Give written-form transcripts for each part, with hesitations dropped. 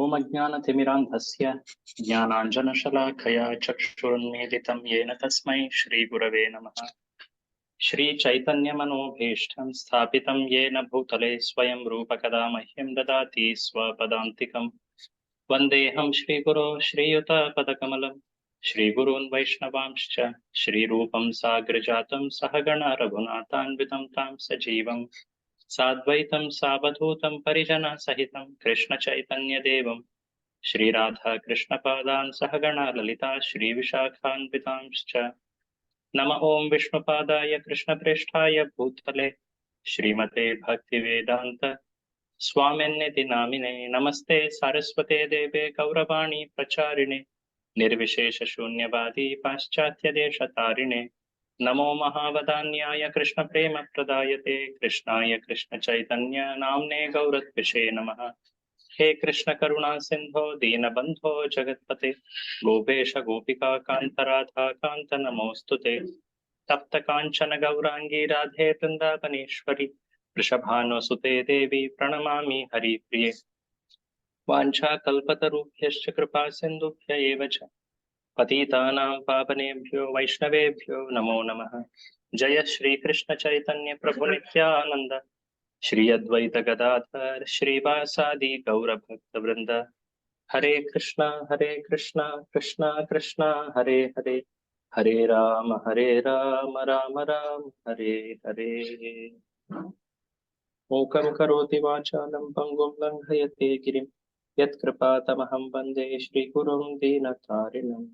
ओमज्ञानतिमिरान्धस्य ज्ञानाञ्जनशलाकया चक्षुरुन्मीलितं येन तस्मै श्रीगुरवे नमः। श्रीचैतन्यमनोभीष्टं स्थापितं येन भूतले स्वयं रूपकदा मह्यं ददाति स्वपदान्तिकं। वन्देऽहं श्रीगुरो श्रीयुतपदकमलं श्रीगुरून् वैष्णवांश्च श्रीरूपं साग्रजातं सहगण रघुनाथान्वितं तां सजीवं साद्वैतं सावधूतं परिजनसहितं कृष्णचैतन्यदेवं श्रीराधा कृष्णपादान् सहगणा ललिता श्रीविशाखान्वितांश्च। नमः ओं विष्णुपादाय कृष्णप्रेष्ठाय भूतले श्रीमते भक्तिवेदान्त स्वामिन्निति नामिने नमस्ते सारस्वते देवे गौरवाणी प्रचारिणे निर्विशेषशून्यवादी पाश्चात्यदेशतारिणे नमो महावदान्याय कृष्णप्रेमप्रदायते कृष्णाय कृष्णचैतन्य नाम्ने गौरत्विषे नमः। हे कृष्ण करुणा सिंधो दीनबंधो जगत्पते गोपेश गोपिका कांत राधा कांत नमोस्तुते। तप्त कांचन गौरांगी राधे वृंदावनेश्वरी वृषभानुसुते देवी प्रणमामि हरिप्रिये। वाञ्छा कल्पतरुभ्यश्च कृपा सिन्धुभ्य एव च पतितानां पावनेभ्यो वैष्णवेभ्यो नमो नमः। जय श्री कृष्ण चैतन्य प्रभु नित्यानंद श्री अद्वैत गदाधर श्रीवासादि गौर भक्त वृंद। हरे कृष्णा कृष्णा कृष्णा हरे हरे हरे राम राम राम हरे हरे। मूकं करोति वाचालं पंगुं लंघयते गिरिं यत्कृपातमहं वन्दे श्रीगुरुं दीनतारिणम्।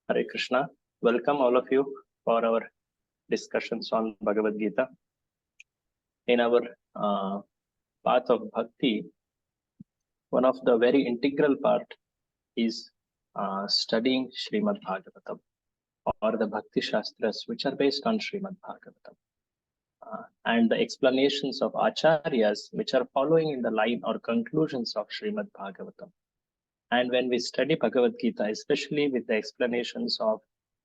Hare Krishna. Welcome all of you for our discussions on Bhagavadgita. In our path of bhakti, one of the very integral part is studying Srimad Bhagavatam or the Bhakti Shastras, which are based on Srimad Bhagavatam, and the explanations of Acharyas, which are following in the line or conclusions of Srimad Bhagavatam. And when we study Bhagavad Gita, especially with the explanations of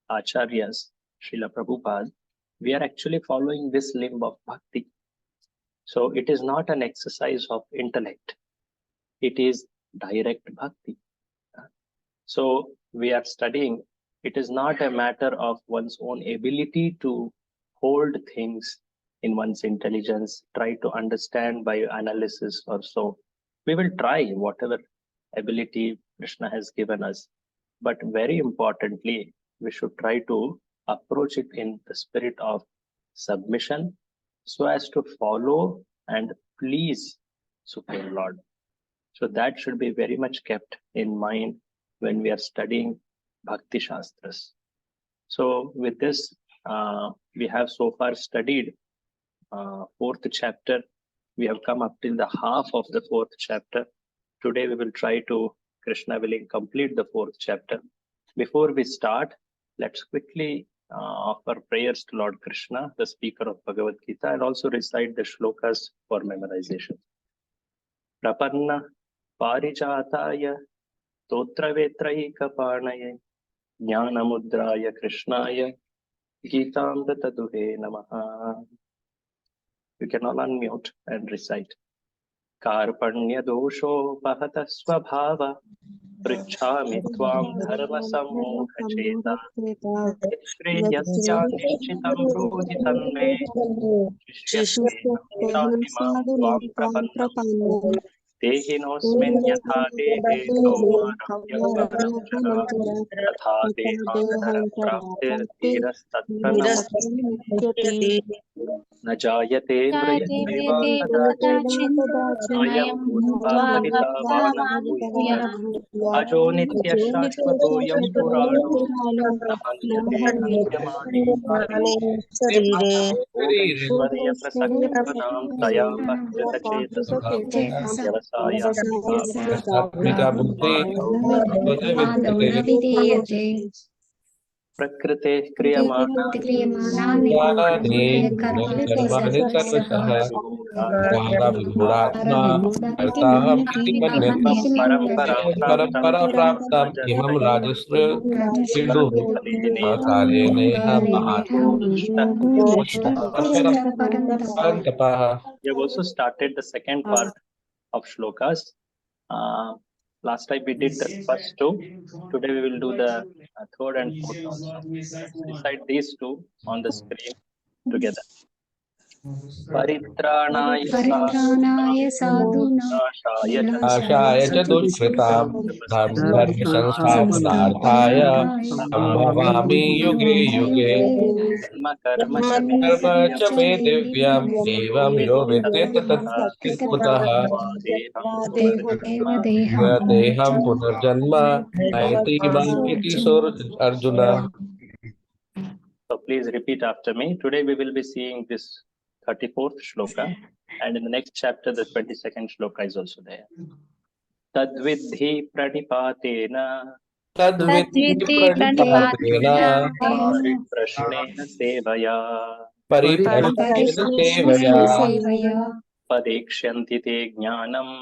Acharyas, Srila Prabhupada, we are actually following this limb of bhakti. So it is not an exercise of intellect. It is direct bhakti. So we are studying, it is not a matter of one's own ability to hold things in one's intelligence, try to understand by analysis or so. We will try whatever ability Krishna has given us. But very importantly, we should try to approach it in the spirit of submission so as to follow and please Supreme Lord. So that should be very much kept in mind when we are studying Bhakti Shastras. So with this, we have so far studied fourth chapter. We have come up till the half of the fourth chapter. Today we will try to, Krishna willing, complete the fourth chapter. Before we start, let's quickly offer prayers to Lord Krishna, the speaker of Bhagavad Gita, and also recite the shlokas for memorization. Prapanna parijataya totravetraikaparnaye jnanamudraya krishnaya gitamritaduhe namaha. You can all unmute and recite. कार्पण्य दोषोपहत स्वभाव पृच्छामि त्वां धर्म सम्मोह चेता श्रेयस्यानिश्चितं ब्रूहि तन्मे शिष्यस्तेन त्वां प्रपन्नम् देहिनोऽस्मिन् यथा देहे कौमारं तथा देहान्तरप्राप्तिर्धीरस्तत्र न मुच्यते। न जायते म्रियते वा कदाचित् अयं भूत्वा भविता अजो नित्यः शाश्वतोऽयं पुराणो न हन्यते हन्यमाने शरीरे भोगैश्वर्यप्रसक्तानां तया बह्यतचेतसः व्यवसायात्मिका प्रकृते क्रियमाणानि कर्माणि सर्वशः कर्ताहम् इति मन्यते परम्परा प्राप्तम् इमं राजस्व विदुः कालेनेह You have also started the second part of shlokas. Last time we did the first two. Today we will do the third and fourth also. Let's recite these two on the screen together. Paritrāṇāya Paritrāṇāya sadhūnāಂ Vināṣāya च आशाय च दुष्कृतां धर्म संस्थापनार्थाय संभवामि युगे युगे कर्म कर्म च मे कर्म च मे दिव्यम् दिव्यम् एवं यो विद्येत तत्कुतः देहं देहं पुनर्जन्म नयति माम् इति Arjun. So please repeat after me. Today we will be seeing this 34th shloka, and in the next chapter the 22nd shloka is also there. Tadvidhi pranipatena तद्विद्धि प्रणिपातेन परिप्रश्नेन सेवया परिप्रश्नेन सेवया पदेक्ष्यन्ति ते ज्ञानम्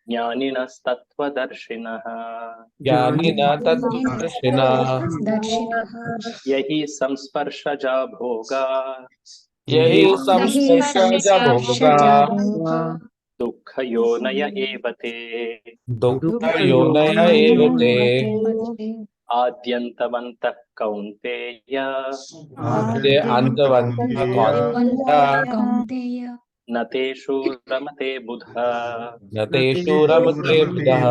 ज्ञानिनस्तत्त्वदर्शिनः ज्ञानिनः तत्त्वदर्शिनः यहि संस्पर्शजा भोगा यहि संस्पर्शजा भोगा दुःखयोनय एव ते दुःखयोनय एव ते आद्यन्तवन्तः कौन्तेय आद्य अन्तवन्तः कौन्तेय न तेषु रमते बुधः. न तेषु रमते बुधः.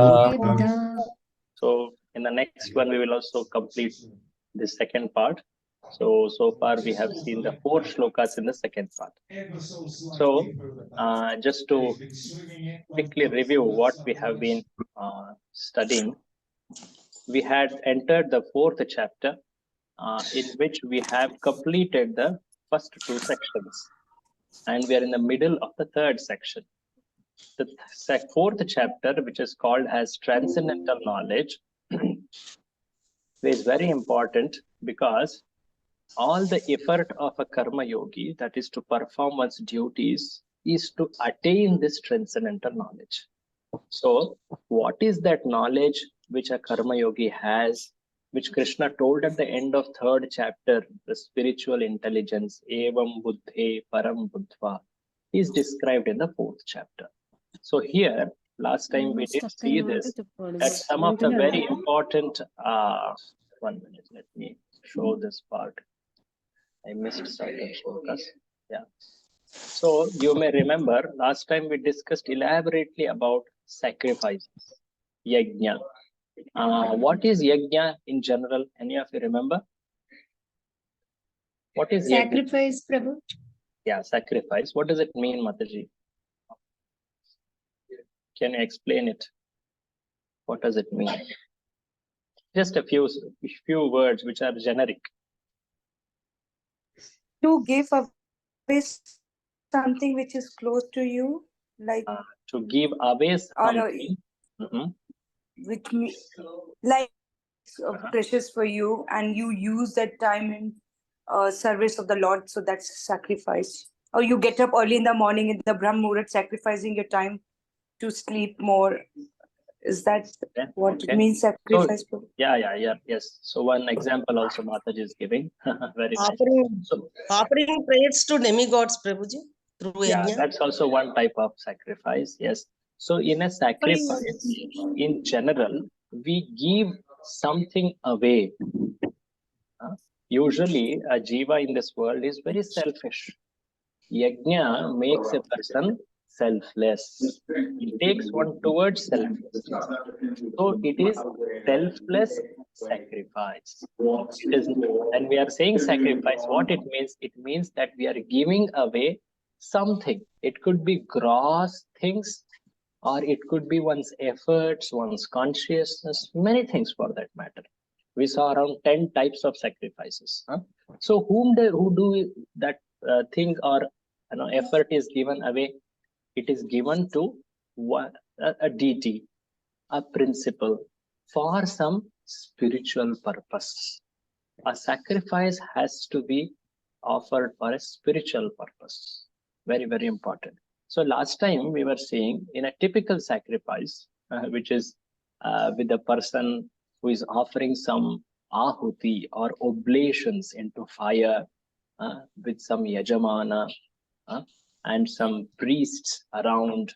So in the next one we will also complete the second part. So far we have seen the 4 shlokas in the second part. So just to quickly review what we have been studying, we had entered the 4th chapter in which we have completed the first 2 sections, and we are in the middle of the 3rd section. The 4th chapter, which is called as transcendental knowledge, is very important because all the effort of a karma yogi, that is to perform one's duties, is to attain this transcendental knowledge. So what is that knowledge which a karma yogi has, which Krishna told at the end of 3rd chapter, the spiritual intelligence, evam buddhe param buddhva, is described in the 4th chapter. So here, last time we did see this, that some of the very important, 1 minute, let me show this part. I missed certain shlokas. Yeah. So you may remember last time we discussed elaborately about sacrifices, yajna. What is yajna in general? Any of you remember? What is sacrifice, yajna? Prabhu? Yeah, sacrifice. What does it mean, Mataji? Can you explain it? What does it mean? Just a few words which are generic. To give away something which is close to you, like to give away something, which like precious for you, and you use that time in service of the Lord, so that's sacrifice. Or you get up early in the morning in the Brahm Muhurat, sacrificing your time to sleep more. Is that what it means, sacrifice? So, yes. So one example also Mataji is giving. Very nice. Offering prayers to demigods, Prabhuji, through yajna. That's also one type of sacrifice. Yes. So in a sacrifice, in general, we give something away. Usually, a jiva in this world is very selfish. Yajna makes a person selfless. It takes one towards selflessness. So it is selfless sacrifice. It is, when we are saying sacrifice, what it means? It means that we are giving away something. It could be gross things, or it could be one's efforts, one's consciousness, many things for that matter. We saw around 10 types of sacrifices. So who do that thing or effort is given away? It is given to a deity, a principle, for some spiritual purpose. A sacrifice has to be offered for a spiritual purpose. Very, very important. So last time we were saying in a typical sacrifice, which is with the person who is offering some ahuti or oblations into fire with some yajamana, and some priests around.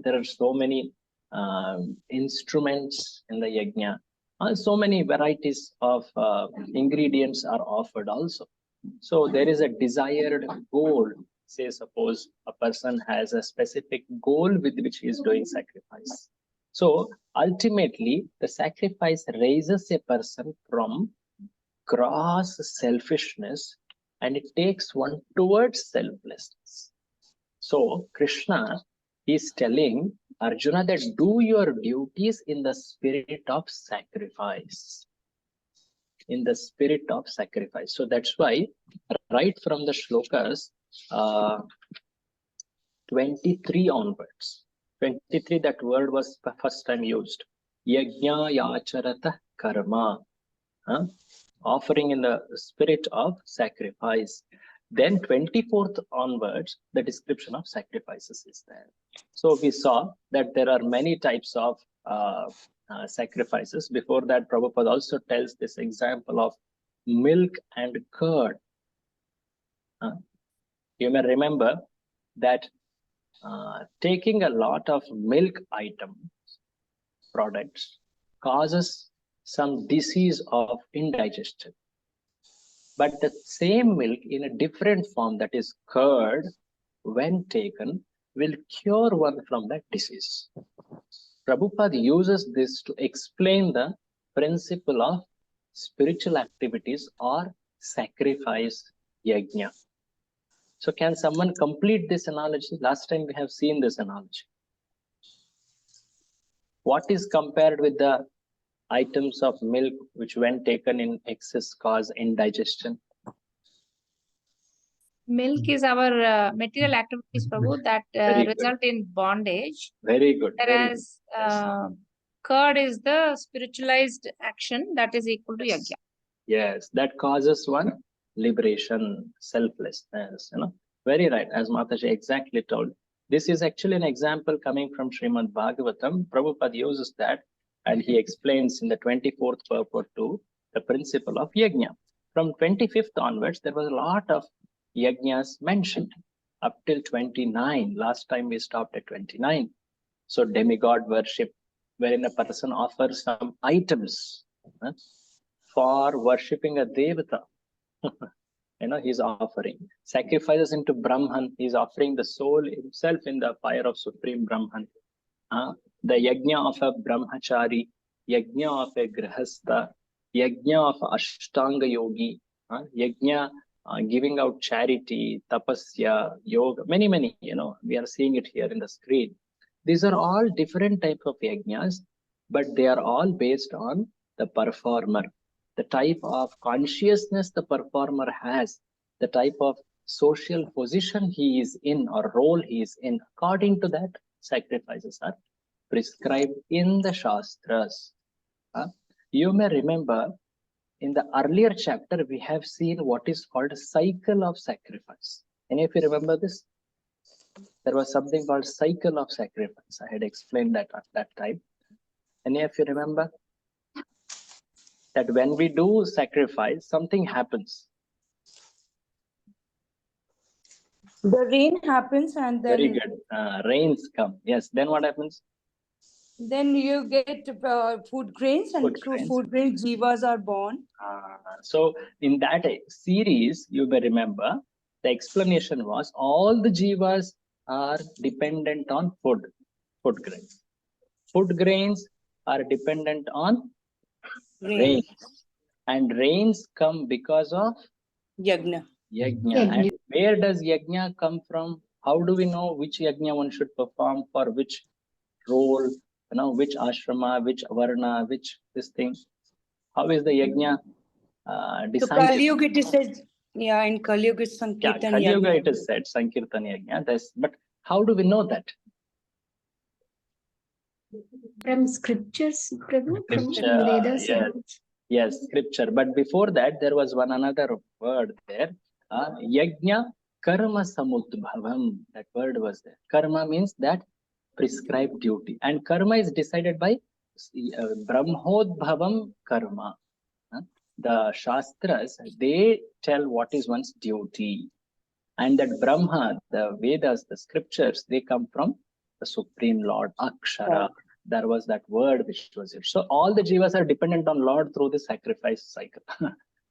There are so many instruments in the yajna. So many varieties of ingredients are offered also. So there is a desired goal. Say, suppose a person has a specific goal with which he is doing sacrifice. So ultimately, the sacrifice raises a person from gross selfishness and it takes one towards selflessness. So Krishna is telling Arjuna that do your duties in the spirit of sacrifice. In the spirit of sacrifice. So that's why right from the shlokas 23 onwards, 23, that word was the first time used. Yajna yacharata karma. Offering in the spirit of sacrifice. Then 24th onwards, the description of sacrifices is there. So we saw that there are many types of sacrifices. Before that, Prabhupada also tells this example of milk and curd. You may remember that taking a lot of milk items, products, causes some disease of indigestion. But the same milk in a different form, that is curd, when taken, will cure one from that disease. Prabhupada uses this to explain the principle of spiritual activities or sacrifice yajna. So can someone complete this analogy? Last time we have seen this analogy. What is compared with the items of milk which when taken in excess cause indigestion? Milk is our material activities, Prabhu, that Very good. result in bondage. Very good. Very good. Whereas curd is the spiritualized action that is equal to yajna. Yes, that causes one liberation, selflessness, Very right, as Mataji exactly told. This is actually an example coming from Srimad Bhagavatam. Prabhupada uses that and he explains in the 24th purport to the principle of yajna. From 25th onwards, there was a lot of yajnas mentioned up till 29. Last time we stopped at 29. So demigod worship, wherein a person offers some items for worshipping a devata. He's offering sacrifices into Brahman. He's offering the soul himself in the fire of Supreme Brahman. The yajna of a brahmachari, yajna of a grihastha, yajna of ashtanga yogi, yajna giving out charity, tapasya, yoga, many, we are seeing it here in the screen. These are all different types of yajnas, but they are all based on the performer, the type of consciousness the performer has, the type of social position he is in or role he is in. According to that, sacrifices are prescribed in the Shastras. You may remember in the earlier chapter, we have seen what is called a cycle of sacrifice. Any of you remember this? There was something called cycle of sacrifice. I had explained that at that time. Any of you remember? That when we do sacrifice, something happens. The rain happens and then... Very good. Rains come. Yes. Then what happens? Then you get food grains, and through food grains, jivas are born. So in that series, you may remember, the explanation was all the jivas are dependent on food grains. Food grains are dependent on rains. And rains come because of Yajna. And where does yajna come from? How do we know which yajna one should perform for which role, which ashrama, which varna, which this thing? How is the yajna decided? So Kali Yuga it is said, in Kali Yuga it's Sankirtan Kali Yuga it is said, Sankirtan yajna. But how do we know that? From scriptures, Prabhu, from Scripture, Vedas. Yes, scripture. But before that, there was another word there. Yajna karma samudbhavam. That word was there. Karma means that prescribed duty. And karma is decided by brahmodbhavam karma. The Shastras, they tell what is one's duty. And that Brahma, the Vedas, the scriptures, they come from the Supreme Lord, Akshara. There was that word which was used. So all the jivas are dependent on Lord through the sacrifice cycle.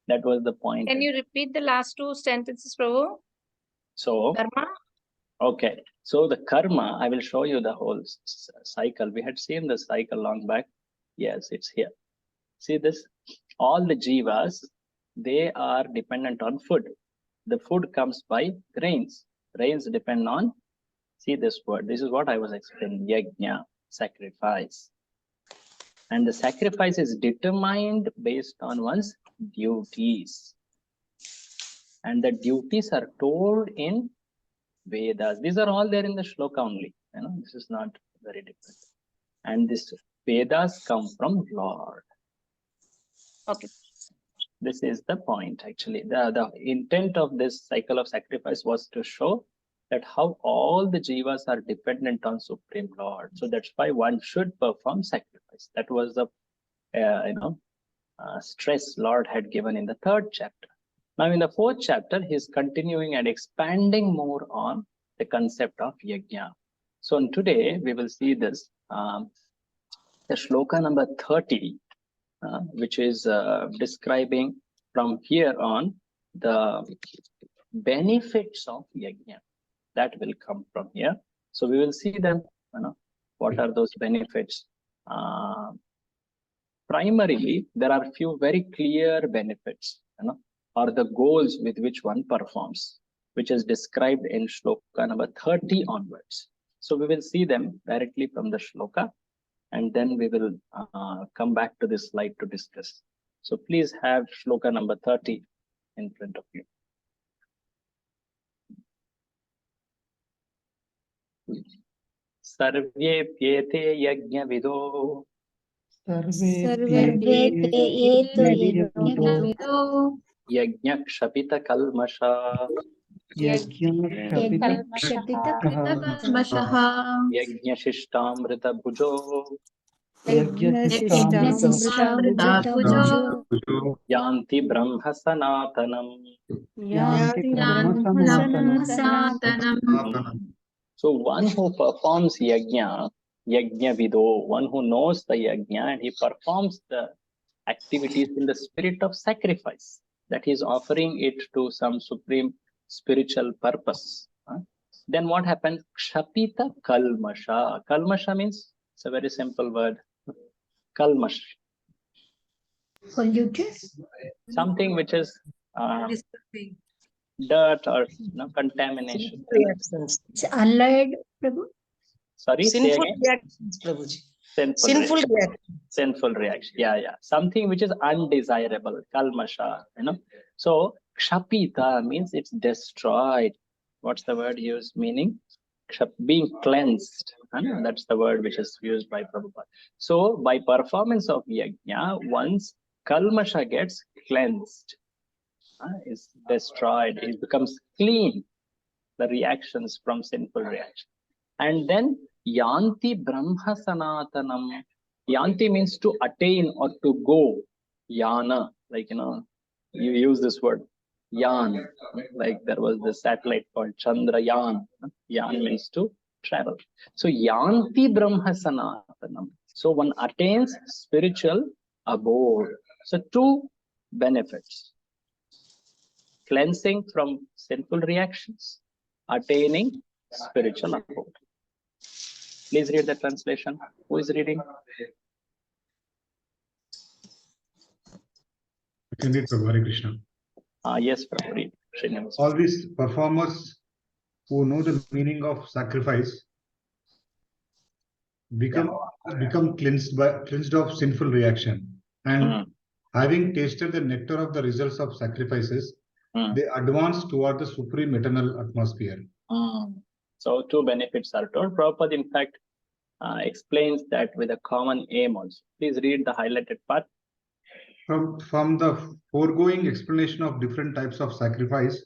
That was the point. Can you repeat the last two sentences, Prabhu? So, Karma? okay. So the karma, I will show you the whole cycle. We had seen the cycle long back. Yes, it's here. See this? All the jivas, they are dependent on food. The food comes by grains. Grains depend on, see this word. This is what I was explaining, yajna, sacrifice. And the sacrifice is determined based on one's duties. And the duties are told in Vedas. These are all there in the shloka only. This is not very different. And this Vedas come from Lord. Okay. This is the point actually. The intent of this cycle of sacrifice was to show that how all the jivas are dependent on Supreme Lord. So that's why one should perform sacrifice. That was the stress Lord had given in the 3rd chapter. Now in the 4th chapter, he's continuing and expanding more on the concept of yajna. So today we will see this, the shloka number 30, which is describing from here on the benefits of yajna. That will come from here. So we will see them, what are those benefits. Primarily, there are few very clear benefits, or the goals with which one performs, which is described in shloka number 30 onwards. So we will see them directly from the shloka, and then we will come back to this slide to discuss. So please have shloka number 30 in front of you. Sarvepyete yajna vido. Yajna kshapita kalmasha. Yajna shishtamrita bhujo. Yanti brahma sanatanam. So one who performs yajna vido, one who knows the yajna and he performs the activities in the spirit of sacrifice, that he is offering it to some supreme spiritual purpose. Then what happens? Kshapita kalmasha. Kalmasha means, it's a very simple word. Kalmash. Something which is dirt or contamination. Reactions. Allied, Prabhu? Sorry, say Sinful again. reactions, Prabhuji. Sinful reaction. Sinful reaction. Yeah. Something which is undesirable. Kalmasha. So kshapita means it's destroyed. What's the word used? Meaning being cleansed. That's the word which is used by Prabhupada. So by performance of yajna, once kalmasha gets cleansed, is destroyed, it becomes clean, the reactions from sinful reaction. And then yanti brahma sanatanam. Yanti means to attain or to go. Yana, like you use this word. Yan, like there was the satellite called Chandrayaan. Yan means to travel. So yanti brahma sanatanam. So one attains spiritual abode. So 2 benefits. Cleansing from sinful reactions, attaining spiritual abode. Please read the translation. Who is reading? I can read Prabhu. Hare Krishna. Yes, Prabhu, read. All these performers who know the meaning of sacrifice become cleansed of sinful reaction, and having tasted the nectar of the results of sacrifices, they advance toward the supreme eternal atmosphere. So 2 benefits are told. Prabhupada, in fact, explains that with a common aim also. Please read the highlighted part. From the foregoing explanation of different types of sacrifice,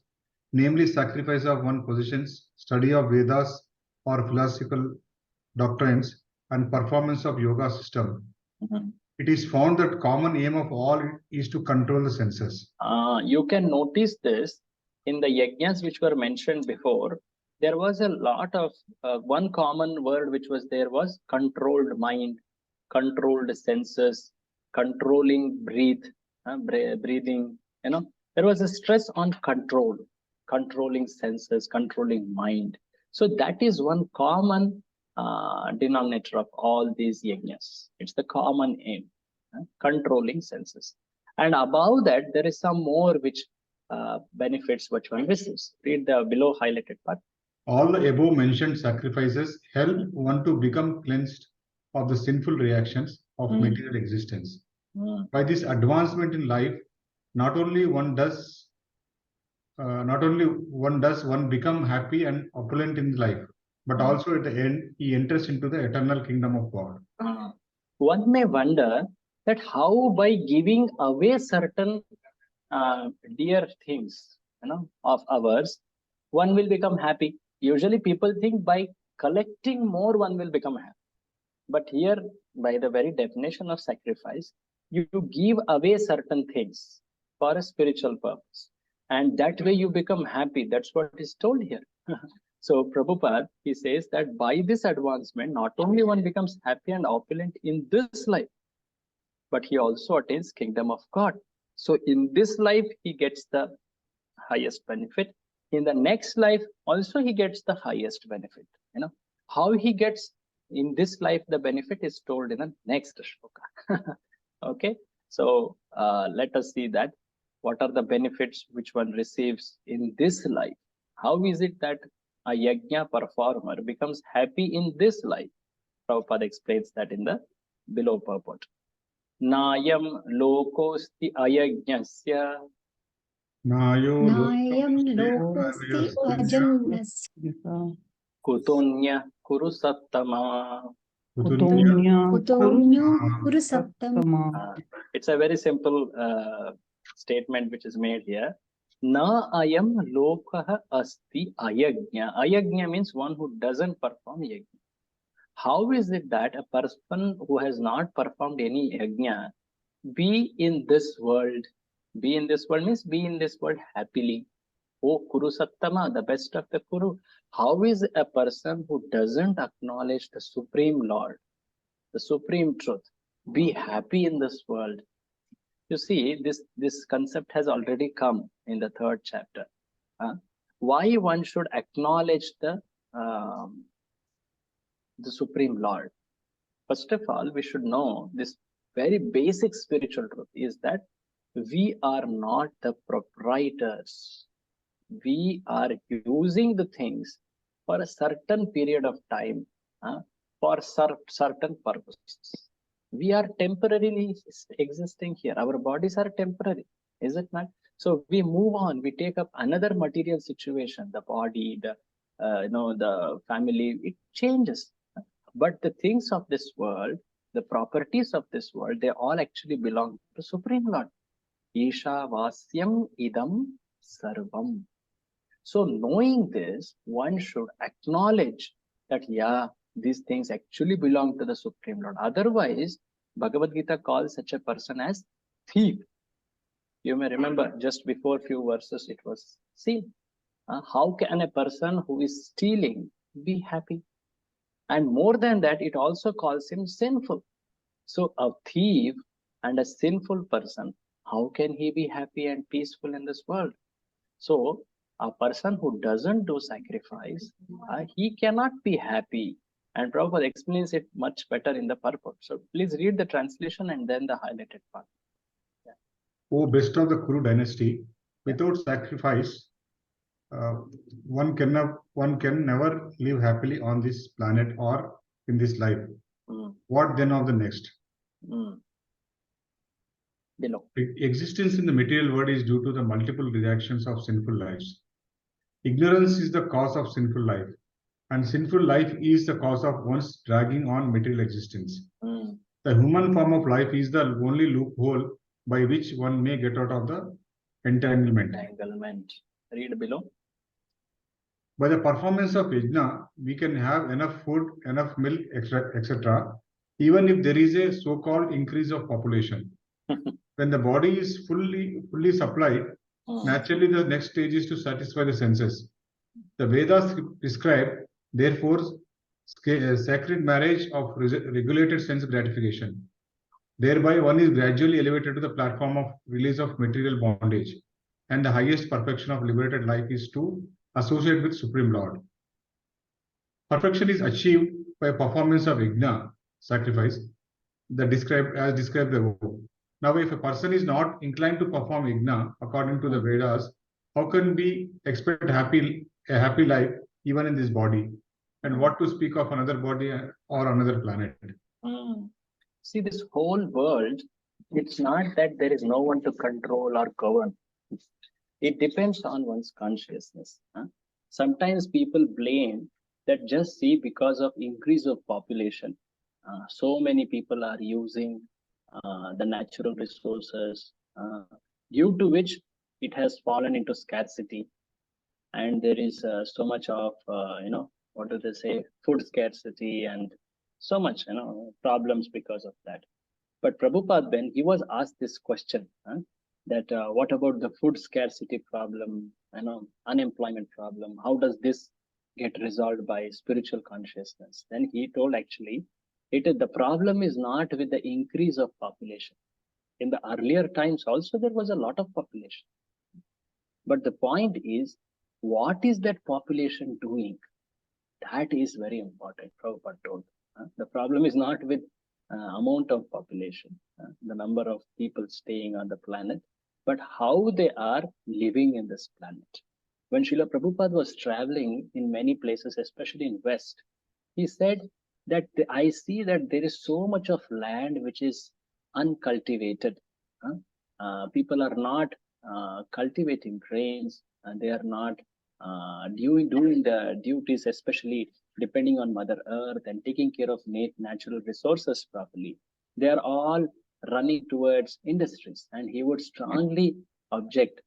namely sacrifice of one possessions, study of Vedas or philosophical doctrines, and performance of yoga system, it is found that common aim of all is to control the senses. You can notice this. in the yajnas which were mentioned before, there was a lot of one common word which was there was controlled mind, controlled senses, controlling breathing. There was a stress on control, controlling senses, controlling mind. So that is one common denominator of all these yajnas. It's the common aim, controlling senses. And above that, there is some more which benefits which one receives. Read the below highlighted part. All the above mentioned sacrifices help one to become cleansed of the sinful reactions of material existence. By this advancement in life, not only one become happy and opulent in life, but also at the end he enters into the eternal kingdom of God. One may wonder that how by giving away certain dear things, of ours, one will become happy. Usually people think by collecting more one will become happy. But here, by the very definition of sacrifice, you give away certain things for a spiritual purpose. And that way you become happy. That's what is told here. So Prabhupada, he says that by this advancement, not only one becomes happy and opulent in this life, but he also attains kingdom of God. So in this life, he gets the highest benefit. In the next life, also he gets the highest benefit. How he gets in this life the benefit is told in the next shloka. Okay, so let us see that. What are the benefits which one receives in this life? How is it that a yajna performer becomes happy in this life? Prabhupada explains that in the below purport. Nayam lokosti ayajnasya. Nayam lokosti ajannasya. Kutonya kuru sattama. Kutonya kuru sattama. It's a very simple statement which is made here. Na ayam lokah asti ayajna. Ayajna means one who doesn't perform yajna. How is it that a person who has not performed any yajna be in this world? Be in this world means be in this world happily. Oh, Kuru Sattama, the best of the Kuru. How is a person who doesn't acknowledge the Supreme Lord, the Supreme Truth, be happy in this world? You see, this concept has already come in the 3rd chapter. Why one should acknowledge the Supreme Lord? First of all, we should know this very basic spiritual truth is that we are not the proprietors. We are using the things for a certain period of time, for certain purposes. We are temporarily existing here. Our bodies are temporary, is it not? So we move on. We take up another material situation. The body, the family, it changes. But the things of this world, the properties of this world, they all actually belong to Supreme Lord. Isha Vasyam Idam Sarvam. So knowing this, one should acknowledge that, yeah, these things actually belong to the Supreme Lord. Otherwise, Bhagavadgita calls such a person as thief. You may remember just before few verses it was seen. How can a person who is stealing be happy? And more than that, it also calls him sinful. So a thief and a sinful person, how can he be happy and peaceful in this world? So a person who doesn't do sacrifice, he cannot be happy. And Prabhupada explains it much better in the purport. So please read the translation and then the highlighted part. Yeah. O best of the Kuru dynasty, without sacrifice, one can never live happily on this planet or in this life. What then of the next? Below. Existence in the material world is due to the multiple reactions of sinful lives. Ignorance is the cause of sinful life, and sinful life is the cause of one's dragging on material existence. The human form of life is the only loophole by which one may get out of the entanglement. Read below. By the performance of yajna, we can have enough food, enough milk, etc., even if there is a so-called increase of population. When the body is fully supplied, Naturally, the next stage is to satisfy the senses. The Vedas prescribe, therefore, sacred marriage of regulated sense gratification. Thereby, one is gradually elevated to the platform of release of material bondage, and the highest perfection of liberated life is to associate with Supreme Lord. Perfection is achieved by performance of yajna, sacrifice, as described above. Now, if a person is not inclined to perform yajna according to the Vedas, how can we expect a happy life even in this body? And what to speak of another body or another planet? See, this whole world, it's not that there is no one to control or govern. It depends on one's consciousness. Sometimes people blame that just see because of increase of population, so many people are using the natural resources, due to which it has fallen into scarcity, and there is so much of what do they say, food scarcity, and so much problems because of that. But Prabhupada, when he was asked this question, that what about the food scarcity problem, unemployment problem, how does this get resolved by spiritual consciousness? Then he told, actually, the problem is not with the increase of population. In the earlier times also there was a lot of population. But the point is, what is that population doing? That is very important, Prabhupada told. The problem is not with amount of population, the number of people staying on the planet, but how they are living in this planet. When Srila Prabhupada was traveling in many places, especially in West, he said that I see that there is so much of land which is uncultivated. People are not cultivating grains, and they are not doing the duties, especially depending on Mother Earth and taking care of natural resources properly. They are all running towards industries, and he would strongly object.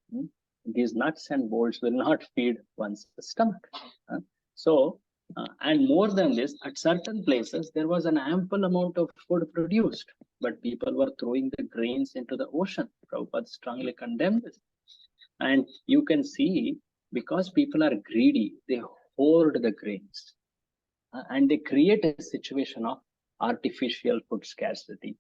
These nuts and bolts will not feed one's stomach. And more than this, at certain places, there was an ample amount of food produced, but people were throwing the grains into the ocean. Prabhupada strongly condemned this. And you can see, because people are greedy, they hoard the grains. And they create a situation of artificial food scarcity,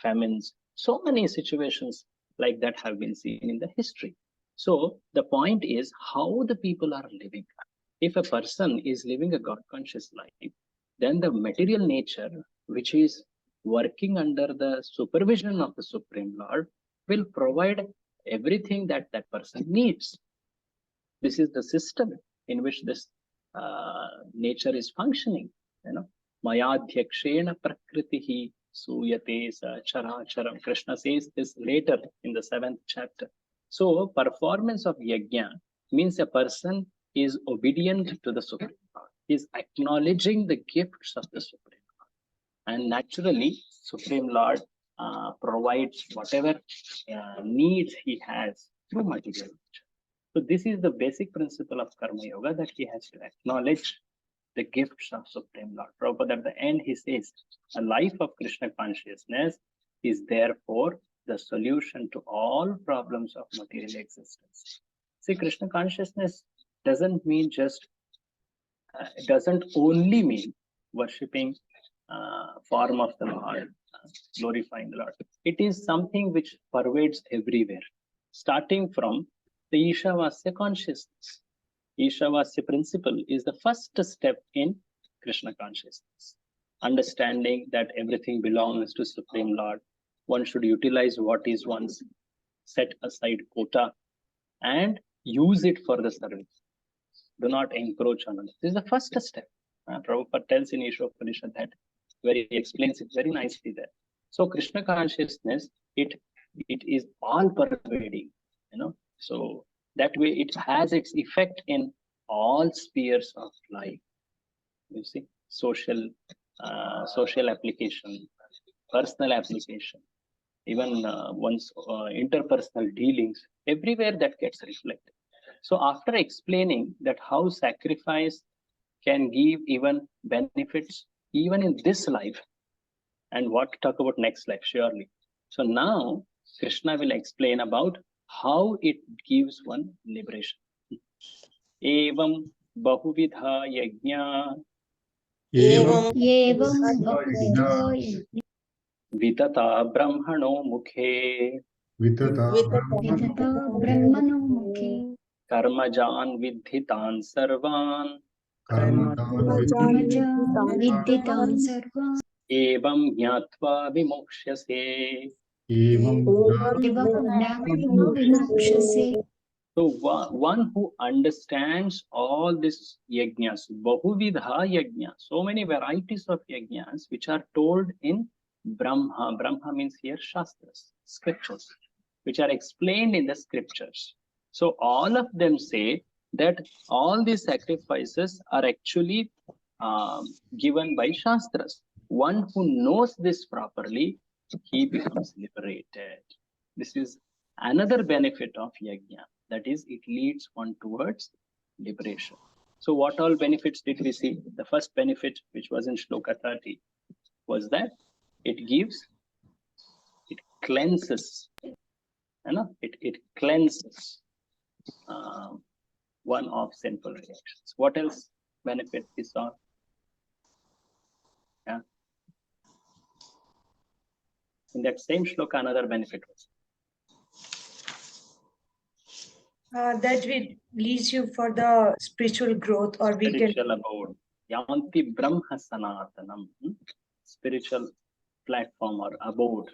famines. So many situations like that have been seen in the history. So the point is how the people are living. If a person is living a God-conscious life, then the material nature, which is working under the supervision of the Supreme Lord, will provide everything that that person needs. This is the system in which this nature is functioning. Mayadhyakshena prakritihi suyate characharam. Krishna says this later in the 7th chapter. So performance of yajna means a person is obedient to the Supreme Lord. He is acknowledging the gifts of the Supreme Lord. And naturally, Supreme Lord provides whatever needs he has through material nature. So this is the basic principle of Karma Yoga, that he has to acknowledge the gifts of Supreme Lord. Prabhupada at the end, he says, a life of Krishna consciousness is therefore the solution to all problems of material existence. See, Krishna consciousness doesn't mean just, it doesn't only mean worshipping form of the Lord, glorifying the Lord. It is something which pervades everywhere, starting from the Ishavasya consciousness. Ishavasya principle is the first step in Krishna consciousness. Understanding that everything belongs to Supreme Lord. One should utilize what is one's set aside quota and use it for the service. Do not encroach on it. This is the first step. Prabhupada tells in Ishopanishad that, where he explains it very nicely there. So Krishna consciousness, it is all pervading, So that way it has its effect in all spheres of life. You see, social application, personal application, even one's interpersonal dealings, everywhere that gets reflected. So after explaining that how sacrifice can give even benefits even in this life, and what to talk about next life, surely. So now Krishna will explain about how it gives one liberation. Evam bahuvidha yajna Evam Evam Bhaktido Yajna vitata brahmano mukhe Vitata Vidata Brahmano Mukhe karmajan vidhitan sarvan Karmaja Vidditam Sarva evam jnatva vimokshase. Evam Evam Jnatva Vimokshase. So one who understands all these yajnas, bahuvidha yajna, so many varieties of yajnas which are told in Brahma. Brahma means here Shastras, scriptures, which are explained in the scriptures. So all of them say that all these sacrifices are actually given by Shastras. One who knows this properly, he becomes liberated. This is another benefit of yajna. That is, it leads one towards liberation. So what all benefits did we see? The first benefit, which was in Shloka 30, was that it cleanses, it cleanses one of sinful reactions. What else benefit we saw? Yeah. In that same shloka, another benefit was That will leads you for the spiritual growth, or we can spiritual abode. Yanti Brahma Sanatanam. Spiritual platform or abode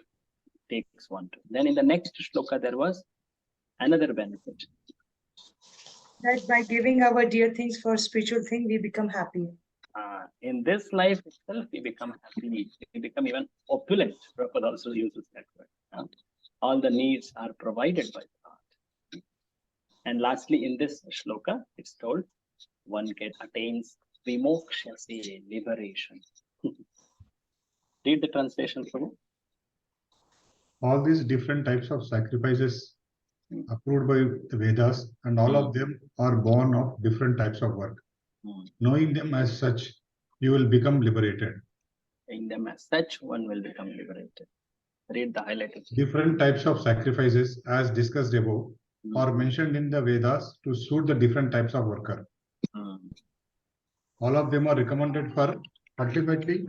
takes one to. Then in the next shloka, there was another benefit. that by giving our dear things for spiritual thing, we become happy. In this life itself, we become happy. We become even opulent. Prabhupada also uses that word. All the needs are provided by God. And lastly, in this shloka, it's told one attains vimokshase, liberation. Read the translation, Prabhu. all these different types of sacrifices approved by the Vedas, and all of them are born of different types of work. Knowing them as such, you will become liberated. Knowing them as such, one will become liberated. Read the highlighted. Different types of sacrifices, as discussed above, are mentioned in the Vedas to suit the different types of worker. All of them are recommended for ultimately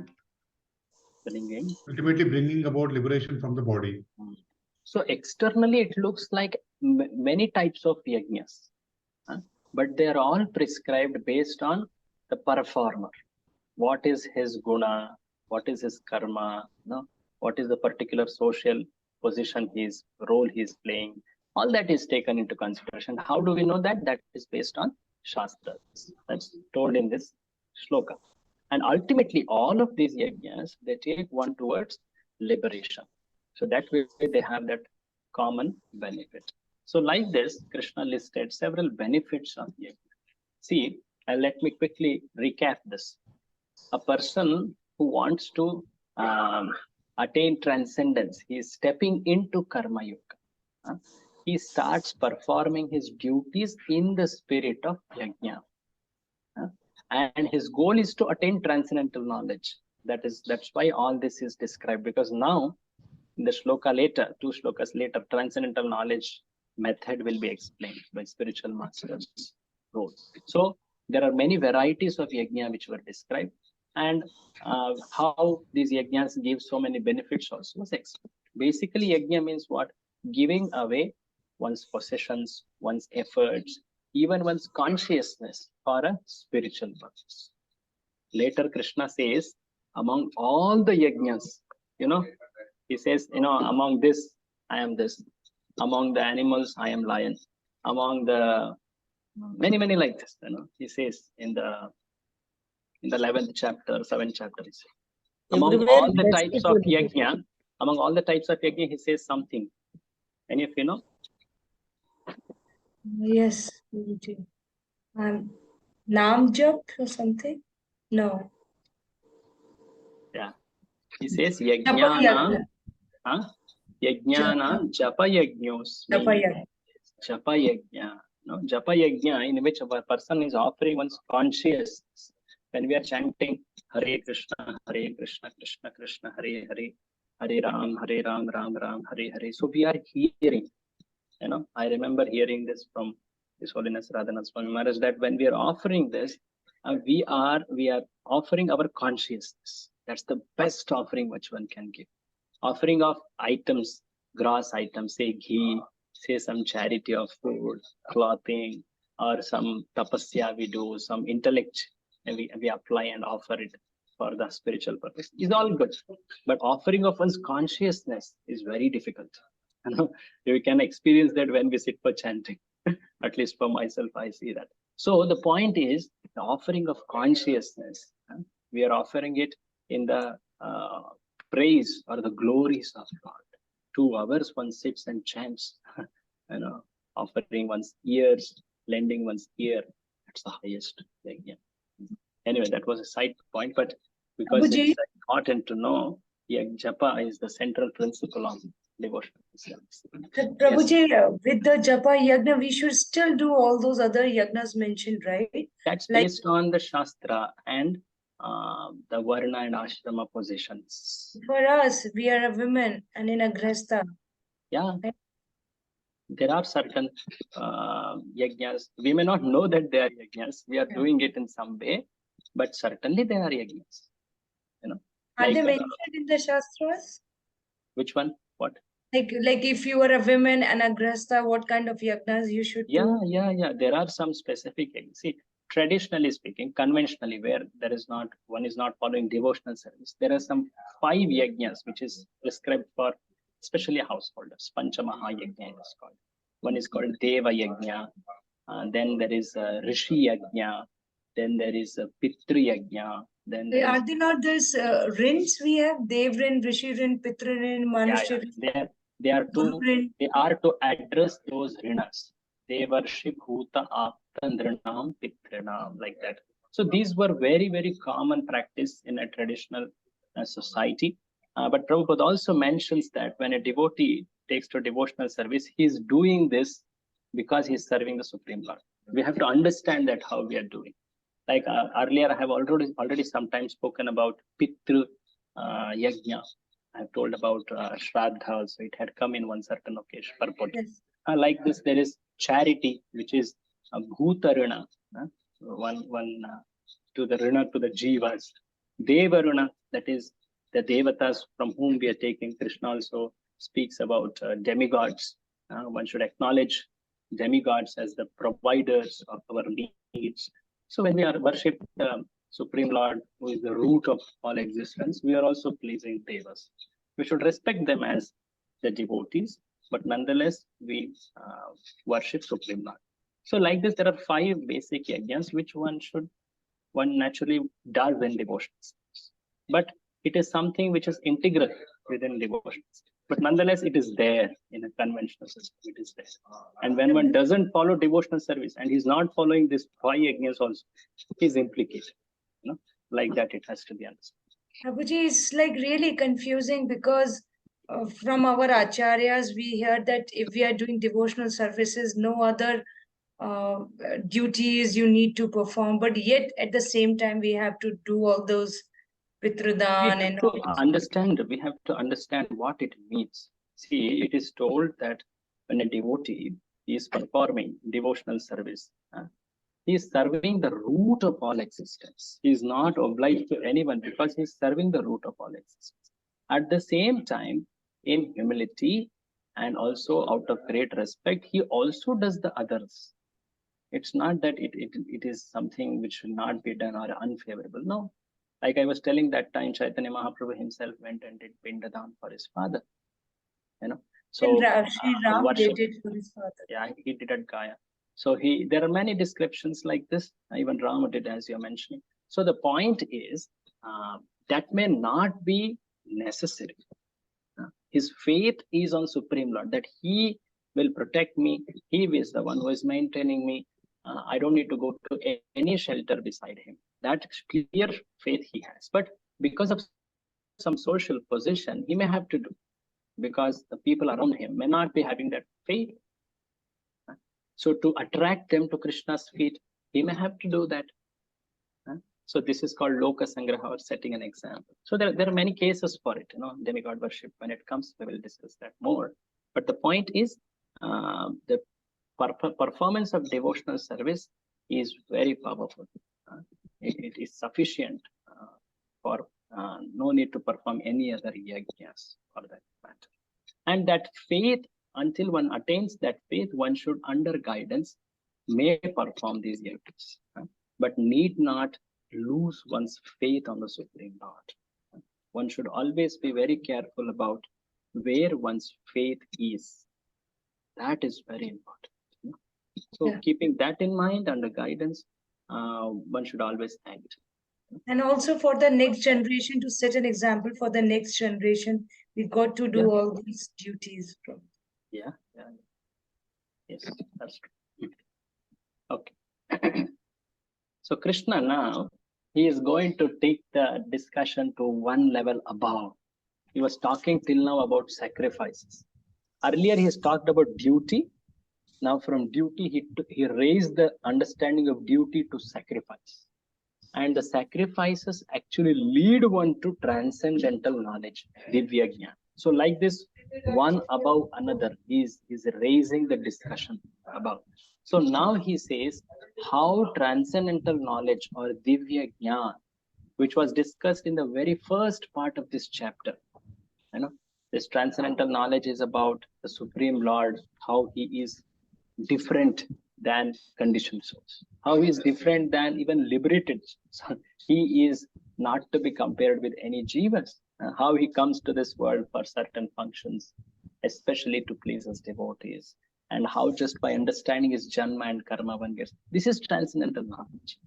bringing about liberation from the body. So externally, it looks like many types of yajnas, but they are all prescribed based on the performer. What is his guna? What is his karma? What is the particular social position, his role he is playing? All that is taken into consideration. How do we know that? That is based on Shastras. That's told in this shloka. And ultimately, all of these yajnas, they take one towards liberation. So that way they have that common benefit. So like this, Krishna listed several benefits of yajna. See, let me quickly recap this. A person who wants to attain transcendence, he is stepping into Karma Yoga. He starts performing his duties in the spirit of yajna. And his goal is to attain transcendental knowledge. That's why all this is described, because now in the shloka later, 2 shlokas later, transcendental knowledge method will be explained by spiritual masters' role. So there are many varieties of yajna which were described, and how these yajnas give so many benefits also was explained. Basically, yajna means what? Giving away one's possessions, one's efforts, even one's consciousness for a spiritual purpose. Later, Krishna says, among all the yajnas, he says, among this, I am this. Among the animals, I am lion. Among the many like this, he says in the 11th chapter, 7th chapter, he says, among all the types of yajna, he says something. Any of you know? Yes. Naam jap or something? No. Yeah. He says yajnanam, yajnanam japa yajnosmi. Japa yajna. Japa yajna, in which a person is offering one's consciousness. When we are chanting Hare Krishna, Krishna Krishna, Hare Hare, Hare Ram, Ram Ram, Hare Hare. So we are hearing. I remember hearing this from His Holiness Radhanath Swami Maharaj, that when we are offering this, we are offering our consciousness. That's the best offering which one can give. Offering of items, gross items, say ghee, say some charity of food, clothing, or some tapasya we do, some intellect we apply and offer it for the spiritual purpose is all good. But offering of one's consciousness is very difficult. You can experience that when we sit for chanting. At least for myself, I see that. So the point is the offering of consciousness. We are offering it in the praise or the glories of God. 2 hours one sits and chants, offering one's ears, lending one's ear. That's the highest thing. Yeah. Anyway, that was a side point, but because Prabhuji? it's important to know, japa is the central principle of devotional service. Prabhuji, with the japa yagna, we should still do all those other yagnas mentioned, right? That's Like- based on the Shastra and the Varna and Ashrama positions. For us, we are a women and in a gresta. Yeah. There are certain yajnas. We may not know that they are yajnas. We are doing it in some way, but certainly they are yajnas. Are they Like, mentioned in the Shastras? which one? What? Like if you are a woman and a gresta, what kind of yagnas you should do? Yeah. There are some specific yajnas. See, traditionally speaking, conventionally, where one is not following devotional service, there are some 5 yajnas which is prescribed for especially householders. Panchamaha yajna is called. One is called Deva yajna. Then there is Rishi yajna. Then there is Pitru yajna. Then there Are is, they not these rins we have? Dev rin, Rishi rin, Pitru rin, Manushya rin, they are Guru rin? to address those rinas. They worship Bhuta Aptandranam Pitranam, like that. So these were very, very common practice in a traditional society. But Prabhupada also mentions that when a devotee takes to devotional service, he is doing this because he is serving the Supreme Lord. We have to understand that how we are doing. Like earlier, I have already sometimes spoken about Pitru Yajna. I have told about Shraddha also. It had come in one certain occasion. Purport. Yes. Like this, there is charity, which is Bhutaruna, one to the Runa to the Jivas. Devaruna, that is the Devatas from whom we are taking. Krishna also speaks about demigods. One should acknowledge demigods as the providers of our needs. So when we are worship the Supreme Lord, who is the root of all existence, we are also pleasing Devas. We should respect them as the devotees, but nonetheless, we worship Supreme Lord. So like this, there are 5 basic yajnas which one naturally does in devotions. But it is something which is integral within devotions. But nonetheless, it is there in a conventional system. It is there. And when one doesn't follow devotional service and he's not following this 5 yajnas also, he's implicated. Like that, it has to be understood. Prabhuji, it's like really confusing because from our acharyas, we hear that if we are doing devotional services, no other duties you need to perform. But yet, at the same time, we have to do all those Pitrudan and all. We have to understand what it means. See, it is told that when a devotee is performing devotional service, he is serving the root of all existence. He is not obliged to anyone because he is serving the root of all existence. At the same time, in humility and also out of great respect, he also does the others. It's not that it is something which should not be done or unfavorable. No. Like I was telling that time, Chaitanya Mahaprabhu himself went and did Pindadan for his father. So Sri Ram worship, did it for his father. Yeah, he did at Gaya. So there are many descriptions like this. Even Rama did, as you're mentioning. So the point is that may not be necessary. His faith is on Supreme Lord, that he will protect me. He is the one who is maintaining me. I don't need to go to any shelter beside him. That clear faith he has. But because of some social position, he may have to do, because the people around him may not be having that faith. So to attract them to Krishna's feet, he may have to do that. So this is called Loka Sangraha, or setting an example. So there are many cases for it, demigod worship. When it comes, we will discuss that more. But the point is, the performance of devotional service is very powerful. It is sufficient for no need to perform any other yajnas for that matter. And that faith, until one attains that faith, one should, under guidance, may perform these yajnas, but need not lose one's faith on the Supreme Lord. One should always be very careful about where one's faith is. That is very important. So keeping that in mind, under guidance, one should always act. And also for the next generation, to set an example for the next generation, we've got to do all these duties. Yeah. Yes, that's true. Okay. So Krishna now, he is going to take the discussion to one level above. He was talking till now about sacrifices. Earlier he has talked about duty. Now from duty, he raised the understanding of duty to sacrifice. And the sacrifices actually lead one to transcendental knowledge, Divya Jnana. So like this, one above another is raising the discussion above. So now he says how transcendental knowledge or Divya Jnana, which was discussed in the very first part of this chapter. This transcendental knowledge is about the Supreme Lord, how he is different than conditioned souls, how he is different than even liberated souls. He is not to be compared with any jivas, how he comes to this world for certain functions, especially to please his devotees, and how just by understanding his janma and karma one gets. This is transcendental knowledge.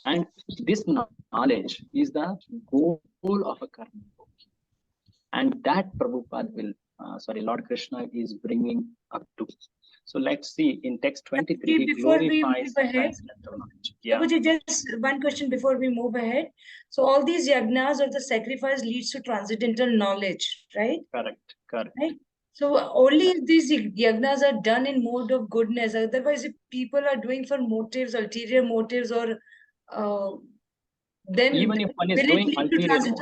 And this knowledge is the goal of a karma. And that Prabhupada will, Lord Krishna is bringing up to. So let's see in text 23, he glorifies transcendental knowledge. Yeah. Just one question before we move ahead. So all these yagnas or the sacrifice leads to transcendental knowledge, right? Correct. Right? So only if these yagnas are done in mode of goodness. Otherwise, if people are doing for motives, ulterior motives, or then even if one is doing ulterior motive.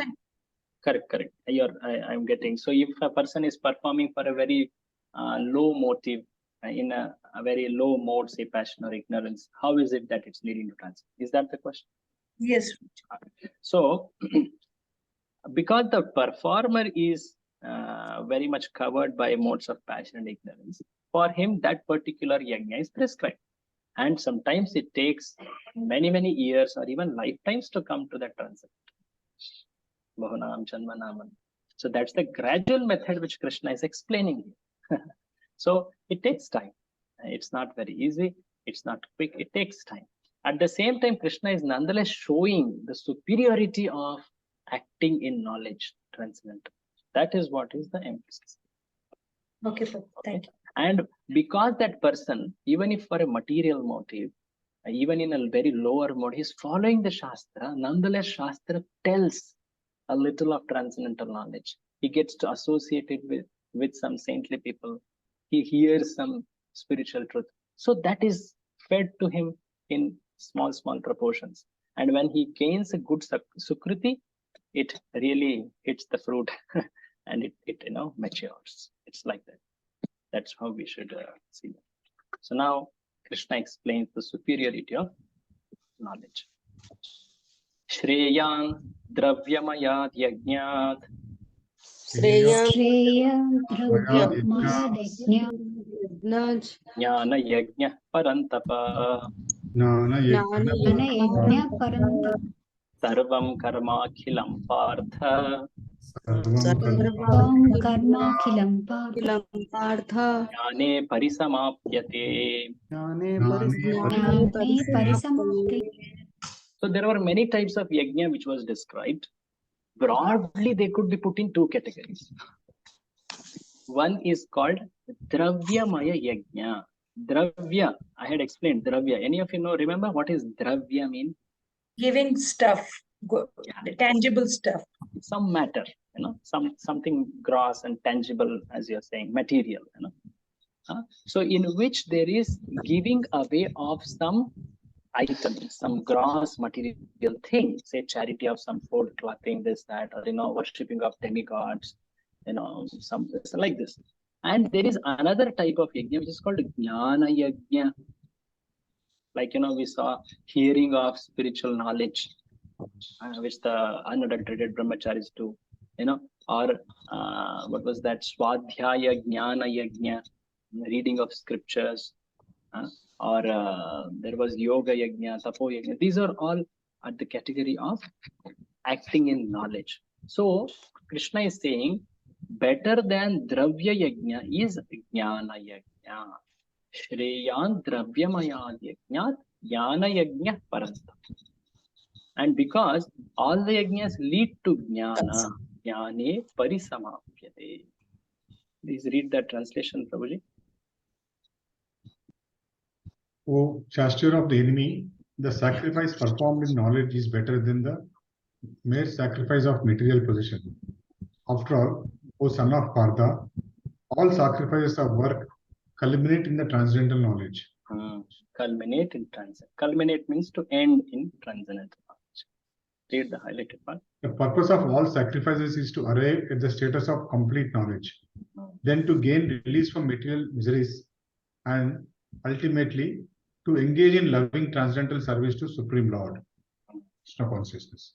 Correct. I'm getting. So if a person is performing for a very low motive, in a very low mode, say passion or ignorance, how is it that it's leading to transcendence? Is that the question? Yes. So because the performer is very much covered by modes of passion and ignorance, for him that particular yajna is prescribed. And sometimes it takes many years or even lifetimes to come to that transcendence. So that's the gradual method which Krishna is explaining here. So it takes time. It's not very easy. It's not quick. It takes time. At the same time, Krishna is nonetheless showing the superiority of acting in knowledge, transcendental. That is what is the emphasis. Okay, thank you. And because that person, even if for a material motive, even in a very lower mode, he's following the Shastra, nonetheless Shastra tells a little of transcendental knowledge. He gets to associate it with some saintly people. He hears some spiritual truth. So that is fed to him in small proportions. And when he gains a good sukriti, it really hits the fruit and it matures. It's like that. That's how we should see that. So now Krishna explains the superiority of knowledge. Shreyan dravyamayat yajnat. Shreyan dravyamayat yajnat. Jnana yajna parantapa. Jnana yajna parantapa. Sarvam karmakhilam partha. Sarvam karmakhilam partha. Jnane parisamapyate. Jnane parisamapyate. So there were many types of yajna which was described. Broadly, they could be put in two categories. One is called Dravyamaya Yajna. Dravya, I had explained Dravya. Any of you remember what is Dravya mean? Giving stuff, tangible stuff. Some matter, something gross and tangible, as you're saying, material, So in which there is giving away of some items, some gross material thing, say charity of some food, clothing, this, that, or worshipping of demigods, some like this. And there is another type of yajna which is called jnana yajna. Like, we saw hearing of spiritual knowledge, which the unadulterated brahmacharis do, or what was that? Swadhyaya jnana yajna, reading of scriptures, or there was yoga yajna, tapo yajna. These are all at the category of acting in knowledge. So Krishna is saying better than dravya yajna is jnana yajna. Shreyan dravyamayad yajnat jnana yajna paranta. And because all the yajnas lead to jnana, jnane parisamapyate. Please read that translation, Prabhuji. O Shastri of the enemy, the sacrifice performed in knowledge is better than the mere sacrifice of material possession. After all, O son of Partha, all sacrifices of work culminate in the transcendental knowledge. Culminate in transcendental. Culminate means to end in transcendental knowledge. Read the highlighted part. The purpose of all sacrifices is to arrive at the status of complete knowledge, then to gain release from material miseries, and ultimately to engage in loving transcendental service to Supreme Lord, Krishna consciousness.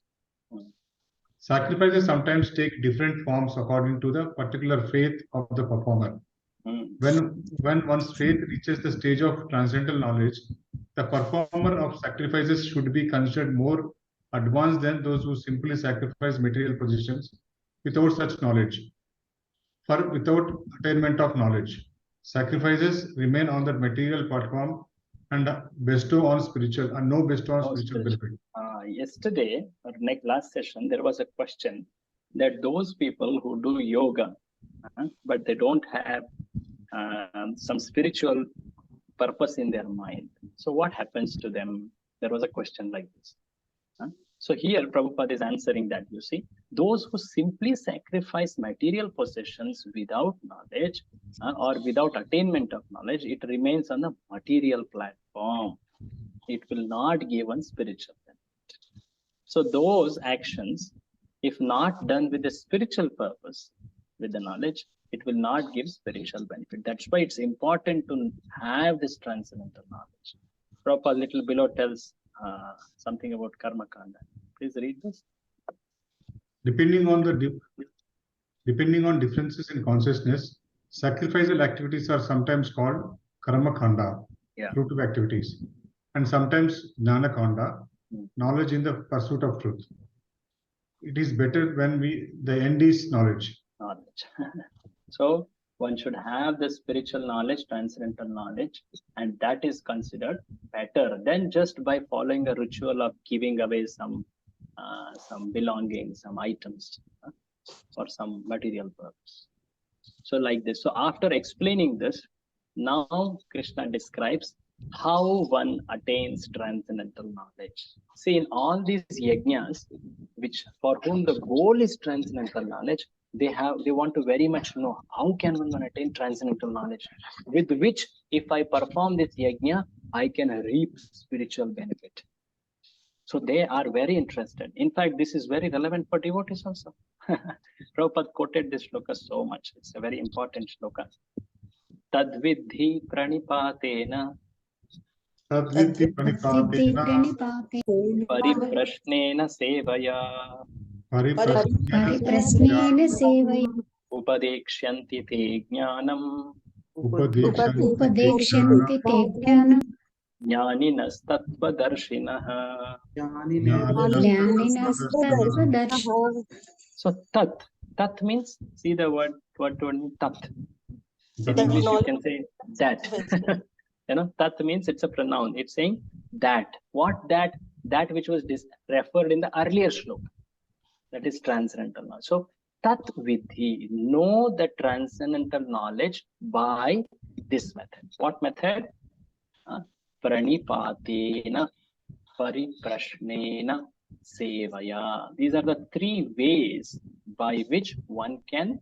Sacrifices sometimes take different forms according to the particular faith of the performer. When one's faith reaches the stage of transcendental knowledge, the performer of sacrifices should be considered more advanced than those who simply sacrifice material possessions without such knowledge. For without attainment of knowledge, sacrifices remain on the material platform and bestow on spiritual and no bestow on spiritual benefit. Yesterday or last session, there was a question that those people who do yoga, but they don't have some spiritual purpose in their mind. So what happens to them? There was a question like this. So here Prabhupada is answering that, you see, those who simply sacrifice material possessions without knowledge or without attainment of knowledge, it remains on the material platform. It will not give one spiritual benefit. So those actions, if not done with a spiritual purpose, with the knowledge, it will not give spiritual benefit. That's why it's important to have this transcendental knowledge. Prabhupada little below tells something about karma kanda. Please read this. Depending on differences in consciousness, sacrificial activities are sometimes called karma kanda, fruitive activities, and sometimes jnana kanda, knowledge in the pursuit of truth. It is better when the end is knowledge. So one should have the spiritual knowledge, transcendental knowledge, and that is considered better than just by following a ritual of giving away some belongings, some items for some material purpose. So like this. So after explaining this, now Krishna describes how one attains transcendental knowledge. See, in all these yajnas, which for whom the goal is transcendental knowledge, they want to very much know how can one attain transcendental knowledge, with which if I perform this yajna, I can reap spiritual benefit. So they are very interested. In fact, this is very relevant for devotees also. Prabhupada quoted this shloka so much. It's a very important shloka. Tadvidhi pranipatena pariprashnena sevaya Pariprasnena sevaya upadekshanti te jnanam upadekshanti te jnanam jnaninas tattvadarshinaha. jnaninas tattvadarshinaha. So tat means, see the word tat. In English you can say that. Tat means it's a pronoun. It's saying that. What that? That which was referred in the earlier shloka. That is transcendental knowledge. So tat vidhi, know the transcendental knowledge by this method. What method? Pranipatena, pariprashnena, sevaya. These are the three ways by which one can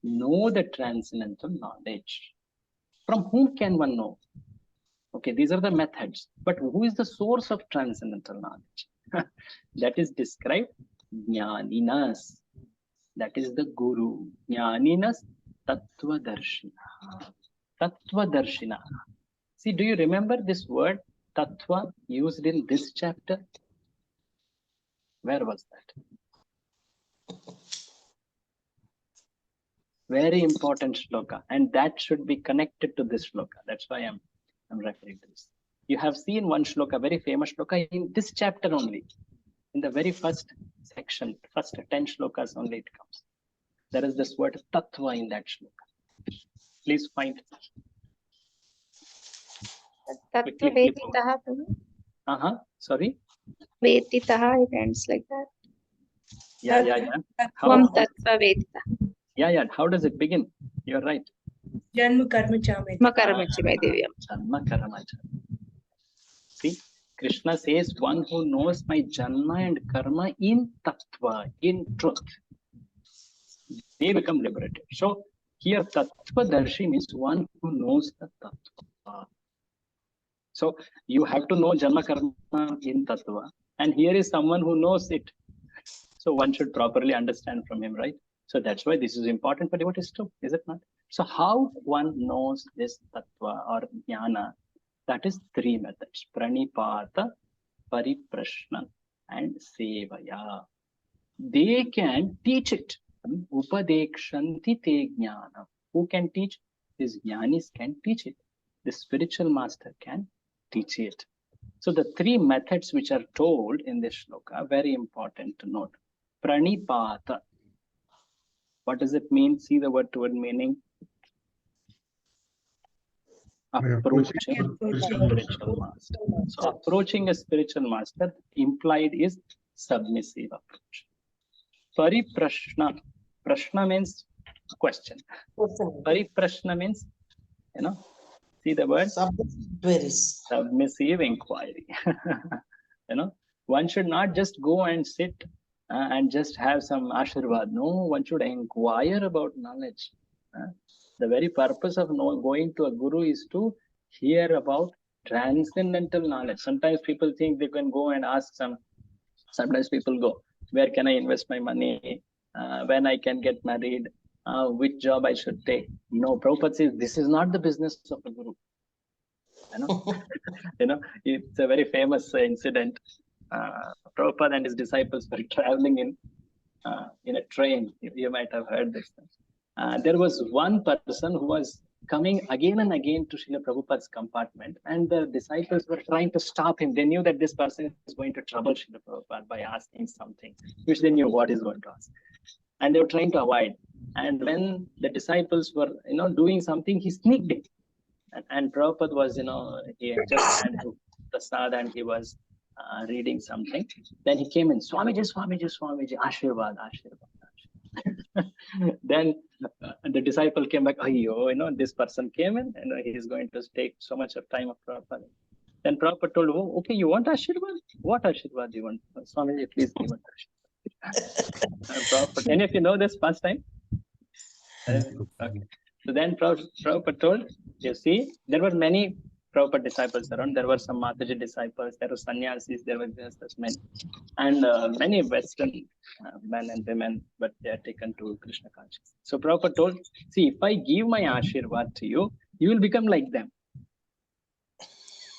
know the transcendental knowledge. From whom can one know? Okay, these are the methods. But who is the source of transcendental knowledge? That is described jnaninas. That is the guru. Jnaninas Tattvadarshina. Tattvadarshina. See, do you remember this word tattva used in this chapter? Where was that? Very important shloka, and that should be connected to this shloka. That's why I'm referring to this. You have seen one shloka, very famous shloka in this chapter only. In the very first section, first 10 shlokas only it comes. There is this word tattva in that shloka. Please find. Tattva veditaha. Sorry. Veditaha, it ends like that. Yeah. How? Tvam tattva vedita. Yeah. How does it begin? You're right. Janma karma chame. Makaramachi by Devyam. Janma karma. See, Krishna says, one who knows my janma and karma in tattva, in truth, they become liberated. So here tattvadarshi means one who knows the tattva. So you have to know janma karma in tattva, and here is someone who knows it. So one should properly understand from him, right? So that's why this is important for devotees too, is it not? So how one knows this tattva or jnana? That is 3 methods: pranipata, pariprashna, and sevaya. They can teach it. Upadekshanti te jnana. Who can teach? These jnanis can teach it. The spiritual master can teach it. So the 3 methods which are told in this shloka are very important to note. Pranipata. What does it mean? See the word toward meaning. Approaching a spiritual master. So approaching a spiritual master implied is submissive approach. Pariprashna. Prashna means question. Pariprashna means, see the word? Submissive inquiry. One should not just go and sit and just have some ashirvad. No, one should inquire about knowledge. The very purpose of going to a guru is to hear about transcendental knowledge. Sometimes people think they can go and ask sometimes people go, where can I invest my money? When I can get married? Which job I should take? No, Prabhupada says this is not the business of a guru. It's a very famous incident. Prabhupada and his disciples were traveling in a train. You might have heard this. There was one person who was coming again and again to Srila Prabhupada's compartment, and the disciples were trying to stop him. They knew that this person is going to trouble Srila Prabhupada by asking something, which they knew what is going to ask. And they were trying to avoid. And when the disciples were, doing something, he sneaked in. And Prabhupada was, he had just had Prasad and he was reading something. Then he came in, Swamiji, Ashirvad. Then the disciple came back, this person came in and he is going to take so much of time of Prabhupada. Then Prabhupada told, okay, you want Ashirvad? What Ashirvad do you want? Swamiji, please give us Ashirvad. Any of you know this past time? Okay. So then Prabhupada told, you see, there were many Prabhupada disciples around. There were some Mataji disciples, there were sannyasis, there were just men, and many Western men and women, but they are taken to Krishna consciousness. So Prabhupada told, see, if I give my Ashirvad to you, you will become like them.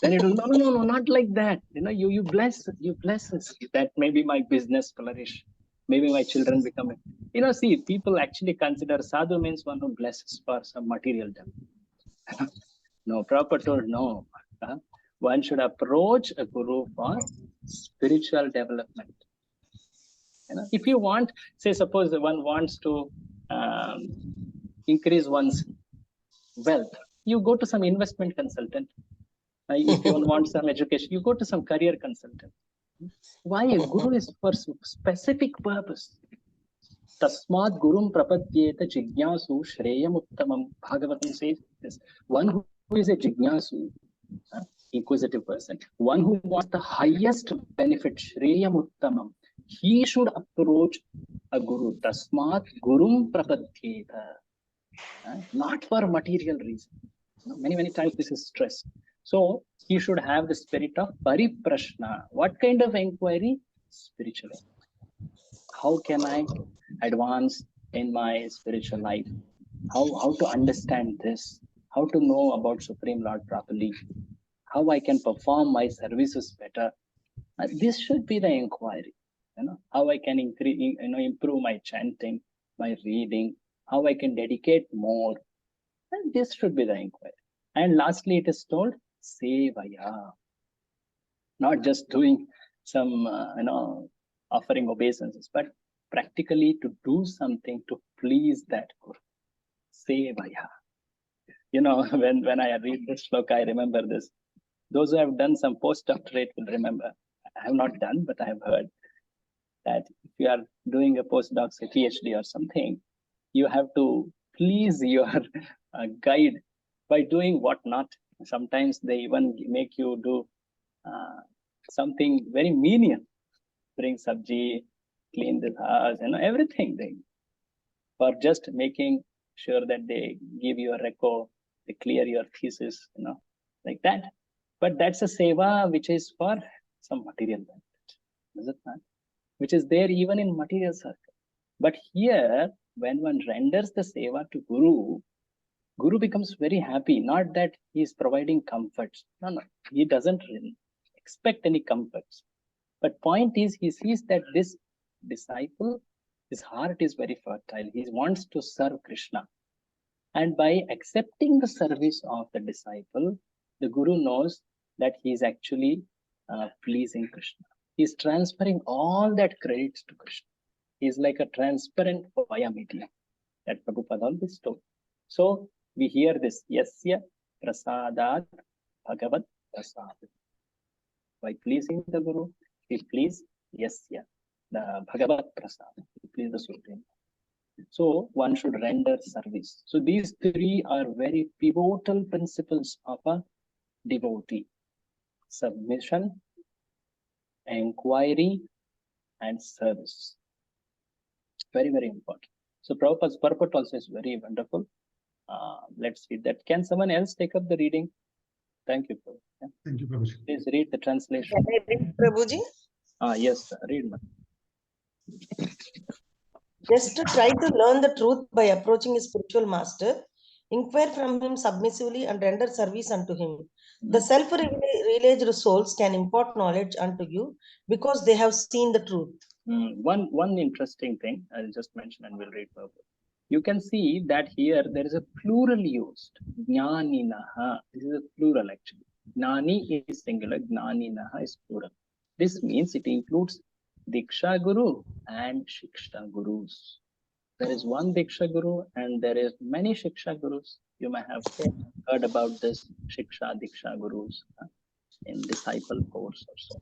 Then it will, no, not like that. You bless us. That maybe my business flourish. Maybe my children become. See, people actually consider sadhu means one who blesses for some material development. No, Prabhupada told no. One should approach a guru for spiritual development. If you want, say, suppose one wants to increase one's wealth, you go to some investment consultant. If you want some education, you go to some career consultant. Why? A guru is for specific purpose. Tasmat gurum prapadyeta jignasu shreyam uttamam. Bhagavatam says this. One who is a jignasu, inquisitive person, one who wants the highest benefit, shreyam uttamam, he should approach a guru. Tasmat gurum prapadyeta. Not for material reason. Many times this is stress. So he should have the spirit of pariprashna. What kind of inquiry? Spiritual. How can I advance in my spiritual life? how to understand this, how to know about Supreme Lord properly, how I can perform my services better. This should be the inquiry. How I can increase, improve my chanting, my reading, how I can dedicate more. And this should be the inquiry. And lastly, it is told sevaya, not just doing some, offering obeisances, but practically to do something to please that Guru. Sevaya. When I read this sloka, I remember this. Those who have done some postdoctorate will remember. I have not done, but I have heard that if you are doing a postdoc, say PhD or something, you have to please your guide by doing what not. Sometimes they even make you do something very menial, bring sabji, clean the house, everything for just making sure that they give you a reco, they clear your thesis, like that. But that's a seva which is for some material benefit, is it not? Which is there even in material circle. But here, when one renders the seva to Guru becomes very happy. Not that he is providing comforts. No, he doesn't really expect any comforts. But point is, he sees that this disciple, his heart is very fertile. He wants to serve Krishna. And by accepting the service of the disciple, the Guru knows that he is actually pleasing Krishna. He is transferring all that credits to Krishna. He is like a transparent via media that Prabhupada always told. So we hear this, Yasya Prasadat Bhagavad Prasad. By pleasing the Guru, we please Yasya, the Bhagavad Prasad. We please the Supreme. So one should render service. So these three are very pivotal principles of a devotee: submission, inquiry, and service. Very, very important. So Prabhupada's purport also is very wonderful. Let's read that. Can someone else take up the reading? Thank you, Prabhu. Yeah. Thank you, Prabhuji. Please read the translation. Can I read, Prabhuji? Yes, read. Just to try to learn the truth by approaching a spiritual master, inquire from him submissively and render service unto him. The self-realized souls can impart knowledge unto you because they have seen the truth. One interesting thing I'll just mention and we'll read further. You can see that here there is a plural used. Jnaninaha. This is a plural actually. Jnani is singular, Jnaninaha is plural. This means it includes Diksha Guru and Shiksha Gurus. There is one Diksha Guru and there is many Shiksha Gurus. You may have heard about this Shiksha Diksha Gurus in disciple course or so.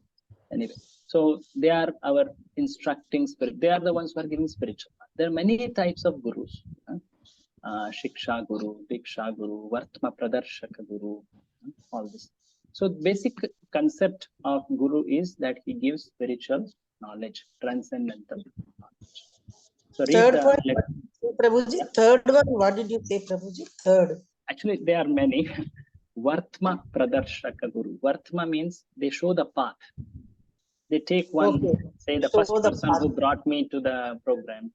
Anyway, so they are our instructing spirit. They are the ones who are giving spiritual. There are many types of gurus. Shiksha Guru, Diksha Guru, Vartma Pradarshaka Guru, all this. So basic concept of Guru is that he gives spiritual knowledge, transcendental knowledge. So read Third one, Prabhuji. Third one, what did you say, Prabhuji? Third. Actually, there are many. Vartma Pradarshaka Guru. Vartma means they show the path. They take one, say the first person who brought me to the program.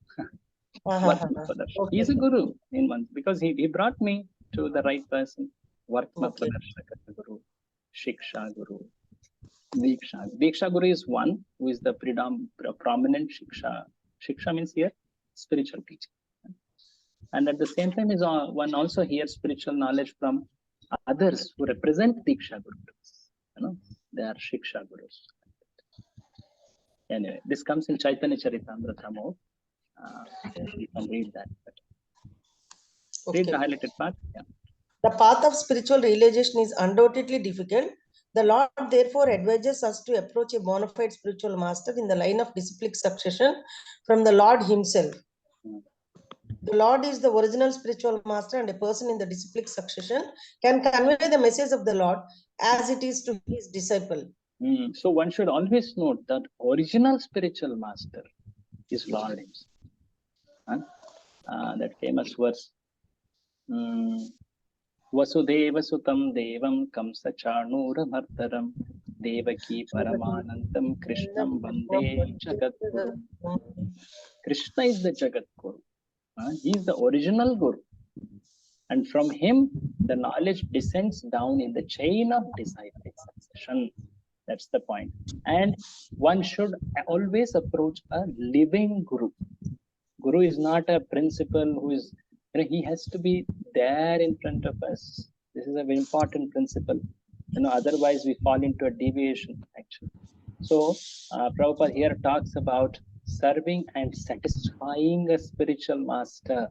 He's a guru in one because he brought me to the right person. Vartma Pradarshaka Guru, Shiksha Guru, Diksha. Diksha Guru is one who is the prominent Shiksha. Shiksha means here spiritual teaching. And at the same time is one also hears spiritual knowledge from others who represent Diksha Gurus. They are Shiksha Gurus. Anyway, this comes in Chaitanya Charitamrita. You can read that. Read the highlighted part. Yeah. The path of spiritual realization is undoubtedly difficult. The Lord therefore advises us to approach a bona fide spiritual master in the line of disciplic succession from the Lord himself. The Lord is the original spiritual master, and a person in the disciplic succession can convey the message of the Lord as it is to his disciple. So one should always note that original spiritual master is Lord himself. That famous verse. Vasudeva Sutam Devam Kamsa Chanura Bhartaram Devaki Paramanantam Krishnam Vande Jagat Guru. Krishna is the Jagat Guru. He is the original Guru. And from him, the knowledge descends down in the chain of disciplic succession. That's the point. And one should always approach a living Guru. Guru is not a principal who is, he has to be there in front of us. This is a very important principle. Otherwise we fall into a deviation, actually. So Prabhupada here talks about serving and satisfying a spiritual master.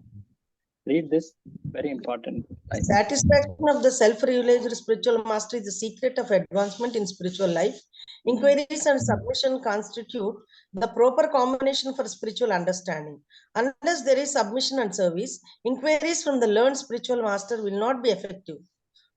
Read this, very important. Satisfaction of the self-realized spiritual master is the secret of advancement in spiritual life. Inquiries and submission constitute the proper combination for spiritual understanding. Unless there is submission and service, inquiries from the learned spiritual master will not be effective.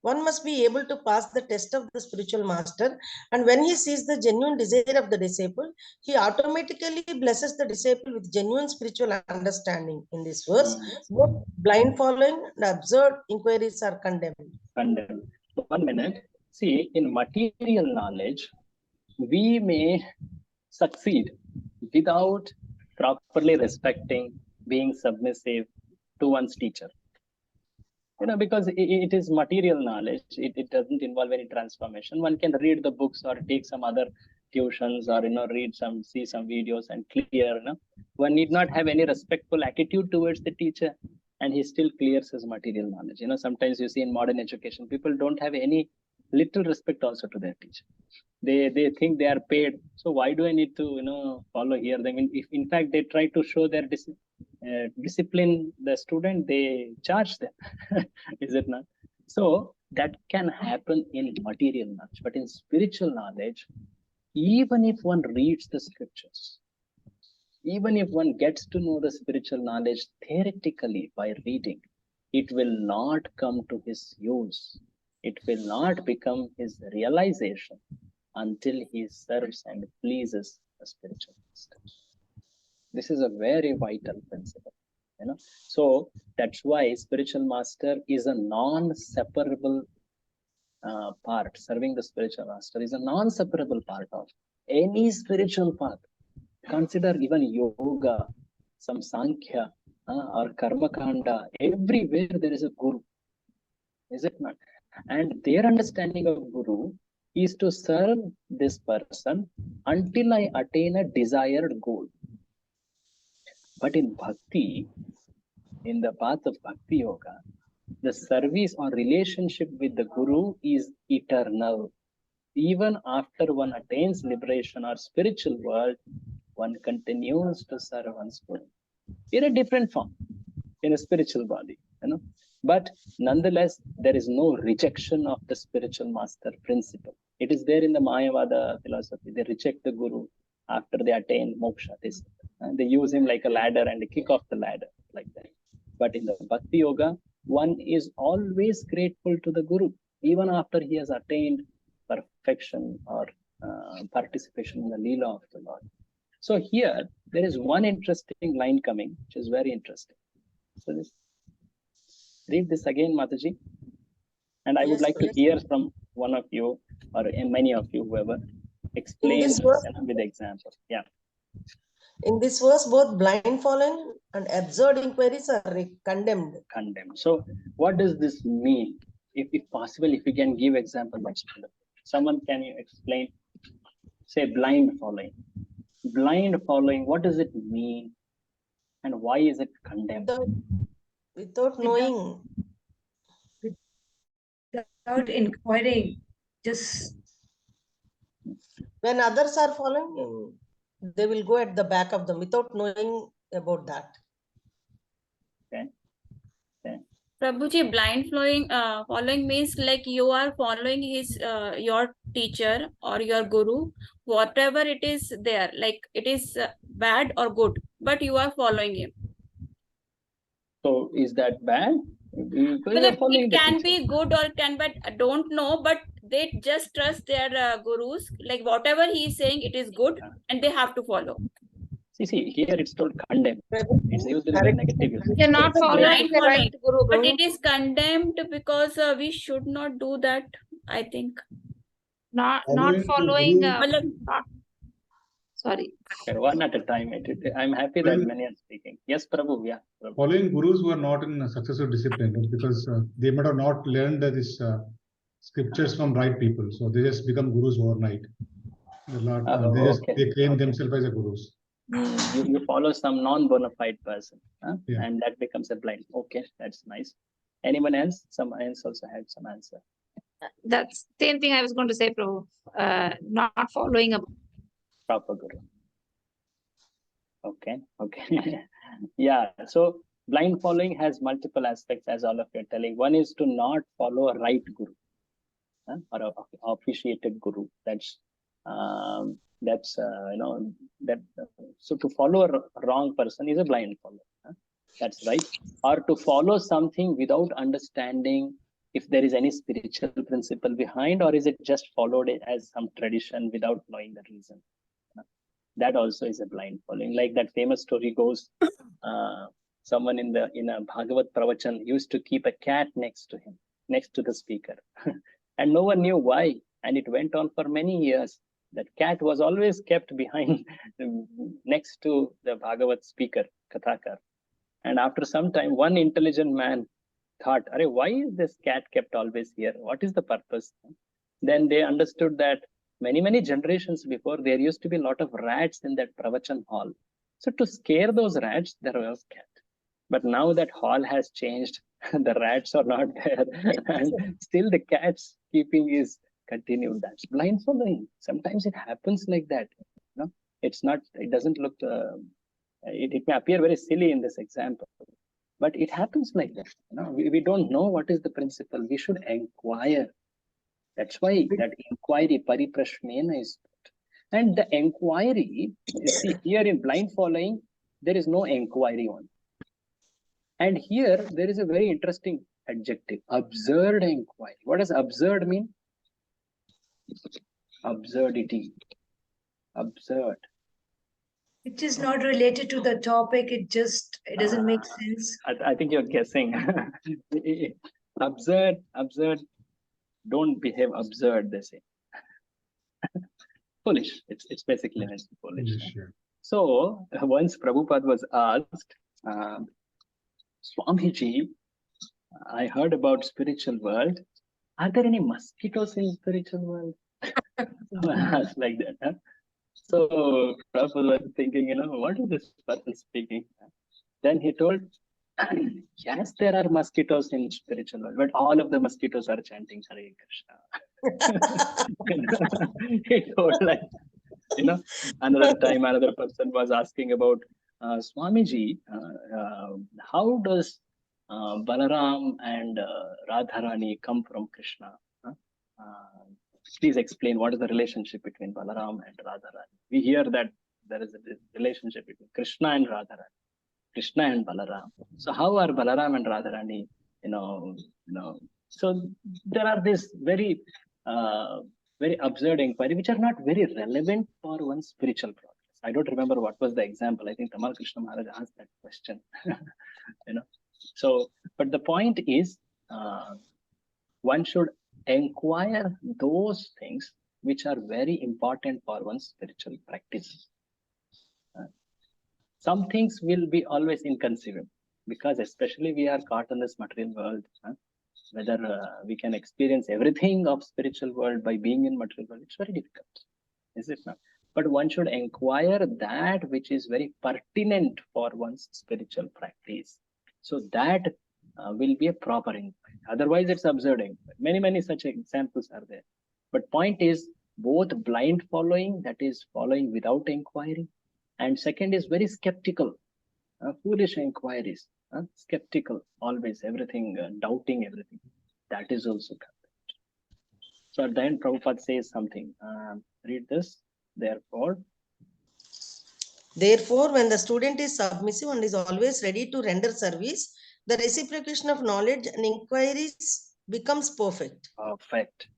One must be able to pass the test of the spiritual master, and when he sees the genuine desire of the disciple, he automatically blesses the disciple with genuine spiritual understanding. In this verse, both blind following and absurd inquiries are condemned. Condemned. 1 minute. See, in material knowledge, we may succeed without properly respecting, being submissive to one's teacher. Because it is material knowledge. It doesn't involve any transformation. One can read the books or take some other tuitions or see some videos and clear. One need not have any respectful attitude towards the teacher, and he still clears his material knowledge. Sometimes you see in modern education, people don't have any little respect also to their teacher. They think they are paid, so why do I need to follow here? I mean, if in fact they try to show their discipline the student, they charge them. Is it not? So that can happen in material knowledge, but in spiritual knowledge, even if one reads the scriptures, even if one gets to know the spiritual knowledge theoretically by reading, it will not come to his use. It will not become his realization until he serves and pleases the spiritual master. This is a very vital principle. So that's why spiritual master is a non-separable part. Serving the spiritual master is a non-separable part of any spiritual path. Consider even yoga, some Sankhya or Karma Kanda. Everywhere there is a Guru. Is it not? And their understanding of Guru is to serve this person until I attain a desired goal. But in Bhakti, in the path of Bhakti Yoga, the service or relationship with the Guru is eternal. Even after one attains liberation or spiritual world, one continues to serve one's Guru in a different form, in a spiritual body. But nonetheless, there is no rejection of the spiritual master principle. It is there in the Mayavada philosophy. They reject the Guru after they attain moksha. They use him like a ladder and they kick off the ladder like that. But in the Bhakti Yoga, one is always grateful to the Guru, even after he has attained perfection or participation in the Leela of the Lord. So here, there is one interesting line coming, which is very interesting. So read this again, Mataji. And I would like to hear from one of you or many of you, whoever, explain this with example. Yeah. In this verse, both blind following and absurd inquiries are condemned. Condemned. So what does this mean? If possible, if you can give example. Someone, can you explain? Say blind following. Blind following, what does it mean? And why is it condemned? Without knowing. Without inquiring, just when others are following, they will go at the back of them without knowing about that. Okay. Prabhuji, blind following means like you are following his your teacher or your guru, whatever it is there, like it is bad or good, but you are following him. So is that bad? It can be good or can, but don't know, but they just trust their gurus, like whatever he is saying, it is good and they have to follow. See, here it's told condemned. It's used in a negative use. You're not following the right guru, but it is condemned because we should not do that, I think. Not following Sorry. Okay, one at a time. I'm happy that many are speaking. Yes, Prabhu. Yeah. Prabhu. Following gurus who are not in a successive discipline, right? Because they might have not learned this scriptures from right people, so they just become gurus overnight. They claim themselves as a gurus. You follow some non-bona fide person, Yeah. and that becomes a blind. Okay, that's nice. Anyone else? Someone else also had some answer. That's same thing I was going to say, Prabhu. Not following a Proper guru. Okay. Yeah. So blind following has multiple aspects, as all of you are telling. One is to not follow a right guru, or a officiated guru. So to follow a wrong person is a blind follower. That's right. Or to follow something without understanding if there is any spiritual principle behind, or is it just followed as some tradition without knowing the reason. That also is a blind following. Like that famous story goes, someone in a Bhagavad Pravachan used to keep a cat next to him, next to the speaker. And no one knew why. And it went on for many years. That cat was always kept behind, next to the Bhagavad speaker, Kathakar. And after some time, one intelligent man thought, why is this cat kept always here? What is the purpose? Then they understood that many generations before, there used to be a lot of rats in that Pravachan hall. So to scare those rats, there was cat. But now that hall has changed, the rats are not there, and still the cat's keeping is continued. That's blind following. Sometimes it happens like that. It's not. It doesn't look. It may appear very silly in this example, but it happens like that. We don't know what is the principle. We should inquire. That's why that inquiry, pariprashnena, is good. And the inquiry, you see here in blind following, there is no inquiry on. And here there is a very interesting adjective, absurd inquiry. What does absurd mean? Absurdity. Absurd. It is not related to the topic. It doesn't make sense. I think you're guessing. Absurd. Don't behave absurd, they say. Foolish. It's basically foolish. Yeah. So once Prabhupada was asked, Swamiji, I heard about spiritual world. Are there any mosquitoes in spiritual world? Someone asked like that. Huh? So Prabhupada was thinking, what is this person speaking? Then he told, yes, there are mosquitoes in spiritual world, but all of the mosquitoes are chanting Hare Krishna. He told like, another time another person was asking about, Swamiji, how does Balaram and Radharani come from Krishna? Please explain what is the relationship between Balaram and Radharani. We hear that there is a relationship between Krishna and Radharani, Krishna and Balaram. So how are Balaram and Radharani, So there are these very absurd inquiry which are not very relevant for one's spiritual progress. I don't remember what was the example. I think Tamal Krishna Maharaj asked that question. So, but the point is, one should inquire those things which are very important for one's spiritual practice. Some things will be always inconceivable because especially we are caught in this material world. Whether we can experience everything of spiritual world by being in material world, it's very difficult, is it not? But one should inquire that which is very pertinent for one's spiritual practice. So that will be a proper inquiry. Otherwise, it's absurd inquiry. Many such examples are there. But point is, both blind following, that is following without inquiry, and second is very skeptical, foolish inquiries, skeptical, always everything, doubting everything. That is also correct. So at the end, Prabhupada says something. Read this. Therefore, when the student is submissive and is always ready to render service, the reciprocation of knowledge and inquiries becomes perfect. Perfect.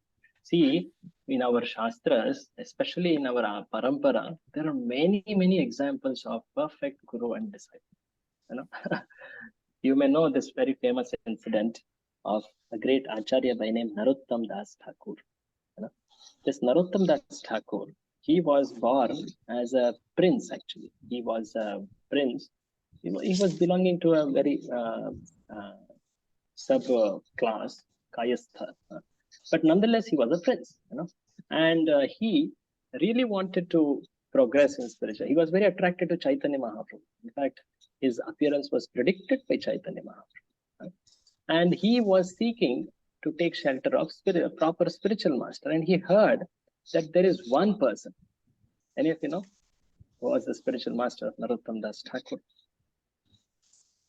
See, in our Shastras, especially in our Parampara, there are many examples of perfect Guru and disciple. You may know this very famous incident of a great Acharya by name Narottam Das Thakur. This Narottam Das Thakur, he was born as a prince, actually. He was a prince. He was belonging to a very sub-class, Kayastha. But nonetheless, he was a prince, and he really wanted to progress in spiritual. He was very attracted to Chaitanya Mahaprabhu. In fact, his appearance was predicted by Chaitanya Mahaprabhu. Right? And he was seeking to take shelter of a proper spiritual master. And he heard that there is one person. Any of you know who was the spiritual master of Narottam Das Thakur?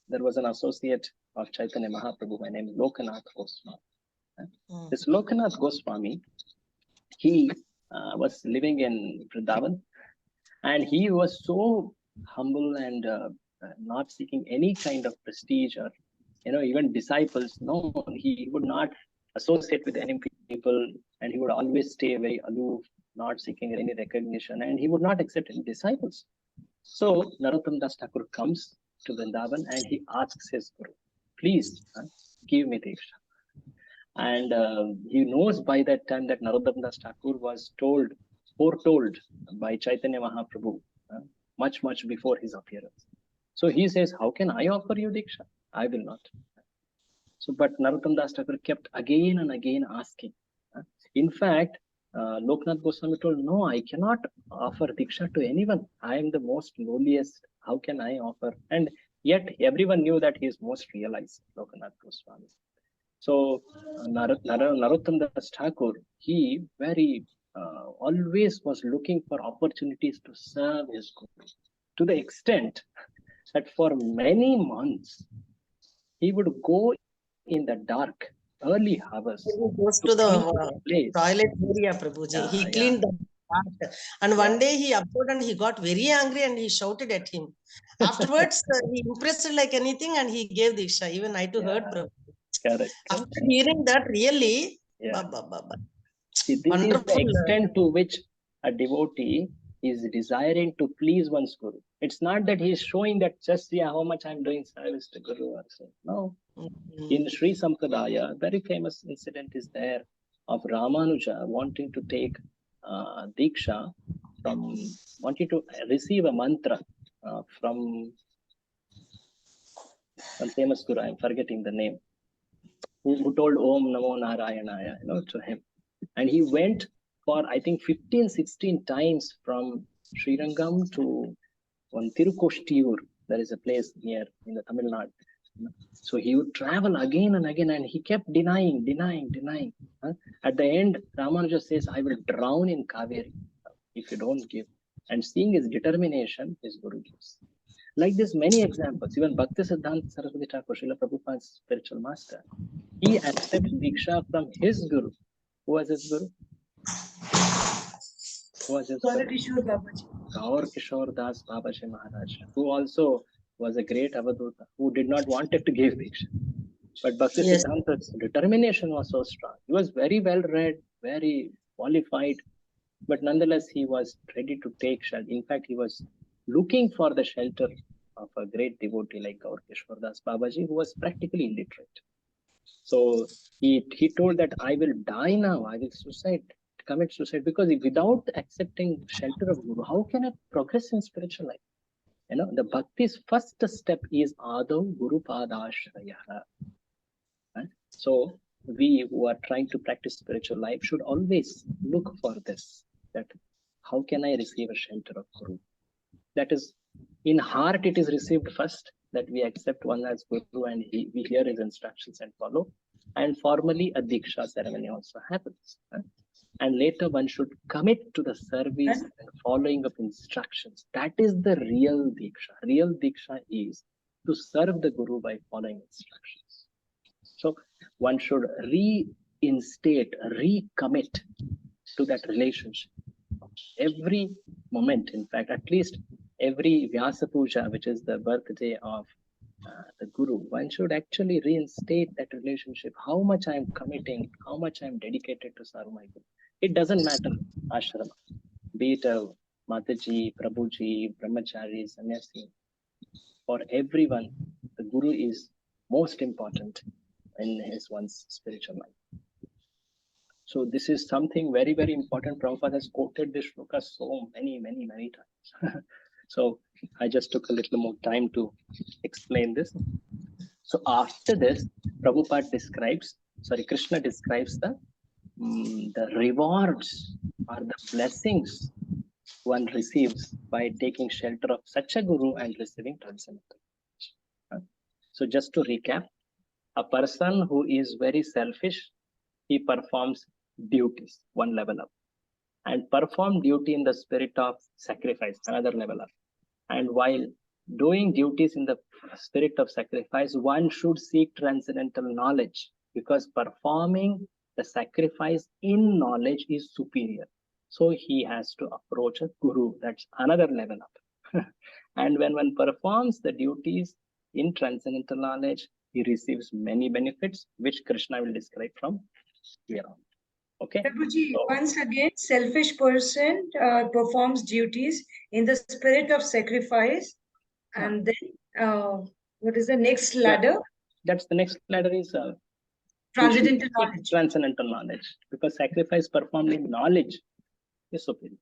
There was an associate of Chaitanya Mahaprabhu by name Lokanath Goswami. This Lokanath Goswami, he was living in Vrindavan, and he was so humble and not seeking any kind of prestige or even disciples. No, he would not associate with any people, and he would always stay very aloof, not seeking any recognition, and he would not accept any disciples. So Narottam Das Thakur comes to Vrindavan and he asks his guru, please give me Diksha. And he knows by that time that Narottam Das Thakur was foretold by Chaitanya Mahaprabhu much before his appearance. So he says, how can I offer you Diksha? I will not. So, but Narottam Das Thakur kept again and again asking. In fact, Loknath Goswami told, no, I cannot offer Diksha to anyone. I am the most lowliest. How can I offer? And yet everyone knew that he is most realized, Loknath Goswami. So Narottam Das Thakur, he very always was looking for opportunities to serve his guru, to the extent that for many months he would go in the dark, early hours. He goes to the toilet area, Prabhuji. He cleaned the part. And one day he observed and he got very angry and he shouted at him. Afterwards, he impressed like anything and he gave Diksha. Even I too heard, Prabhu. Correct. After hearing that, really, See, this is the extent to which a devotee is desiring to please one's guru. It's not that he is showing that just how much I'm doing service to guru or so. No. In Sri Sampradaya, a very famous incident is there of Ramanuja wanting to take Diksha wanting to receive a mantra from one famous guru. I'm forgetting the name. Who told Om Namo Narayanaya, to him. And he went for, I think, 15-16 times from Srirangam to one Tirukoshtiur. There is a place near in the Tamil Nadu. So he would travel again and again, and he kept denying. At the end, Ramanuja says, I will drown in Kaveri if you don't give. And seeing his determination, his guru gives. Like this, many examples. Even Bhakti Siddhanta Saraswati Thakur, Srila Prabhupada's spiritual master, he accepts Diksha from his guru. Who was his guru? Gaur Kishore Das Babaji Maharaj, who also was a great Avaduta, who did not want to give Diksha. But Bhakti Siddhanta's determination was so strong. He was very well read, very qualified, but nonetheless he was ready to take shelter. In fact, he was looking for the shelter of a great devotee like Gaur Kishore Das Babaji, who was practically illiterate. So he told that I will die now, I will commit suicide, because without accepting shelter of Guru, how can I progress in spiritual life? The Bhakti's first step is Adav Guru Padashraya. Right? So we who are trying to practice spiritual life should always look for this, that how can I receive a shelter of Guru? That is, in heart it is received first, that we accept one as Guru and we hear his instructions and follow. And formally a Diksha ceremony also happens. Right? And later one should commit to the service and following of instructions. That is the real Diksha. Real Diksha is to serve the Guru by following instructions. So one should reinstate, recommit to that relationship. Every moment, in fact, at least every Vyasa Puja, which is the birthday of the Guru, one should actually reinstate that relationship. How much I am committing, how much I am dedicated to serve my Guru. It doesn't matter, ashrama, be it a Mataji, Prabhuji, Brahmachari, Sannyasi. For everyone, the Guru is most important in one's spiritual life. So this is something very, very important. Prabhupada has quoted this shloka so many times. So I just took a little more time to explain this. So after this, Prabhupada describes, Krishna describes the rewards or the blessings one receives by taking shelter of such a guru and receiving transcendental knowledge. So just to recap, a person who is very selfish, he performs duties, one level up, and perform duty in the spirit of sacrifice, another level up. And while doing duties in the spirit of sacrifice, one should seek transcendental knowledge, because performing the sacrifice in knowledge is superior. So he has to approach a guru, that's another level up. And when one performs the duties in transcendental knowledge, he receives many benefits, which Krishna will describe from here on. Okay. Prabhuji, So, once again, selfish person performs duties in the spirit of sacrifice, and then what is the next ladder? that's the next ladder is Transcendental knowledge. Transcendental knowledge, because sacrifice performed in knowledge is superior.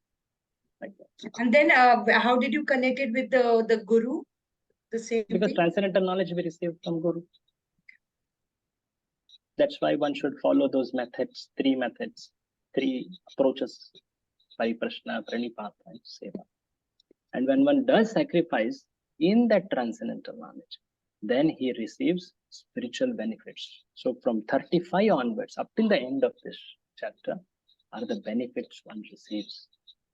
Like that. And then how did you connect it with the guru? The same Because thing? transcendental knowledge we received from guru. That's why one should follow those methods, three approaches: Pariprashna, Pranipata, and Seva. And when one does sacrifice in that transcendental knowledge, then he receives spiritual benefits. So from 35 onwards, up till the end of this chapter, are the benefits one receives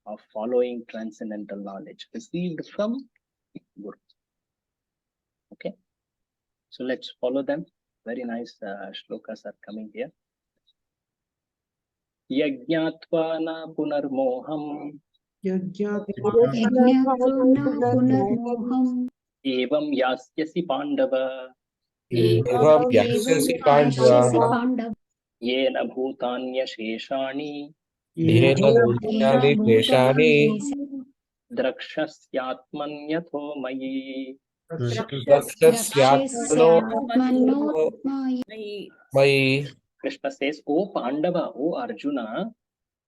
of following transcendental knowledge received from Guru. Okay, so let's follow them. Very nice shlokas are coming here. Yajñātva na punarmoham Punarmoham evam yasyasi pandava Evam yasyasi Pandava yena bhutanya sheshani Yena Bhutani Kleshani Drakṣasyatmanyatho mayi. Dakshasyatmano Mayi. Krishna says, O Pandava, O Arjuna,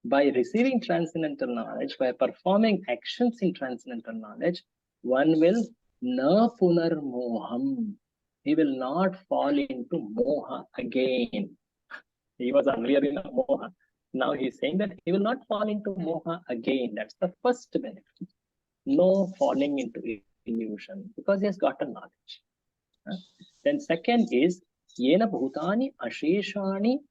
by receiving transcendental knowledge, by performing actions in transcendental knowledge, one will na punar moham. He will not fall into moha again. He was earlier in a moha. Now he's saying that he will not fall into moha again. That's the first benefit. No falling into illusion, because he has got a knowledge. Then second is yena bhutani asheshani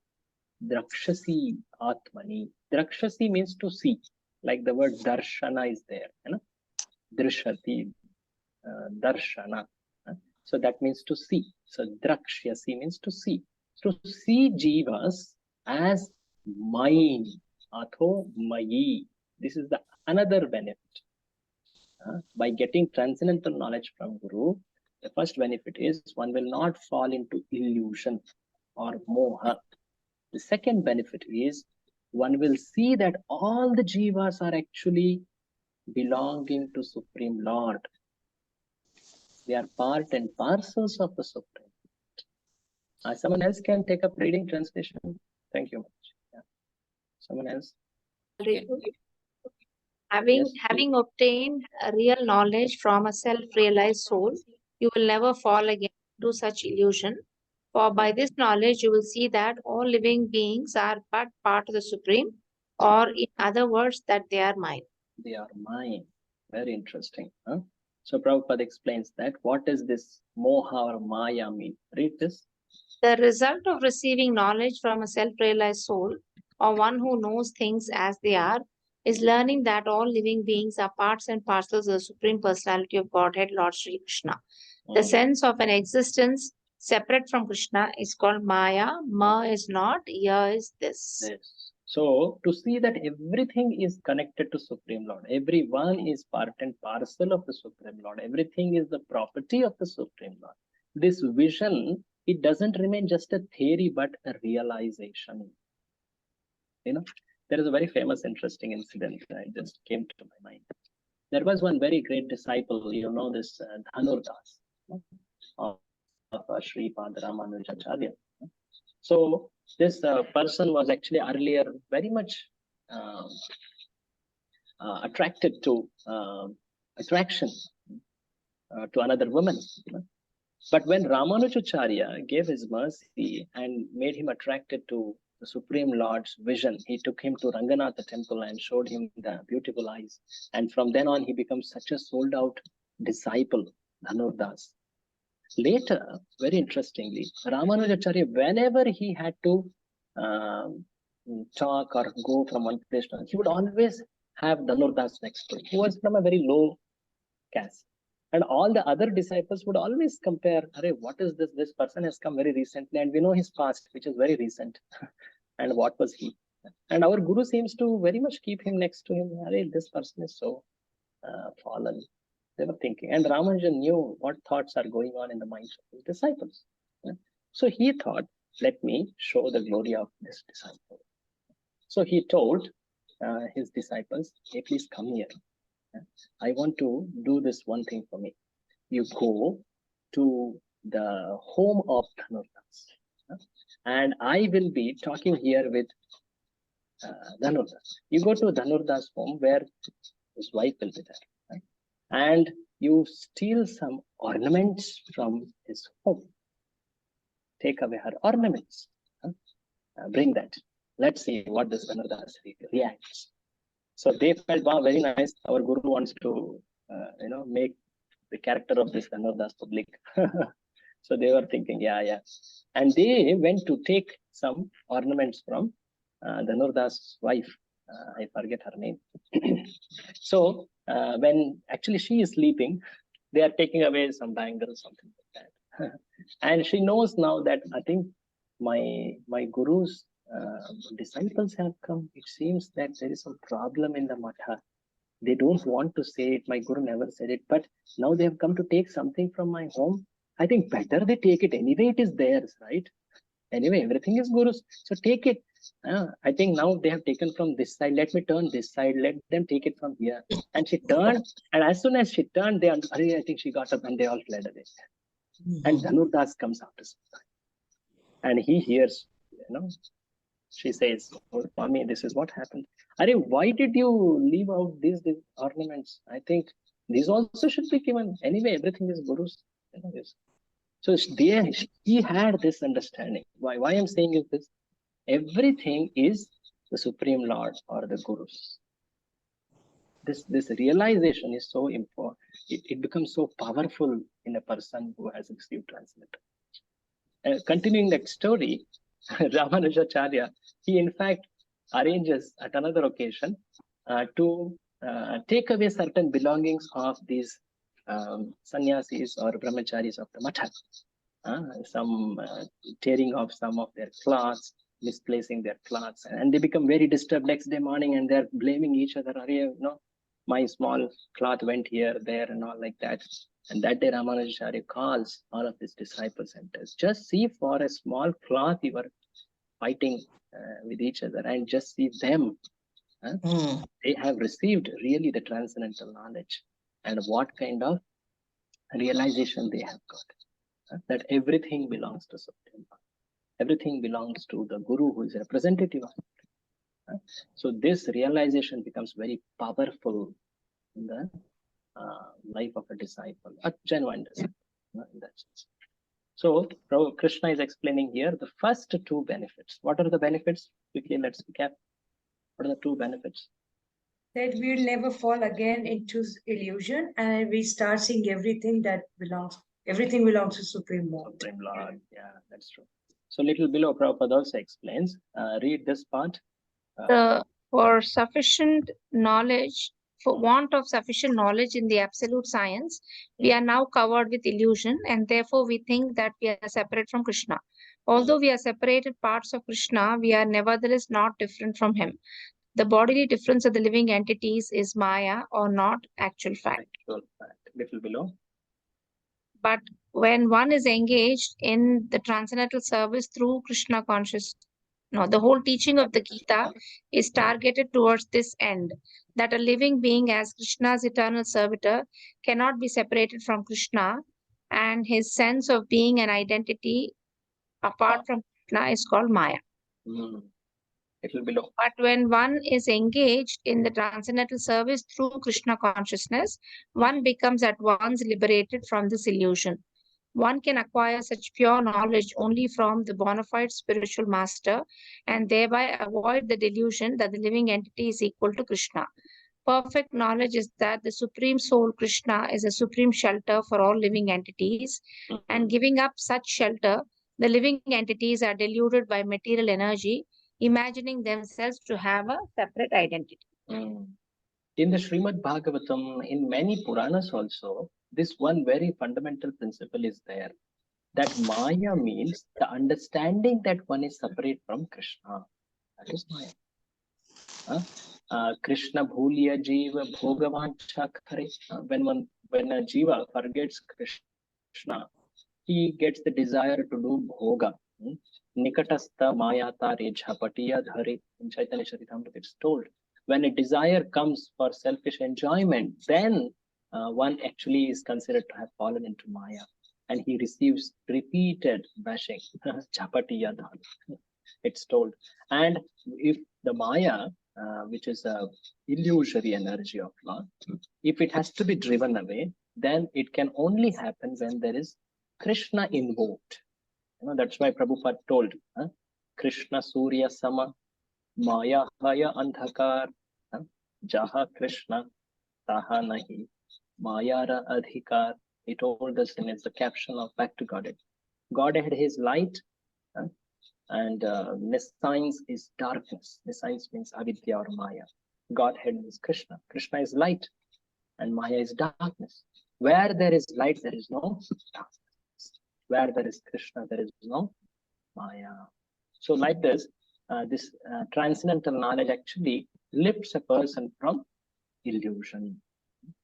drakshasi atmani. Drakshasi means to see, like the word darshana is there. Drishati, darshana. So that means to see. So drakshasi means to see. To see jivas as mine, atho mayi. This is the another benefit. By getting transcendental knowledge from Guru, the first benefit is one will not fall into illusion or moha. The second benefit is one will see that all the jivas are actually belonging to Supreme Lord. They are part and parcels of the Supreme Lord. Someone else can take up reading translation. Thank you much. Yeah. Someone else? Having obtained a real knowledge from a self-realized soul, you will never fall again into such illusion. For by this knowledge, you will see that all living beings are but part of the Supreme, or in other words, that they are mine. They are mine. Very interesting. So Prabhupada explains that. What does this moha or maya mean? Read this. The result of receiving knowledge from a self-realized soul, or one who knows things as they are, is learning that all living beings are parts and parcels of the Supreme Personality of Godhead, Lord Sri Krishna. The sense of an existence separate from Krishna is called Maya. Ma is not, Ya is this. Yes. So to see that everything is connected to Supreme Lord, everyone is part and parcel of the Supreme Lord, everything is the property of the Supreme Lord. This vision, it doesn't remain just a theory, but a realization. There is a very famous, interesting incident that just came to my mind. There was one very great disciple, this Dhanurdas of Sri Padaramanuja Acharya. So this person was actually earlier very much attracted to attraction to another woman. But when Ramanujacharya gave his mercy and made him attracted to the Supreme Lord's vision, he took him to Ranganatha temple and showed him the beautiful eyes. And from then on, he becomes such a sold out disciple, Dhanurdas. Later, very interestingly, Ramanujacharya, whenever he had to talk or go from one place to another, he would always have Dhanurdas next to him, who was from a very low caste. And all the other disciples would always compare, what is this? This person has come very recently, and we know his past, which is very recent. And what was he? And our Guru seems to very much keep him next to him. This person is so fallen. They were thinking. And Ramanujan knew what thoughts are going on in the minds of his disciples. So he thought, let me show the glory of this disciple. So he told his disciples, hey, please come here. I want to do this one thing for me. You go to the home of Dhanurdas, and I will be talking here with Dhanurdas. You go to Dhanurdas' home where his wife will be there, and you steal some ornaments from his home. Take away her ornaments. Bring that. Let's see what this Dhanurdas reacts. So they felt, wow, very nice. Our Guru wants to, make the character of this Dhanurdas public. So they were thinking, yeah. And they went to take some ornaments from Dhanurdas' wife. I forget her name. So when actually she is sleeping, they are taking away some bangles, something like that. And she knows now that I think my Guru's disciples have come. It seems that there is some problem in the matha. They don't want to say it. My Guru never said it, but now they have come to take something from my home. I think better they take it anyway. It is theirs, right? Anyway, everything is Guru's. So take it. I think now they have taken from this side. Let me turn this side. Let them take it from here. And she turned. And as soon as she turned, I think she got up and they all fled away. And Dhanurdas comes out to see. And he hears, she says, oh, Swami, this is what happened. Why did you leave out these ornaments? I think these also should be given. Anyway, everything is Guru's. So he had this understanding. Why I'm saying is this. Everything is the Supreme Lord or the Guru's. This realization is so important. It becomes so powerful in a person who has received transmitter. Continuing that story, Ramanujacharya, he in fact arranges at another occasion to take away certain belongings of these sannyasis or brahmacharis of the matha. Some tearing off some of their cloths, misplacing their cloths, and they become very disturbed next day morning, and they're blaming each other. My small cloth went here, there, and all like that. And that day Ramanujacharya calls all of his disciples and says, just see, for a small cloth you were fighting with each other, and just see them. They have received really the transcendental knowledge, and what kind of realization they have got. That everything belongs to Supreme Lord. Everything belongs to the Guru, who is a representative of it. So this realization becomes very powerful in the life of a disciple, a genuine disciple, in that sense. So Krishna is explaining here the first two benefits. What are the benefits? Quickly, let's recap. What are the two benefits? That we'll never fall again into illusion, and we start seeing everything belongs to Supreme Lord. Supreme Lord, yeah, that's true. So little below, Prabhupada also explains. Read this part. For sufficient knowledge, for want of sufficient knowledge in the absolute science, we are now covered with illusion, and therefore we think that we are separate from Krishna. Although we are separated parts of Krishna, we are nevertheless not different from him. The bodily difference of the living entities is Maya or not actual fact. Little below. But when one is engaged in the transcendental service through Krishna consciousness, the whole teaching of the Gita is targeted towards this end, that a living being as Krishna's eternal servitor cannot be separated from Krishna, and his sense of being an identity apart from Krishna is called Maya. It will be low. But when one is engaged in the transcendental service through Krishna consciousness, one becomes at once liberated from this illusion. One can acquire such pure knowledge only from the bona fide spiritual master and thereby avoid the delusion that the living entity is equal to Krishna. Perfect knowledge is that the Supreme Soul Krishna is a supreme shelter for all living entities, and giving up such shelter, the living entities are deluded by material energy, imagining themselves to have a separate identity. In the Srimad Bhagavatam, in many Puranas also, this one very fundamental principle is there, that Maya means the understanding that one is separate from Krishna. That is Maya. Krishna bhuliya jiva bhogavancha khare. When a jiva forgets Krishna, he gets the desire to do bhoga. Nikatastha mayata rejhapatiya dhare. In Chaitanya Charitamrita it's told, when a desire comes for selfish enjoyment, then one actually is considered to have fallen into Maya, and he receives repeated bashing. Chapatiya dhare. It's told. And if the Maya, which is a illusory energy of Lord, if it has to be driven away, then it can only happen when there is Krishna invoked. That's why Prabhupada told, Krishna Surya Sama, Maya Haya Andhakar, Jaha Krishna, Taha Nahi, Mayara Adhikar. He told us in the caption of Back to Godhead. Godhead is light, and nescience is darkness. Nescience means avidya or Maya. Godhead is Krishna. Krishna is light, and Maya is darkness. Where there is light, there is no darkness. Where there is Krishna, there is no Maya. So like this, this transcendental knowledge actually lifts a person from illusion.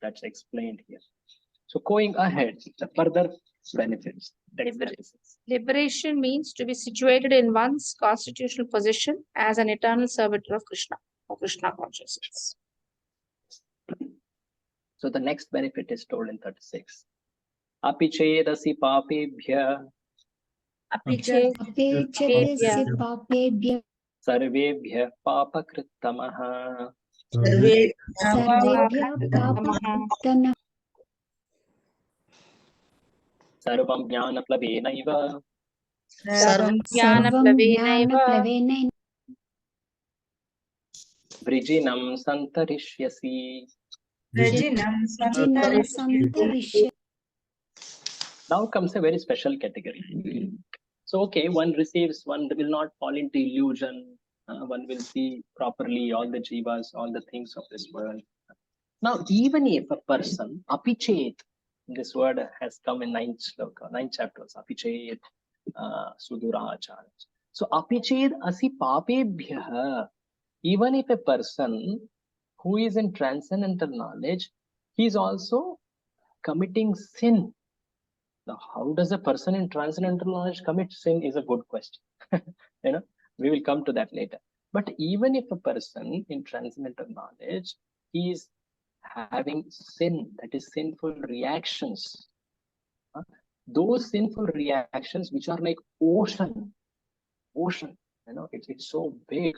That's explained here. So going ahead, the further benefits. Liberation means to be situated in one's constitutional position as an eternal servitor of Krishna, or Krishna consciousness. So the next benefit is told in 36. Apichedasi papebhya. Apichedasi papebhya. Sarvebhya papakrittamaha. Sarvebhya papakrittamaha. Sarvam jnana plavenaiva. Sarvam jnana plavenaiva. Vrijinam santarishyasi. Vrijinam santarishyasi. Now comes a very special category. So, okay, one receives, one will not fall into illusion. One will see properly all the jivas, all the things of this world. Now, even if a person, apichet, this word has come in 9 chapters, apichet, sudurachara. So, apichet asi papebhya. Even if a person who is in transcendental knowledge, he is also committing sin. Now, how does a person in transcendental knowledge commit sin is a good question. We will come to that later. But even if a person in transcendental knowledge, he is having sin, that is sinful reactions. Those sinful reactions which are like ocean, it's so big.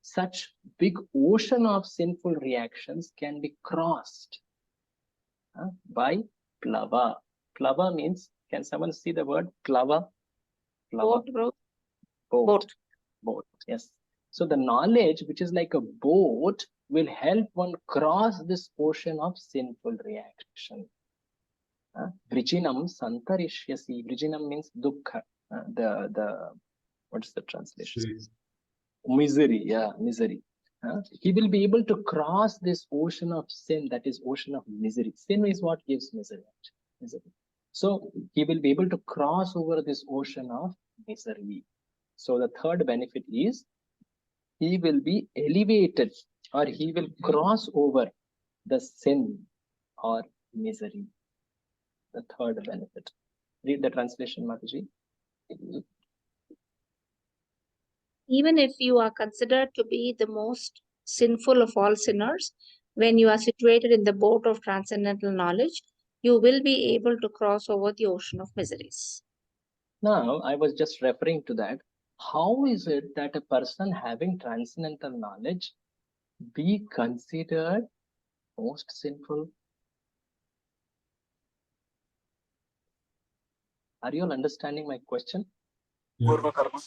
Such big ocean of sinful reactions can be crossed by plava. Plava means, can someone see the word plava? Boat, bro. Boat, yes. So the knowledge, which is like a boat, will help one cross this ocean of sinful reaction. Vrijinam santarishyasi. Vrijinam means dukkha. What's the translation? Misery, misery. He will be able to cross this ocean of sin, that is ocean of misery. Sin is what gives misery. So he will be able to cross over this ocean of misery. So the third benefit is he will be elevated, or he will cross over the sin or misery. The third benefit. Read the translation, Mataji. Even if you are considered to be the most sinful of all sinners, when you are situated in the boat of transcendental knowledge, you will be able to cross over the ocean of miseries. Now, I was just referring to that. how is it that a person having transcendental knowledge be considered most sinful? Are you all understanding my question? Purva karma.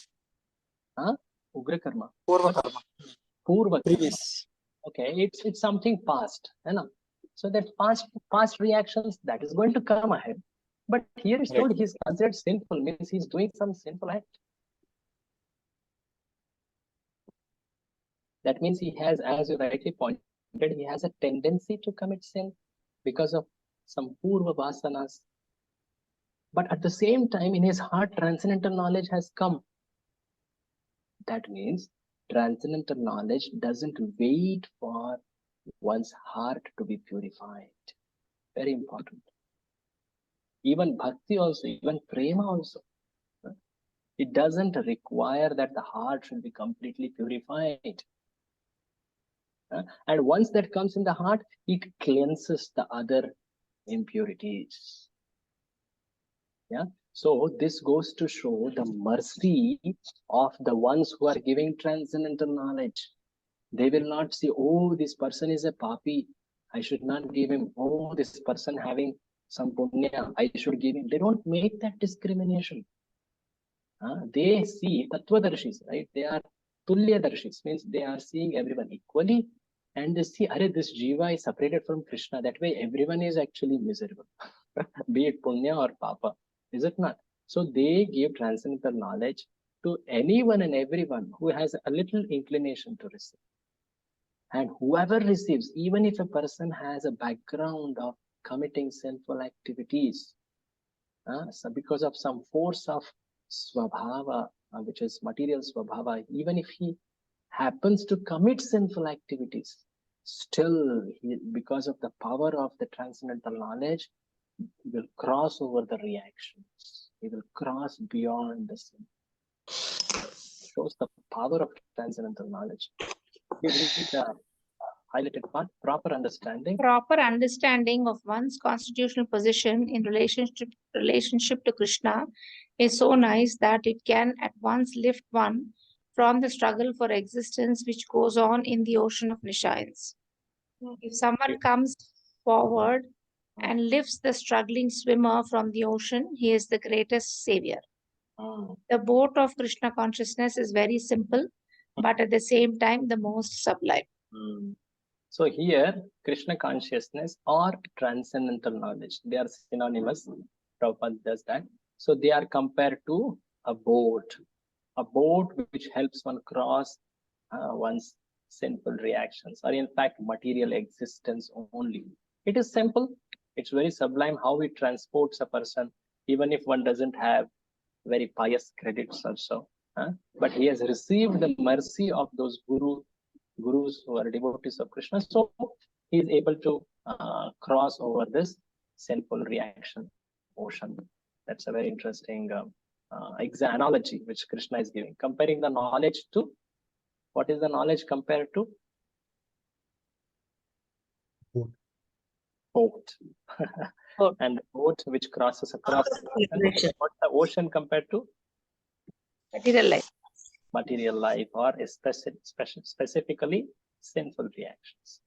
Huh? Ugra karma. Purva karma. Purva karma. Previous. Okay, it's something past, you know. So that past reactions that is going to come ahead. But here is told he's considered sinful, means he's doing some sinful act. That means he has, as you rightly pointed, he has a tendency to commit sin because of some purva vasanas. But at the same time, in his heart, transcendental knowledge has come. That means transcendental knowledge doesn't wait for one's heart to be purified. Very important. Even bhakti also, even prema also. It doesn't require that the heart should be completely purified. And once that comes in the heart, it cleanses the other impurities. Yeah. So this goes to show the mercy of the ones who are giving transcendental knowledge. They will not say, oh, this person is a papi, I should not give him. Oh, this person having some punya, I should give him. They don't make that discrimination. They see Tattvadarshis, right? They are Tulyadarshis, means they are seeing everyone equally. And they see, this Jiva is separated from Krishna. That way, everyone is actually miserable, be it punya or papa. Is it not? So they give transcendental knowledge to anyone and everyone who has a little inclination to receive. And whoever receives, even if a person has a background of committing sinful activities, so because of some force of swabhava, which is material swabhava, even if he happens to commit sinful activities, still, because of the power of the transcendental knowledge, he will cross over the reactions. He will cross beyond the sin. It shows the power of transcendental knowledge. Highlighted part, proper understanding. Proper understanding of one's constitutional position in relationship to Krishna is so nice that it can at once lift one from the struggle for existence which goes on in the ocean of Nishayans. If someone comes forward and lifts the struggling swimmer from the ocean, he is the greatest savior. The boat of Krishna consciousness is very simple, but at the same time, the most sublime. So here, Krishna consciousness or transcendental knowledge, they are synonymous. Prabhupada does that. So they are compared to a boat which helps one cross one's sinful reactions, or in fact, material existence only. It is simple. It's very sublime how it transports a person, even if one doesn't have very pious credits also. But he has received the mercy of those gurus who are devotees of Krishna. So he is able to cross over this sinful reaction ocean. That's a very interesting analogy which Krishna is giving, comparing the knowledge to, what is the knowledge compared to? Boat. And the boat which crosses across the ocean. What's the ocean compared to? Material life. Material life, or specifically sinful reactions.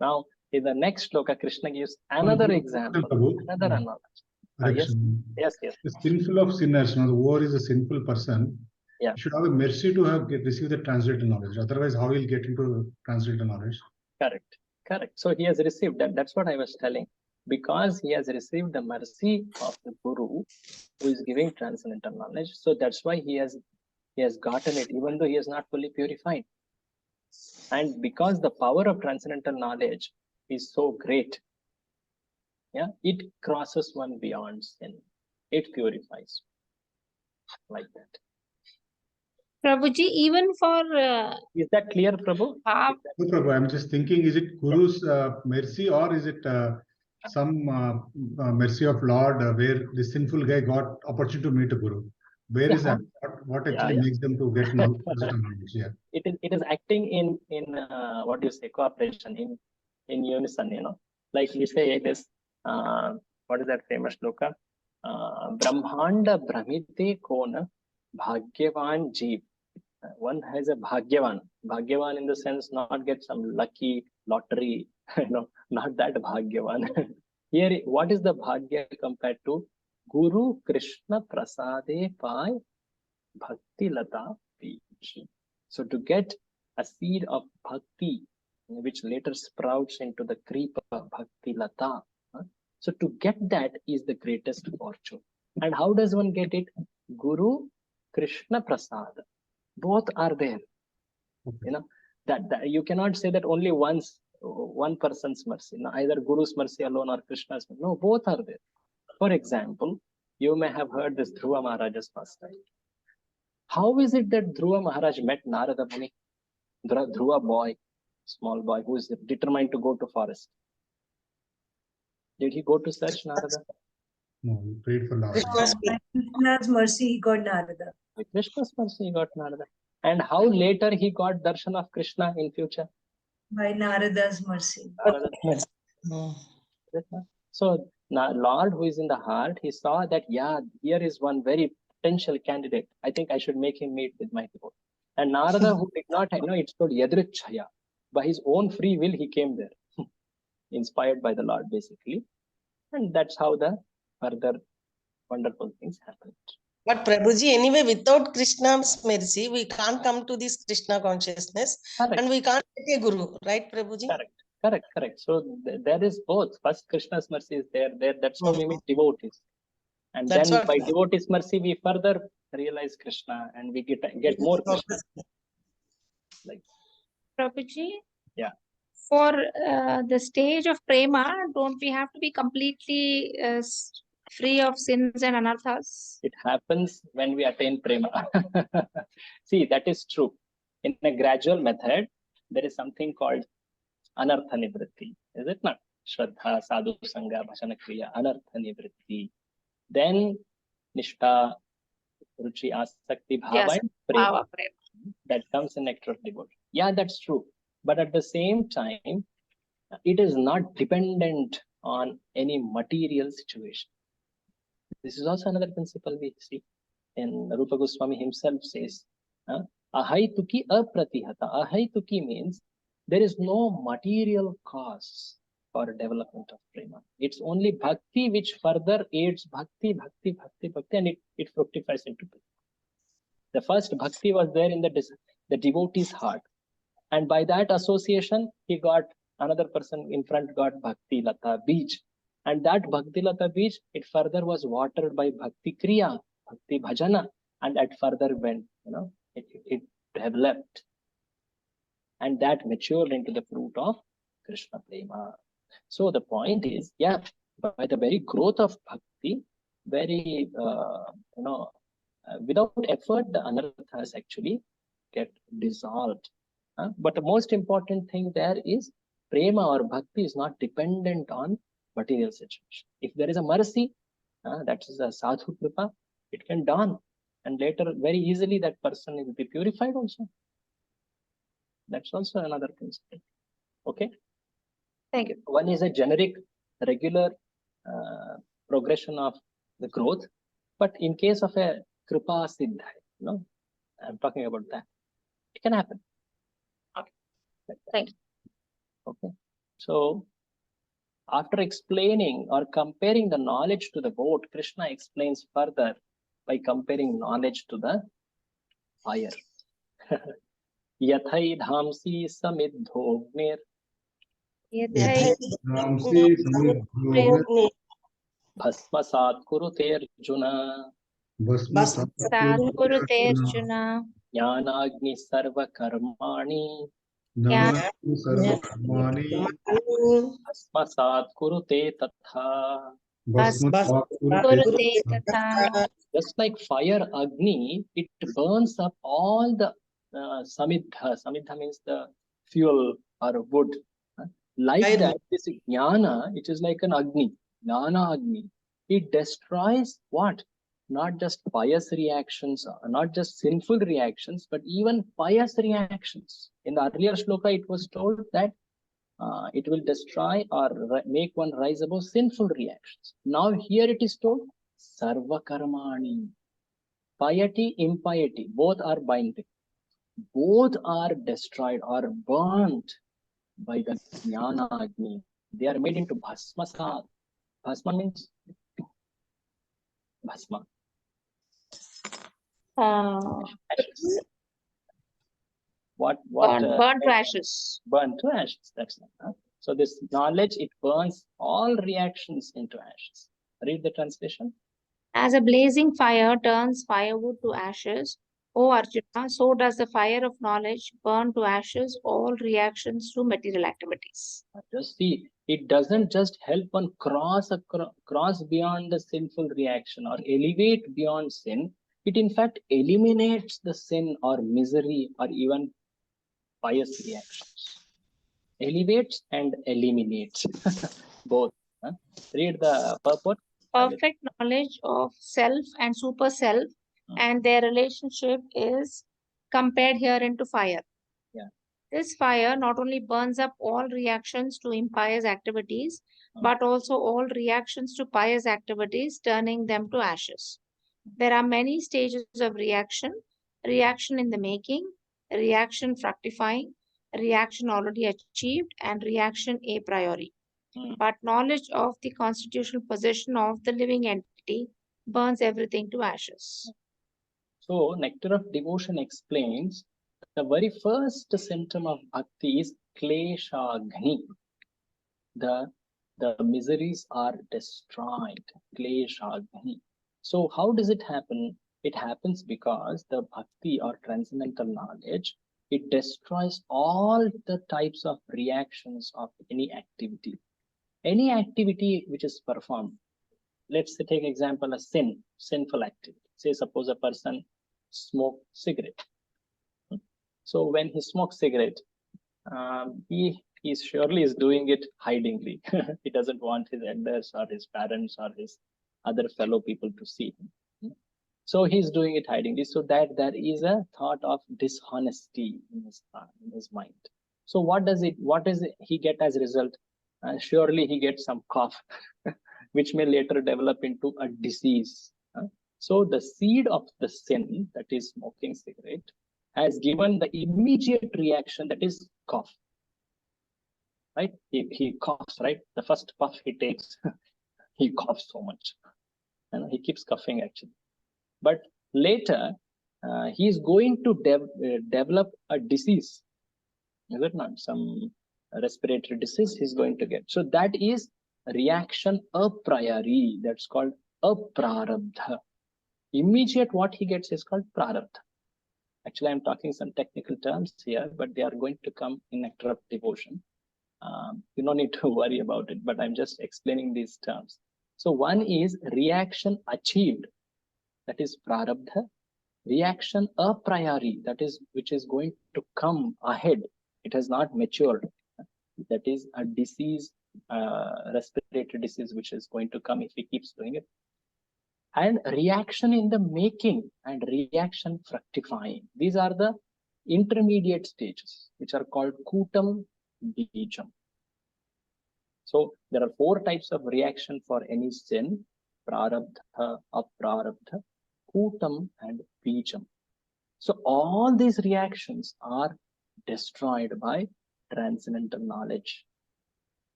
Now, in the next shloka, Krishna gives another example, another analogy. Yes. The sinful of sinners, now the war is a sinful person. Yeah. He should have a mercy to have received the translated knowledge. Otherwise, how he'll get into translated knowledge? Correct. So he has received that. That's what I was telling. Because he has received the mercy of the Guru who is giving transcendental knowledge. So that's why he has gotten it, even though he is not fully purified. And because the power of transcendental knowledge is so great, it crosses one beyond sin. It purifies. Like that. Prabhuji, even for... is that clear, Prabhu? No, Prabhu, I'm just thinking, is it Guru's mercy, or is it some mercy of Lord where the sinful guy got opportunity to meet a Guru? Where is that? What actually makes them to get knowledge? Yeah. It is acting in what do you say, cooperation, in unison, Like we say this, what is that famous shloka? Brahmanda Brahmite Kona Bhagyavan Jeev. One has a Bhagyavan. Bhagyavan in the sense not get some lucky lottery, not that Bhagyavan. Here, what is the Bhagya compared to? Guru Krishna Prasade Pai Bhakti Lata Beach. So to get a seed of Bhakti, which later sprouts into the creeper Bhakti Lata. So to get that is the greatest fortune. And how does one get it? Guru Krishna Prasad. Both are there. Okay. That you cannot say that only one person's mercy. Either Guru's mercy alone or Krishna's mercy. No, both are there. For example, you may have heard this Dhruva Maharaja's pastime. How is it that Dhruva Maharaj met Narada Muni? Dhruva boy, small boy, who is determined to go to forest. Did he go to search Narada? No, he prayed for Narada. Krishna's mercy, he got Narada. With Krishna's mercy, he got Narada. And how later he got darshan of Krishna in future? By Narada's mercy. Narada's mercy. So, Lord, who is in the heart, he saw that, yeah, here is one very potential candidate. I think I should make him meet with my devotee. And Narada, who did not know, it's called Yadrichaya. By his own free will, he came there, inspired by the Lord, basically. And that's how the further wonderful things happened. But Prabhuji, anyway, without Krishna's mercy, we can't come to this Krishna consciousness. Correct. And we can't get a guru, right, Prabhuji? Correct. So there is both. First, Krishna's mercy is there. That's how we meet devotees. And That's then what- by devotees' mercy, we further realize Krishna and we get more Krishna. Like, Prabhuji? Yeah. For the stage of prema, don't we have to be completely free of sins and anarthas? it happens when we attain prema. See, that is true. In a gradual method, there is something called anartha nivritti. Is it not? Shraddha, sadhu sangha, bhajana kriya, anartha nivritti. Then nishtha, ruchi, asakti, bhava, Yes, and prema. bhava, prema. That comes in nectar of devotion. Yeah, that's true. But at the same time, it is not dependent on any material situation. This is also another principle we see. And Rupa Goswami himself says, ahaituki apratihata. Ahaituki means there is no material cause for development of prema. It's only bhakti which further aids bhakti, and it fructifies into prema. The first bhakti was there in the devotee's heart. And by that association, he got another person in front got Bhakti Lata Beej. And that Bhakti Lata Beej, it further was watered by Bhakti Kriya, Bhakti Bhajana, and it further went, it developed. And that matured into the fruit of Krishna Prema. So the point is, yeah, by the very growth of Bhakti, very, without effort, the anarthas actually get dissolved. But the most important thing there is prema or bhakti is not dependent on material situation. If there is a mercy, that is a sadhu kripa, it can dawn. And later, very easily, that person will be purified also. That's also another principle. Okay? Thank you. One is a generic, regular progression of the growth. But in case of a kripa siddha, I'm talking about that. It can happen. Thank you. Okay. So, after explaining or comparing the knowledge to the boat, Krishna explains further by comparing knowledge to the fire. Yathai dhamsi samidhognir bhasmasat kurute Arjuna Kurute Arjuna jnanagni sarva karmani bhasmasat kurute tatha. Kurute Tatha. Just like fire Agni, it burns up all the samidha. Samidha means the fuel or wood. Like that, this jnana, it is like an Agni, jnana Agni. It destroys what? Not just pious reactions, not just sinful reactions, but even pious reactions. In the earlier shloka, it was told that it will destroy or make one rise above sinful reactions. Now here it is told, sarva karmani. piety, impiety, both are binding. Both are destroyed or burnt by the Jnana Agni. They are made into Bhasmasat. Bhasma means Bhasma. Ashes. Burn to ashes. Burn to ashes. That's it. Huh? So this knowledge, it burns all reactions into ashes. Read the translation. As a blazing fire turns firewood to ashes, O Arjuna, so does the fire of knowledge burn to ashes all reactions to material activities. Just see, it doesn't just help one cross beyond the sinful reaction or elevate beyond sin. It in fact eliminates the sin or misery or even pious reactions. Elevates and eliminates both. Huh? Read the purport. Perfect knowledge of self and super self and their relationship is compared here into fire. Yeah. This fire not only burns up all reactions to impious activities, but also all reactions to pious activities, turning them to ashes. There are many stages of reaction: reaction in the making, reaction fructifying, reaction already achieved, and reaction a priori. But knowledge of the constitutional position of the living entity burns everything to ashes. So, Nectar of Devotion explains the very first symptom of bhakti is kleshagni. The miseries are destroyed. Kleshagni. So, how does it happen? It happens because the bhakti or transcendental knowledge, it destroys all the types of reactions of any activity. Any activity which is performed. Let's say, take example, a sinful activity. Say, suppose a person smoke cigarette. So when he smokes cigarette, he surely is doing it hidingly. He doesn't want his elders or his parents or his other fellow people to see him. So he's doing it hidingly, so that there is a thought of dishonesty in his mind. So what does he get as a result? Surely he gets some cough, which may later develop into a disease. So the seed of the sin, that is smoking cigarette, has given the immediate reaction, that is cough. Right? He coughs, right? The first puff he takes, he coughs so much. And he keeps coughing actually. But later, he is going to develop a disease. Is it not? Some respiratory disease he's going to get. So that is reaction a priori. That's called a prarabdha. Immediate what he gets is called prarabdha. Actually, I'm talking some technical terms here, but they are going to come in Nectar of Devotion. You don't need to worry about it, but I'm just explaining these terms. So one is reaction achieved, that is prarabdha. Reaction a priori, that is which is going to come ahead. It has not matured. That is a disease, respiratory disease, which is going to come if he keeps doing it. And reaction in the making and reaction fructifying. These are the intermediate stages, which are called kutam, bijam. So there are 4 types of reaction for any sin: prarabdha, aprarabdha, kutam, and bijam. So all these reactions are destroyed by transcendental knowledge,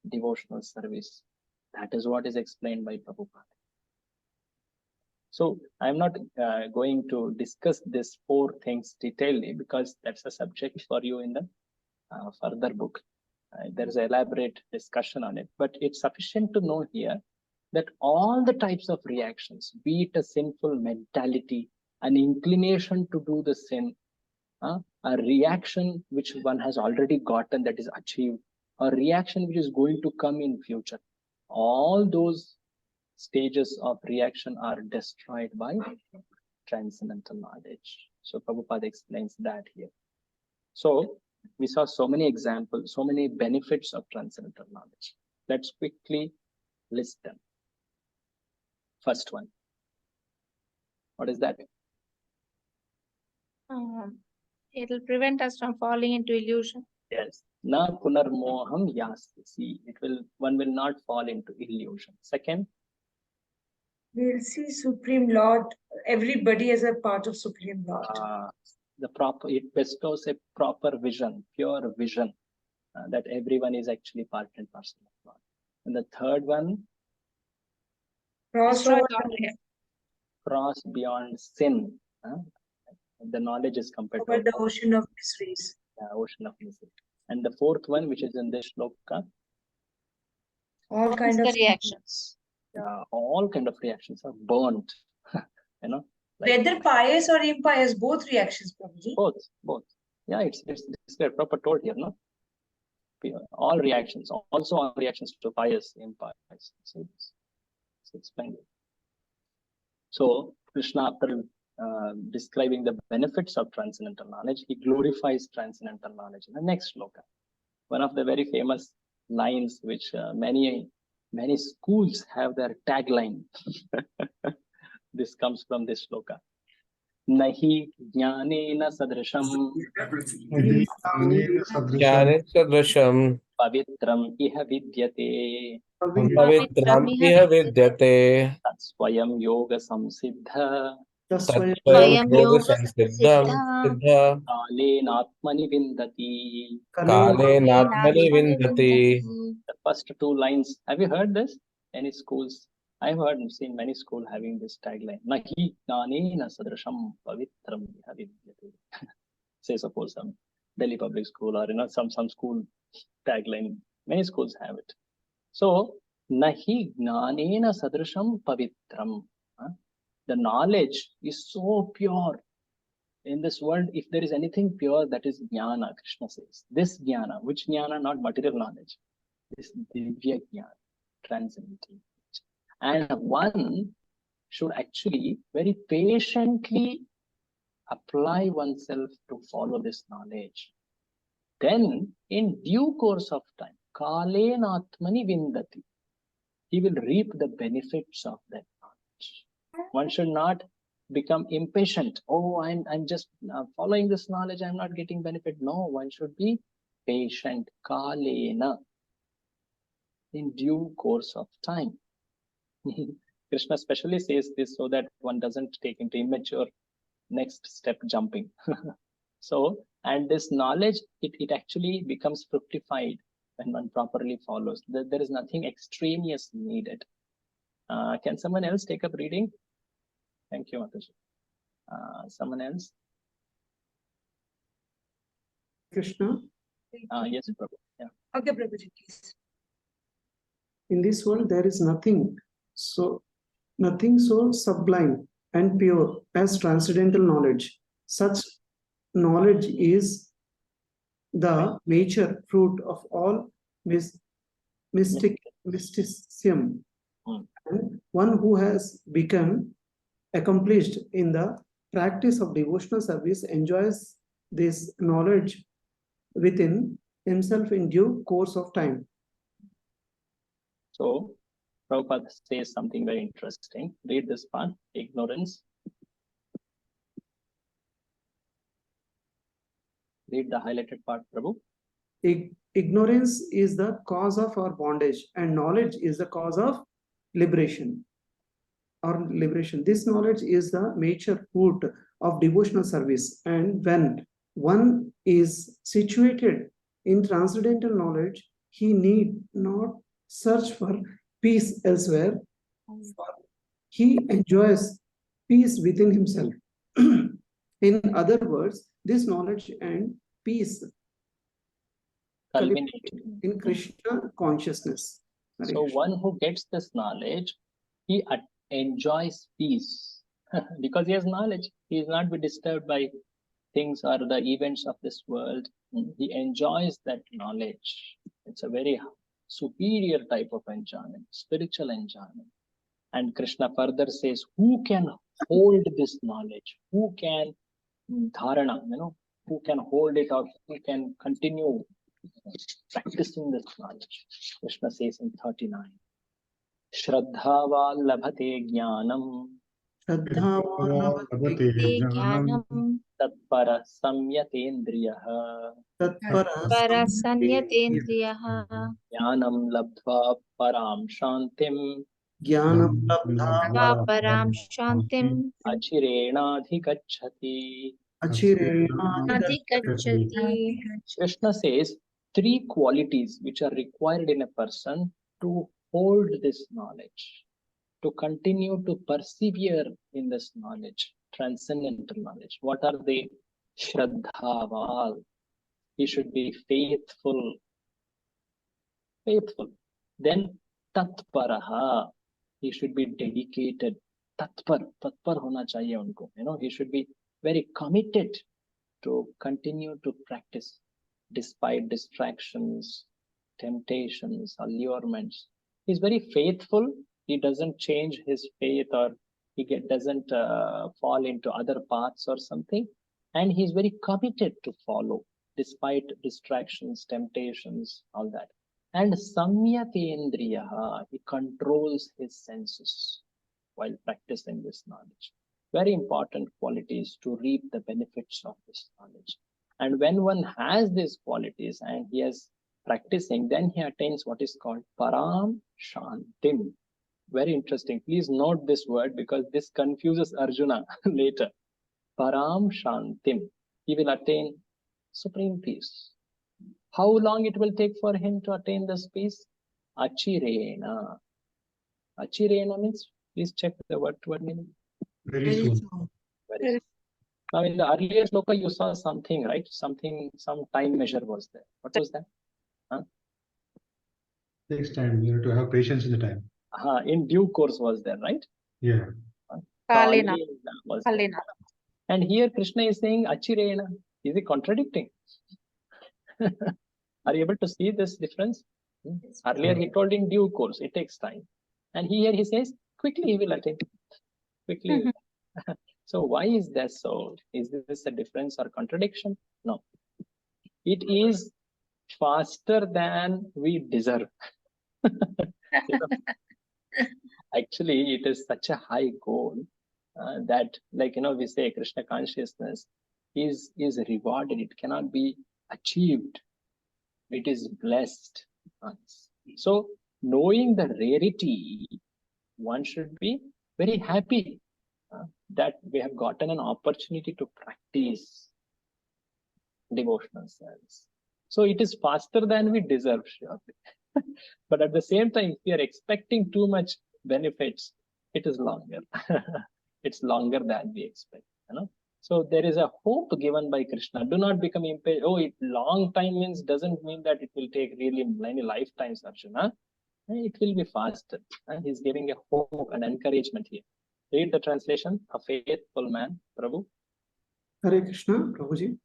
devotional service. That is what is explained by Prabhupada. So I'm not going to discuss these 4 things detailedly, because that's a subject for you in the further book. There's an elaborate discussion on it, but it's sufficient to know here that all the types of reactions, be it a sinful mentality, an inclination to do the sin, a reaction which one has already gotten, that is achieved, a reaction which is going to come in future, all those stages of reaction are destroyed by transcendental knowledge. So Prabhupada explains that here. So we saw so many examples, so many benefits of transcendental knowledge. Let's quickly list them. First one. What is that? It will prevent us from falling into illusion. Yes. Na punarmoham yasti. See, one will not fall into illusion. Second. We'll see Supreme Lord, everybody as a part of Supreme Lord. It bestows a proper vision, pure vision, that everyone is actually part and parcel of God. And the third one, Cross beyond sin. The knowledge is compared over to the ocean of mysteries. ocean of misery. And the fourth one, which is in this shloka, All kind of reactions. all kind of reactions are burnt. Like, whether pious or impious, both reactions, Prabhuji. Both. Yeah, it's proper told here, no? All reactions, also all reactions to pious, impious. So it's explained. So Krishna, after describing the benefits of transcendental knowledge, he glorifies transcendental knowledge in the next shloka. One of the very famous lines, which many schools have their tagline. This comes from this shloka. Nahi jnanena sadrisham Jnane sadrisham pavitram iha vidyate pavitram iha vidyate tatsvayam yoga samsiddha tatsvayam yoga samsiddha kalenatmani vindati. Kalenatmani vindati. The first two lines, have you heard this? Any schools? I've seen many schools having this tagline. Nahi jnanena sadrasham pavitram iha vidyate. Say suppose some Delhi public school or some school tagline. Many schools have it. So nahi jnanena sadrasham pavitram. The knowledge is so pure. In this world, if there is anything pure, that is jnana, Krishna says. This jnana, which jnana? Not material knowledge. This divya jnana, transcendental. And one should actually very patiently apply oneself to follow this knowledge. Then, in due course of time, kalenatmani vindati, he will reap the benefits of that knowledge. One should not become impatient. Oh, I'm just following this knowledge, I'm not getting benefit. No, one should be patient. Kalena, in due course of time. Krishna specially says this so that one doesn't take into immature next step jumping. So, and this knowledge, it actually becomes fructified when one properly follows. There is nothing extraneous needed. Can someone else take up reading? Thank you, Mataji. Someone else? Krishna. Yes, Prabhu. Yeah. Okay, Prabhuji, please. In this world, there is nothing so sublime and pure as transcendental knowledge. Such knowledge is the nature fruit of all mysticism. And one who has become accomplished in the practice of devotional service enjoys this knowledge within himself in due course of time. So, Prabhupada says something very interesting. Read this part, ignorance. Read the highlighted part, Prabhu. Ignorance is the cause of our bondage, and knowledge is the cause of liberation. This knowledge is the nature fruit of devotional service, and when one is situated in transcendental knowledge, he need not search for peace elsewhere. He enjoys peace within himself. In other words, this knowledge and peace in Krishna consciousness. So one who gets this knowledge, he enjoys peace because he has knowledge. He is not be disturbed by things or the events of this world. He enjoys that knowledge. It's a very superior type of enjoyment, spiritual enjoyment. And Krishna further says, who can hold this knowledge? Who can dharana, who can hold it or who can continue practicing this knowledge? Krishna says in 39, Shraddhava labhate jnanam tatpara samyatendriyaha jnanam labdva param shantim Jnanam labdha param shantim Achirenadhigacchati. achirena adhikachati. Krishna says 3 qualities which are required in a person to hold this knowledge, to continue to persevere in this knowledge, transcendental knowledge. What are they? Shraddhaval. He should be faithful. Then tatparaha. He should be dedicated. Tatpar hona chahiye unko. He should be very committed to continue to practice despite distractions, temptations, allurements. He's very faithful. He doesn't change his faith, or he doesn't fall into other paths or something. And he's very committed to follow despite distractions, temptations, all that. And samyatendriyaha, he controls his senses while practicing this knowledge. Very important qualities to reap the benefits of this knowledge. And when one has these qualities and he is practicing, then he attains what is called param shantim. Very interesting. Please note this word because this confuses Arjuna later. Param shantim. He will attain supreme peace. How long it will take for him to attain this peace? Achirena. Achirena means, please check the word meaning. Very soon. Very soon. Now, in the earlier sloka, you saw something, right? Some time measure was there. What was that? Takes time. You have to have patience in the time. In due course was there, right? Yeah. Kalena. Was there. Kalena. And here Krishna is saying Achirena. Is it contradicting? Are you able to see this difference? Earlier he told in due course, it takes time. And here he says, quickly he will attain. Quickly. So why is that so? Is this a difference or contradiction? No. It is faster than we deserve. Actually, it is such a high goal that, we say Krishna consciousness is rewarded. It cannot be achieved. It is blessed. So knowing the rarity, one should be very happy that we have gotten an opportunity to practice devotional service. So it is faster than we deserve, surely. But at the same time, if we are expecting too much benefits, it is longer. It's longer than we expect. So there is a hope given by Krishna. Do not become impatient. Oh, long time doesn't mean that it will take really many lifetimes, Arjuna. It will be faster. He's giving a hope and encouragement here. Read the translation. A faithful man, Prabhu. Hare Krishna, Prabhuji.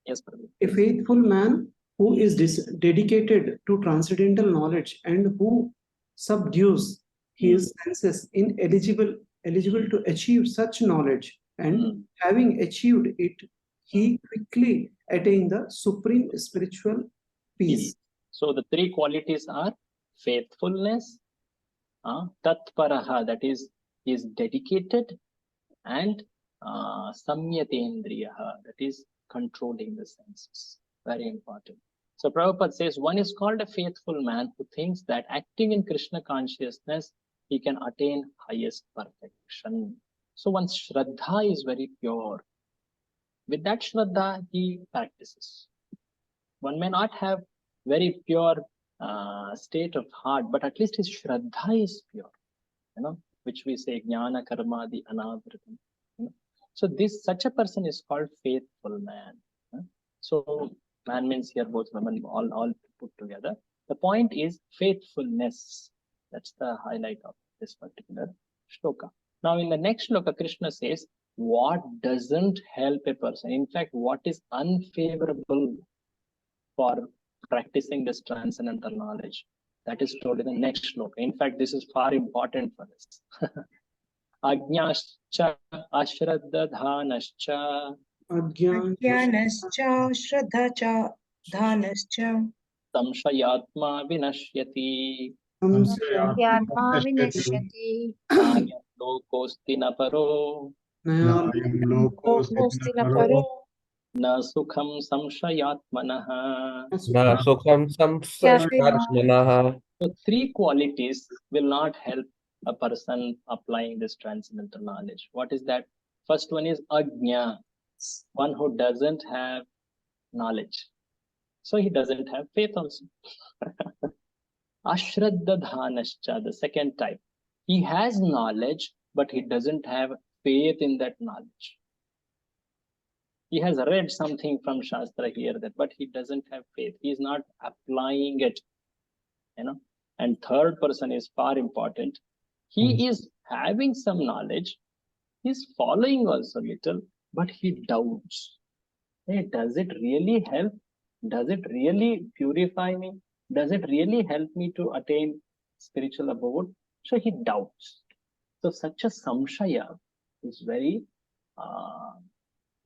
Yes, Prabhu. A faithful man who is dedicated to transcendental knowledge and who subdues his senses in eligible to achieve such knowledge, and having achieved it, he quickly attains the supreme spiritual peace. So the 3 qualities are faithfulness, tatparaha, that is dedicated, and samyatendriyaha, that is controlling the senses. Very important. So Prabhupada says one is called a faithful man who thinks that acting in Krishna consciousness, he can attain highest perfection. So one's Shraddha is very pure. With that Shraddha, he practices. One may not have very pure state of heart, but at least his Shraddha is pure, which we say Jnana Karmadi Anavritam. So such a person is called faithful man. So man means here both women, all put together. The point is faithfulness. That's the highlight of this particular shloka. Now in the next shloka, Krishna says, what doesn't help a person? In fact, what is unfavorable for practicing this transcendental knowledge? That is told in the next shloka. In fact, this is far important for us. Ajnascha ashraddha dhanascha Ajnanascha shraddhacha dhanascha samshayatma vinashyati Yatma vinashyati. lokosti na paro Lokosti na paro. na sukham samshayatmanah. Na sukham samsarshmanah. So 3 qualities will not help a person applying this transcendental knowledge. What is that? First one is ajna, one who doesn't have knowledge. So he doesn't have faith also. Ashraddadhanascha, the second type. He has knowledge, but he doesn't have faith in that knowledge. He has read something from Shastra here, that, but he doesn't have faith. He is not applying it. And third person is far important. He is having some knowledge. He's following also little, but he doubts. Hey, does it really help? Does it really purify me? Does it really help me to attain spiritual abode? So he doubts. So such a samshaya is very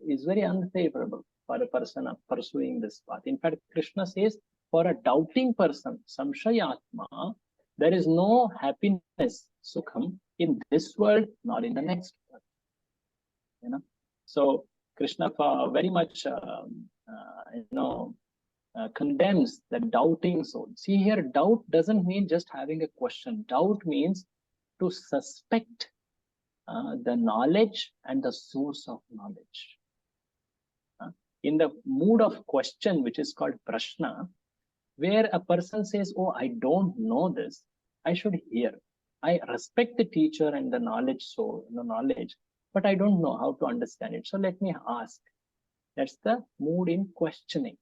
unfavorable for a person pursuing this path. In fact, Krishna says, for a doubting person, samshayatma, there is no happiness, sukham, in this world nor in the next world. So Krishna very much condemns the doubting soul. See here, doubt doesn't mean just having a question. Doubt means to suspect the knowledge and the source of knowledge. In the mood of question, which is called prashna, where a person says, oh, I don't know this, I should hear. I respect the teacher and the knowledge, but I don't know how to understand it. So let me ask. That's the mood in questioning.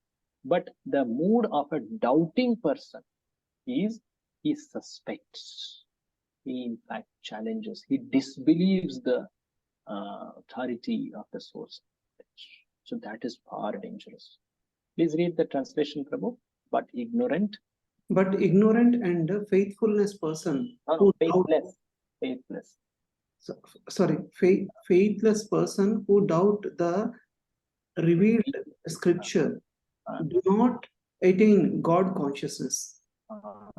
But the mood of a doubting person is he suspects. He in fact challenges. He disbelieves the authority of the source. So that is far dangerous. Please read the translation, Prabhu. But ignorant and faithfulness person who faithless. Faithless person who doubt the revealed scripture do not attain God consciousness.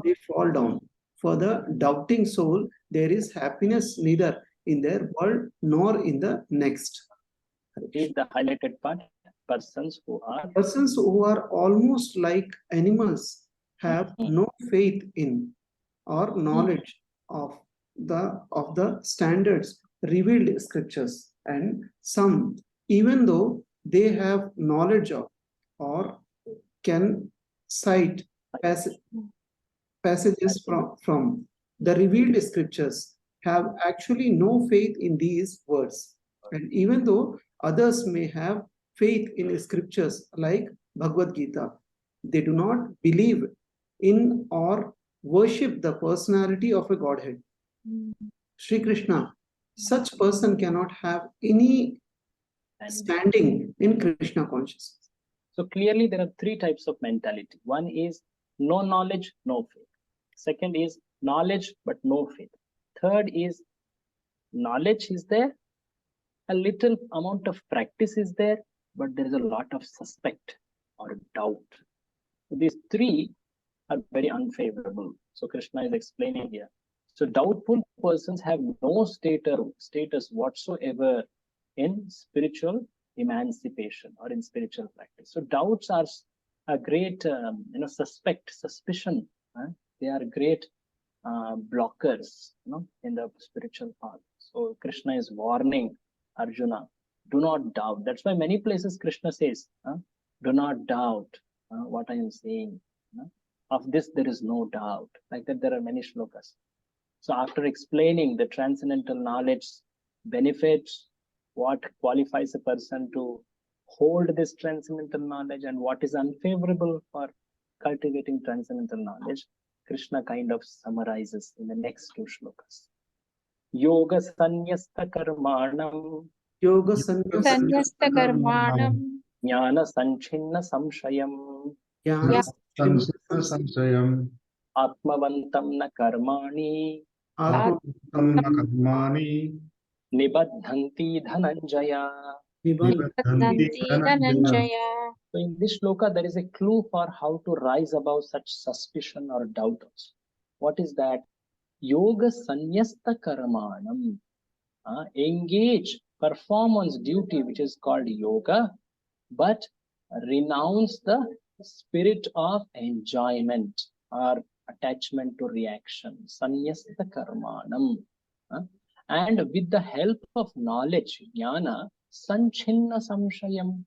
They fall down. For the doubting soul, there is happiness neither in their world nor in the next. Read the highlighted part. Persons who are almost like animals, have no faith in or knowledge of the standards revealed scriptures, and some, even though they have knowledge of or can cite passages from the revealed scriptures, have actually no faith in these words. And even though others may have faith in scriptures like Bhagavadgita, they do not believe in or worship the personality of a Godhead. Sri Krishna, such person cannot have any standing in Krishna consciousness. So clearly there are three types of mentality. One is no knowledge, no faith. Second is knowledge but no faith. Third is knowledge is there, a little amount of practice is there, but there is a lot of suspect or doubt. So these three are very unfavorable. So Krishna is explaining here. So doubtful persons have no status whatsoever in spiritual emancipation or in spiritual practice. So doubts are a great, suspicion. They are great blockers, in the spiritual path. So Krishna is warning Arjuna, do not doubt. That's why many places Krishna says, do not doubt what I am saying. Of this there is no doubt. Like that, there are many shlokas. So after explaining the transcendental knowledge benefits, what qualifies a person to hold this transcendental knowledge and what is unfavorable for cultivating transcendental knowledge, Krishna kind of summarizes in the next two shlokas. Yoga sanyasta karmanam. Yoga sanyasta karmanam. Jnana sanchinna samshayam. Atmavantam na karmani. Nibaddhanti dhananjaya. So in this shloka, there is a clue for how to rise above such suspicion or doubt. What is that? Yoga sanyasta karmanam. Engage, perform one's duty, which is called yoga, but renounce the spirit of enjoyment or attachment to reaction, sanyasta karmanam. And with the help of knowledge, jnana, sanchinna samshayam,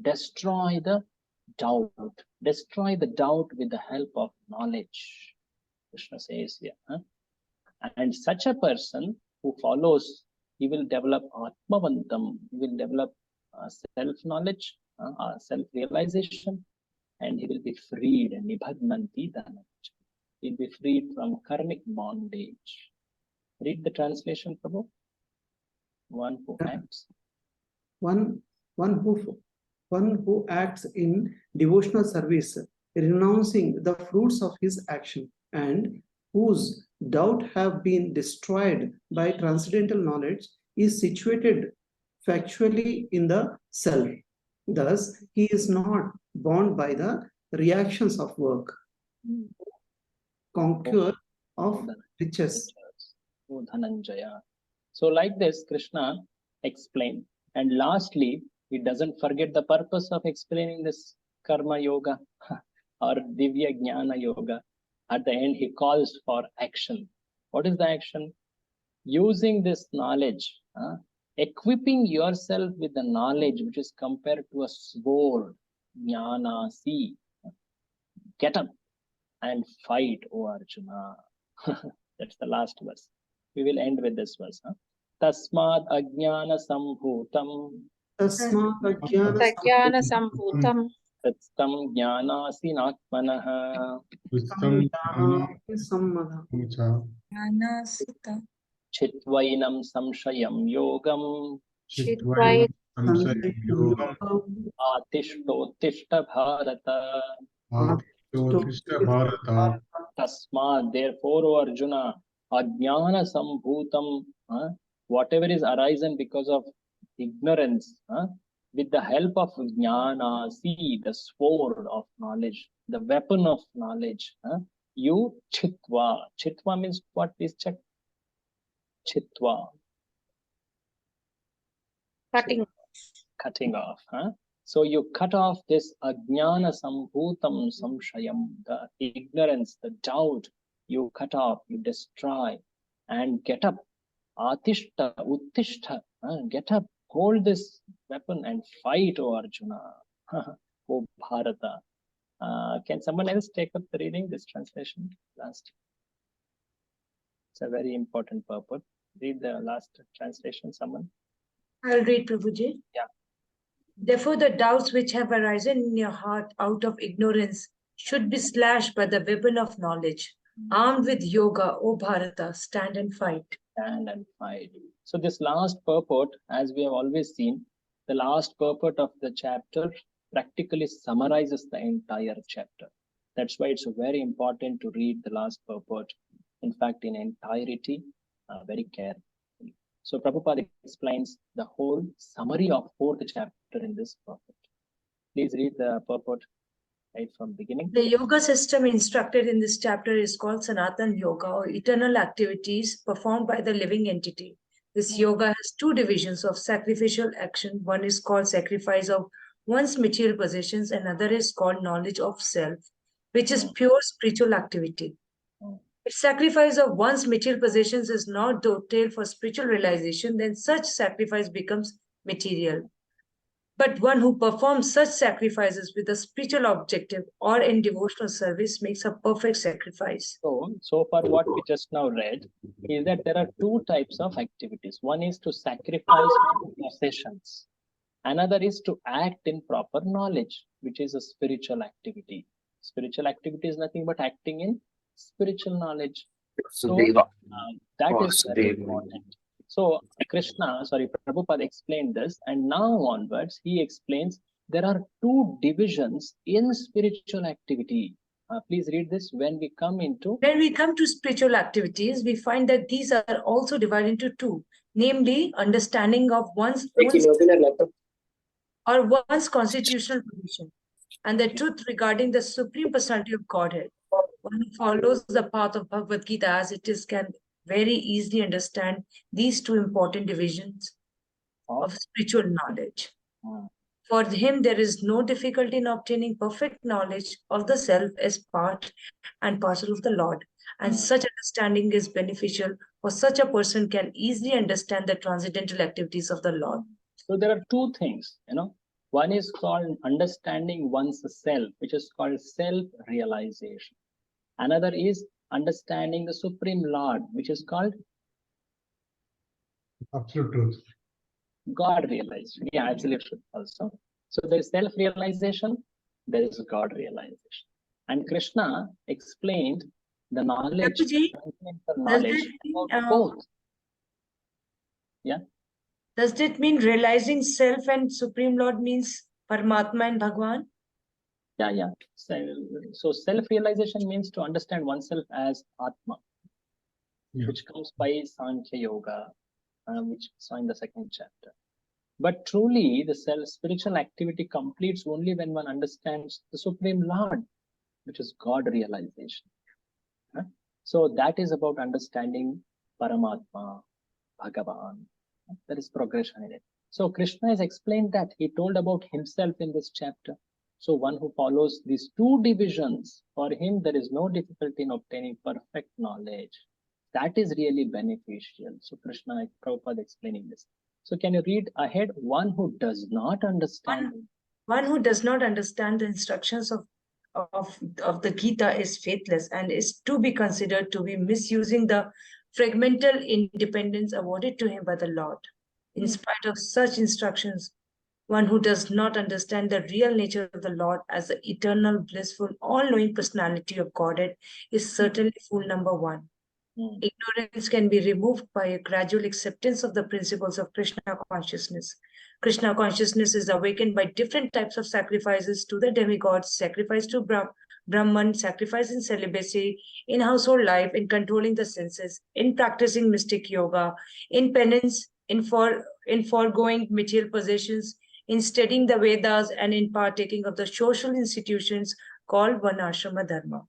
destroy the doubt. Destroy the doubt with the help of knowledge. Krishna says here. And such a person who follows, he will develop atmavantam, he will develop self-knowledge, self-realization, and he will be freed. Nibhadnanti dhanaj. He will be freed from karmic bondage. Read the translation, Prabhu. One who acts. One who acts in devotional service, renouncing the fruits of his action, and whose doubt have been destroyed by transcendental knowledge, is situated factually in the self. Thus, he is not bound by the reactions of work, conqueror of riches. O Dhananjaya. So like this, Krishna explained. And lastly, he doesn't forget the purpose of explaining this karma yoga or divya jnana yoga. At the end, he calls for action. What is the action? Using this knowledge, equipping yourself with the knowledge which is compared to a sword, jnana, see. Get up and fight, O Arjuna. That's the last verse. We will end with this verse. Tasmad ajnana sambhutam. Tasmat Pragyana Sambhutam. Tatstam jnanasi natmanaha. Jnanasita. Chitvainam samshayam yogam. Chitvai Atishtottishta bharata. Tasmad, therefore, O Arjuna, ajnana sambhutam, whatever is arisen because of ignorance, with the help of jnana, see the sword of knowledge, the weapon of knowledge, you chitva. Chitva means what? Please check. Chitva. Cutting off. So you cut off this ajnana sambhutam samshayam, the ignorance, the doubt. You cut off, you destroy, and get up. Atishta, uttishta, get up, hold this weapon and fight, O Arjuna. O Bharata. Can someone else take up the reading, this translation? Last. It's a very important purport. Read the last translation, someone. I'll read, Prabhuji. Yeah. Therefore, the doubts which have arisen in your heart out of ignorance should be slashed by the weapon of knowledge. Armed with yoga, O Bharata, stand and fight. Stand and fight. So this last purport, as we have always seen, the last purport of the chapter practically summarizes the entire chapter. That's why it's very important to read the last purport, in fact, in entirety, very carefully. So Prabhupada explains the whole summary of 4th chapter in this purport. Please read the purport right from beginning. The yoga system instructed in this chapter is called Sanatan Yoga, or eternal activities performed by the living entity. This yoga has 2 divisions of sacrificial action. One is called sacrifice of one's material possessions, another is called knowledge of self, which is pure spiritual activity. If sacrifice of one's material possessions is not dovetailed for spiritual realization, then such sacrifice becomes material. But one who performs such sacrifices with a spiritual objective or in devotional service makes a perfect sacrifice. So far what we just now read is that there are 2 types of activities. One is to sacrifice possessions. Another is to act in proper knowledge, which is a spiritual activity. Spiritual activity is nothing but acting in spiritual knowledge. So that is very important. So Prabhupada explained this, and now onwards he explains there are 2 divisions in spiritual activity. Please read this. When we come to spiritual activities, we find that these are also divided into 2, namely understanding of one's own or one's constitutional position, and the truth regarding the Supreme Personality of Godhead. One who follows the path of Bhagavadgita as it is can very easily understand these 2 important divisions of spiritual knowledge. For him, there is no difficulty in obtaining perfect knowledge of the self as part and parcel of the Lord. And such understanding is beneficial, for such a person can easily understand the transcendental activities of the Lord. So there are two things, One is called understanding one's self, which is called self-realization. Another is understanding the Supreme Lord, which is called Absolute truth. God realization. Yeah, absolute truth also. So there is self-realization, there is God realization. And Krishna explained the knowledge, Prabhuji, knowledge about both. Yeah. Does that mean realizing self and Supreme Lord means Paramatma and Bhagwan? Yeah. So self-realization means to understand oneself as Atma, which comes by Sankhya Yoga, which we saw in the second chapter. But truly, the spiritual activity completes only when one understands the Supreme Lord, which is God realization. So that is about understanding Paramatma, Bhagavan. There is progression in it. So Krishna has explained that. He told about himself in this chapter. So one who follows these two divisions, for him there is no difficulty in obtaining perfect knowledge. That is really beneficial. So Krishna, Prabhupada explaining this. So can you read ahead? One who does not understand. One who does not understand the instructions of the Gita is faithless and is to be considered to be misusing the fragmental independence awarded to him by the Lord. In spite of such instructions, one who does not understand the real nature of the Lord as the eternal, blissful, all-knowing personality of Godhead is certainly fool number one. Ignorance can be removed by a gradual acceptance of the principles of Krishna consciousness. Krishna consciousness is awakened by different types of sacrifices to the demigods, sacrifice to Brahman, sacrifice in celibacy, in household life, in controlling the senses, in practicing mystic yoga, in penance, in foregoing material possessions, in studying the Vedas, and in partaking of the social institutions called Varnashrama Dharma.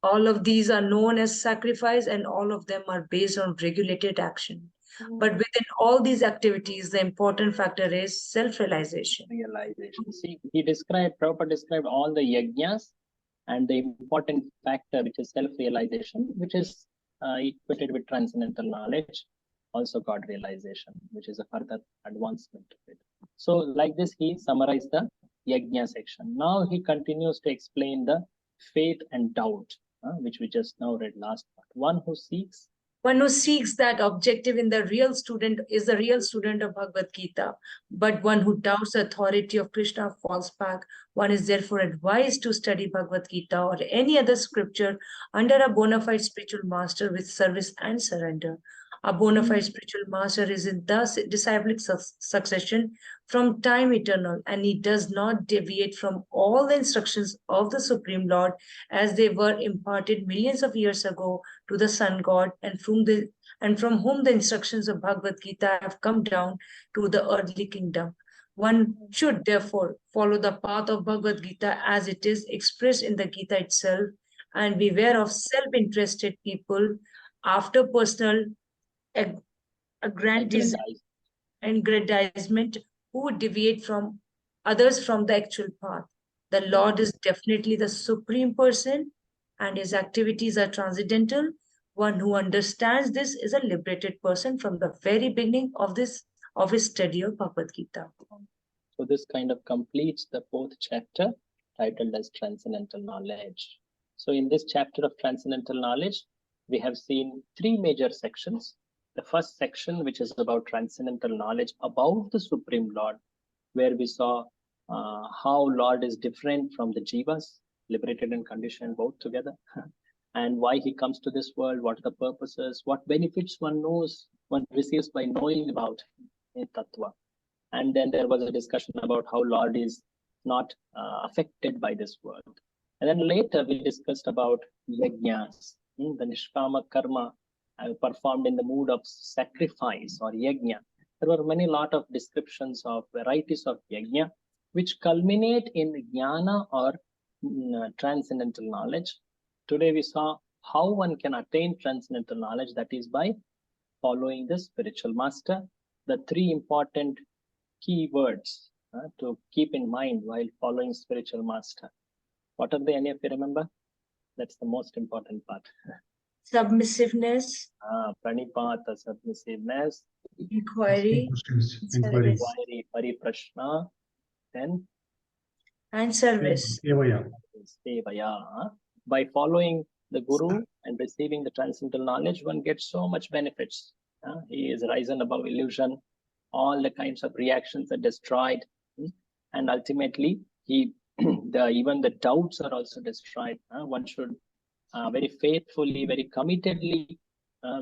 All of these are known as sacrifice, and all of them are based on regulated action. But within all these activities, the important factor is self-realization. See, Prabhupada described all the yajnas, and the important factor, which is self-realization, which is equated with transcendental knowledge, also God realization, which is a further advancement of it. So like this, he summarized the yajna section. Now he continues to explain the faith and doubt, which we just now read last part. One who seeks that objective in the real student is the real student of Bhagavad Gita. But one who doubts the authority of Krishna falls back. One is therefore advised to study Bhagavad Gita or any other scripture under a bona fide spiritual master with service and surrender. A bona fide spiritual master is in thus disciplic succession from time eternal, and he does not deviate from all the instructions of the Supreme Lord as they were imparted millions of years ago to the Sun God, and from whom the instructions of Bhagavad Gita have come down to the earthly kingdom. One should therefore follow the path of Bhagavad Gita as it is expressed in the Gita itself, and beware of self-interested people after personal aggrandizement who would deviate from others from the actual path. The Lord is definitely the supreme person, and his activities are transcendental. One who understands this is a liberated person from the very beginning of his study of Bhagavad Gita. So this kind of completes the fourth chapter, titled as Transcendental Knowledge. So in this chapter of Transcendental Knowledge, we have seen three major sections. The first section, which is about transcendental knowledge about the Supreme Lord, where we saw how Lord is different from the jivas, liberated and conditioned both together, and why he comes to this world, what are the purposes, what benefits one receives by knowing about in Tattva. And then there was a discussion about how Lord is not affected by this world. And then later we discussed about yajnas, the nishkama karma performed in the mood of sacrifice or yajna. There were lot of descriptions of varieties of yajna, which culminate in jnana or transcendental knowledge. Today we saw how one can attain transcendental knowledge, that is by following the spiritual master. The three important key words to keep in mind while following spiritual master. What are they? Any of you remember? That's the most important part. Submissiveness, Pranipata, submissiveness, inquiry, Inquiry. inquiry, pariprashna, then and service. Sevaya. sevaya. By following the Guru and receiving the transcendental knowledge, one gets so much benefits. He is risen above illusion. All the kinds of reactions are destroyed, and ultimately, even the doubts are also destroyed. One should very faithfully, very committedly,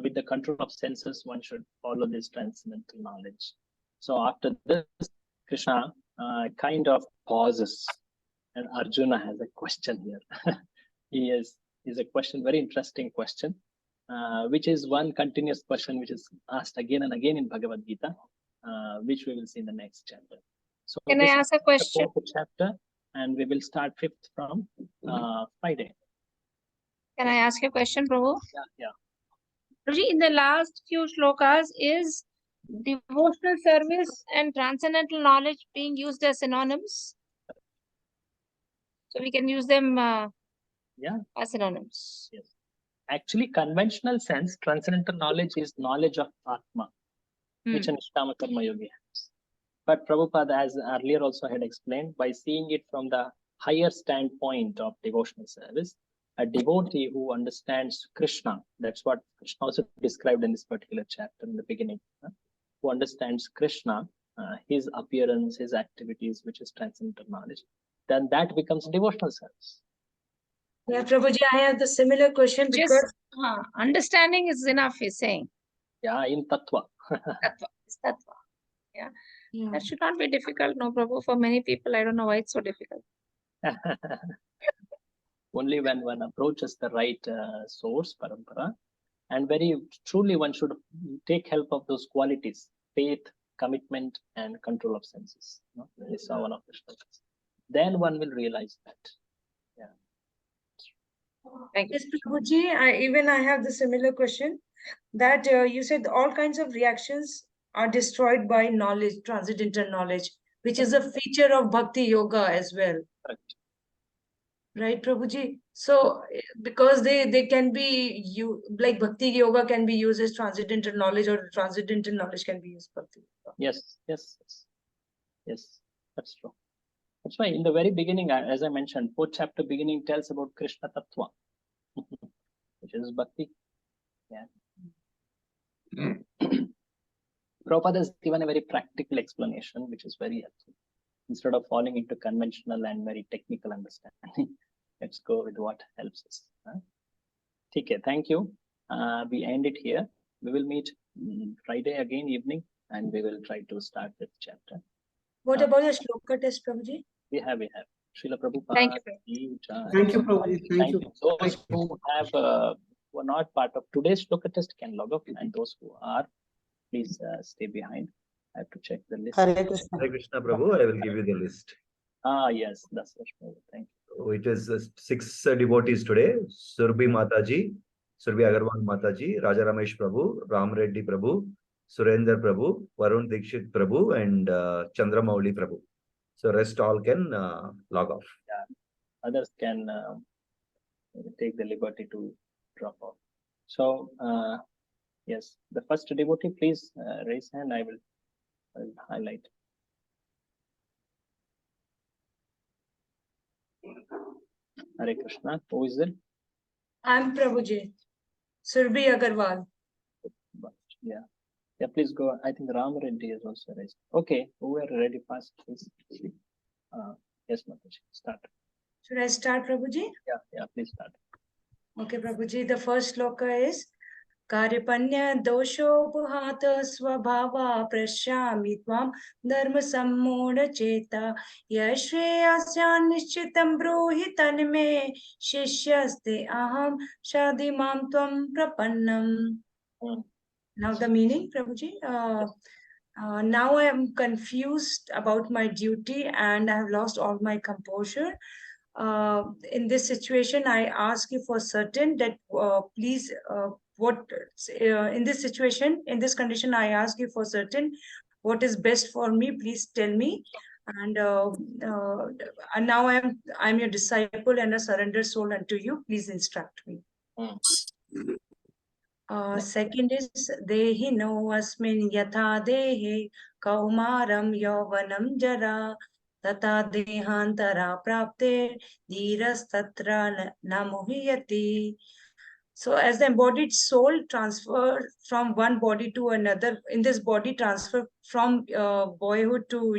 with the control of senses, one should follow this transcendental knowledge. So after this, Krishna kind of pauses, and Arjuna has a question here. is a question, very interesting question, which is one continuous question which is asked again and again in Bhagavad Gita, which we will see in the next chapter. So Can I ask a question? The chapter, and we will start 5th from Friday. Can I ask you a question, Prabhu? Yeah. Prabhuji, in the last few shlokas, is devotional service and transcendental knowledge being used as synonyms? So we can use them as synonyms. Yes. Actually, conventional sense, transcendental knowledge is knowledge of Atma, which an Nishtama Karma Yogi has. But Prabhupada, as earlier also had explained, by seeing it from the higher standpoint of devotional service, a devotee who understands Krishna, that's what Krishna also described in this particular chapter in the beginning, who understands Krishna, his appearance, his activities, which is transcendental knowledge, then that becomes devotional service. Yeah, Prabhuji, I have the similar question because understanding is enough, he's saying. Yeah, in Tattva. Tattva. Yeah. That should not be difficult, no, Prabhu. For many people, I don't know why it's so difficult. Only when one approaches the right source, parampara, and very truly one should take help of those qualities, faith, commitment, and control of senses. We saw one of the shlokas. Then one will realize that. Thank you. Yes, Prabhuji, I have the similar question that you said all kinds of reactions are destroyed by knowledge, transcendental knowledge, which is a feature of Bhakti Yoga as well. Correct. Right, Prabhuji? So, because they can be like Bhakti Yoga can be used as transcendental knowledge, or transcendental knowledge can be used Bhakti Yoga. Yes, that's true. That's why in the very beginning, as I mentioned, 4th chapter beginning tells about Krishna Tattva, which is Bhakti. Prabhupada has given a very practical explanation, which is very helpful. Instead of falling into conventional and very technical understanding, let's go with what helps us. Okay, thank you. We end it here. We will meet Friday again evening, and we will try to start this chapter. What about the shloka test, Prabhuji? We have. Srila Prabhupada. Thank you. Thank you, Prabhuji. Thank you. Those who have who are not part of today's shloka test can log off, and those who are, please stay behind. I have to check the list. Hare Krishna. Hare Krishna, Prabhu. I will give you the list. Yes, that's Prabhu. Thank you. So it is 6 devotees today. Surbhi Mataji, Surbhi Agarwal Mataji, Raja Ramesh Prabhu, Ram Reddy Prabhu, Surendra Prabhu, Varun Dikshit Prabhu, and Chandramouli Prabhu. So rest all can log off. Yeah. Others can take the liberty to drop off. So yes, the first devotee, please raise hand. I will highlight. Hare Krishna. Who is it? I'm Prabhuji. Surbhi Agarwal. Yeah, please go. I think Ram Reddy is also raised. Okay, who are ready fast, please. Yes, Mataji, start. Should I start, Prabhuji? Yeah, please start. Okay, Prabhuji. The first shloka is Karyapanya doshopuhata svabhava prashyami tvam dharma sammoda cheta yashreyasya nishchitam bruhi tanme shishyaste aham shadimam tvam prapannam. Now the meaning, Prabhuji. Now I am confused about my duty and I have lost all my composure. In this situation, I ask you for certain that in this situation, in this condition, I ask you for certain, what is best for me, please tell me. And now I'm your disciple and a surrendered soul unto you. Please instruct me. Second is dehi no asmin yatha dehe kaumaram yauvanam jara tata dehantara prapte dhiras tatra namuhyati. So as the embodied soul transfer from one body to another, in this body transfer from boyhood to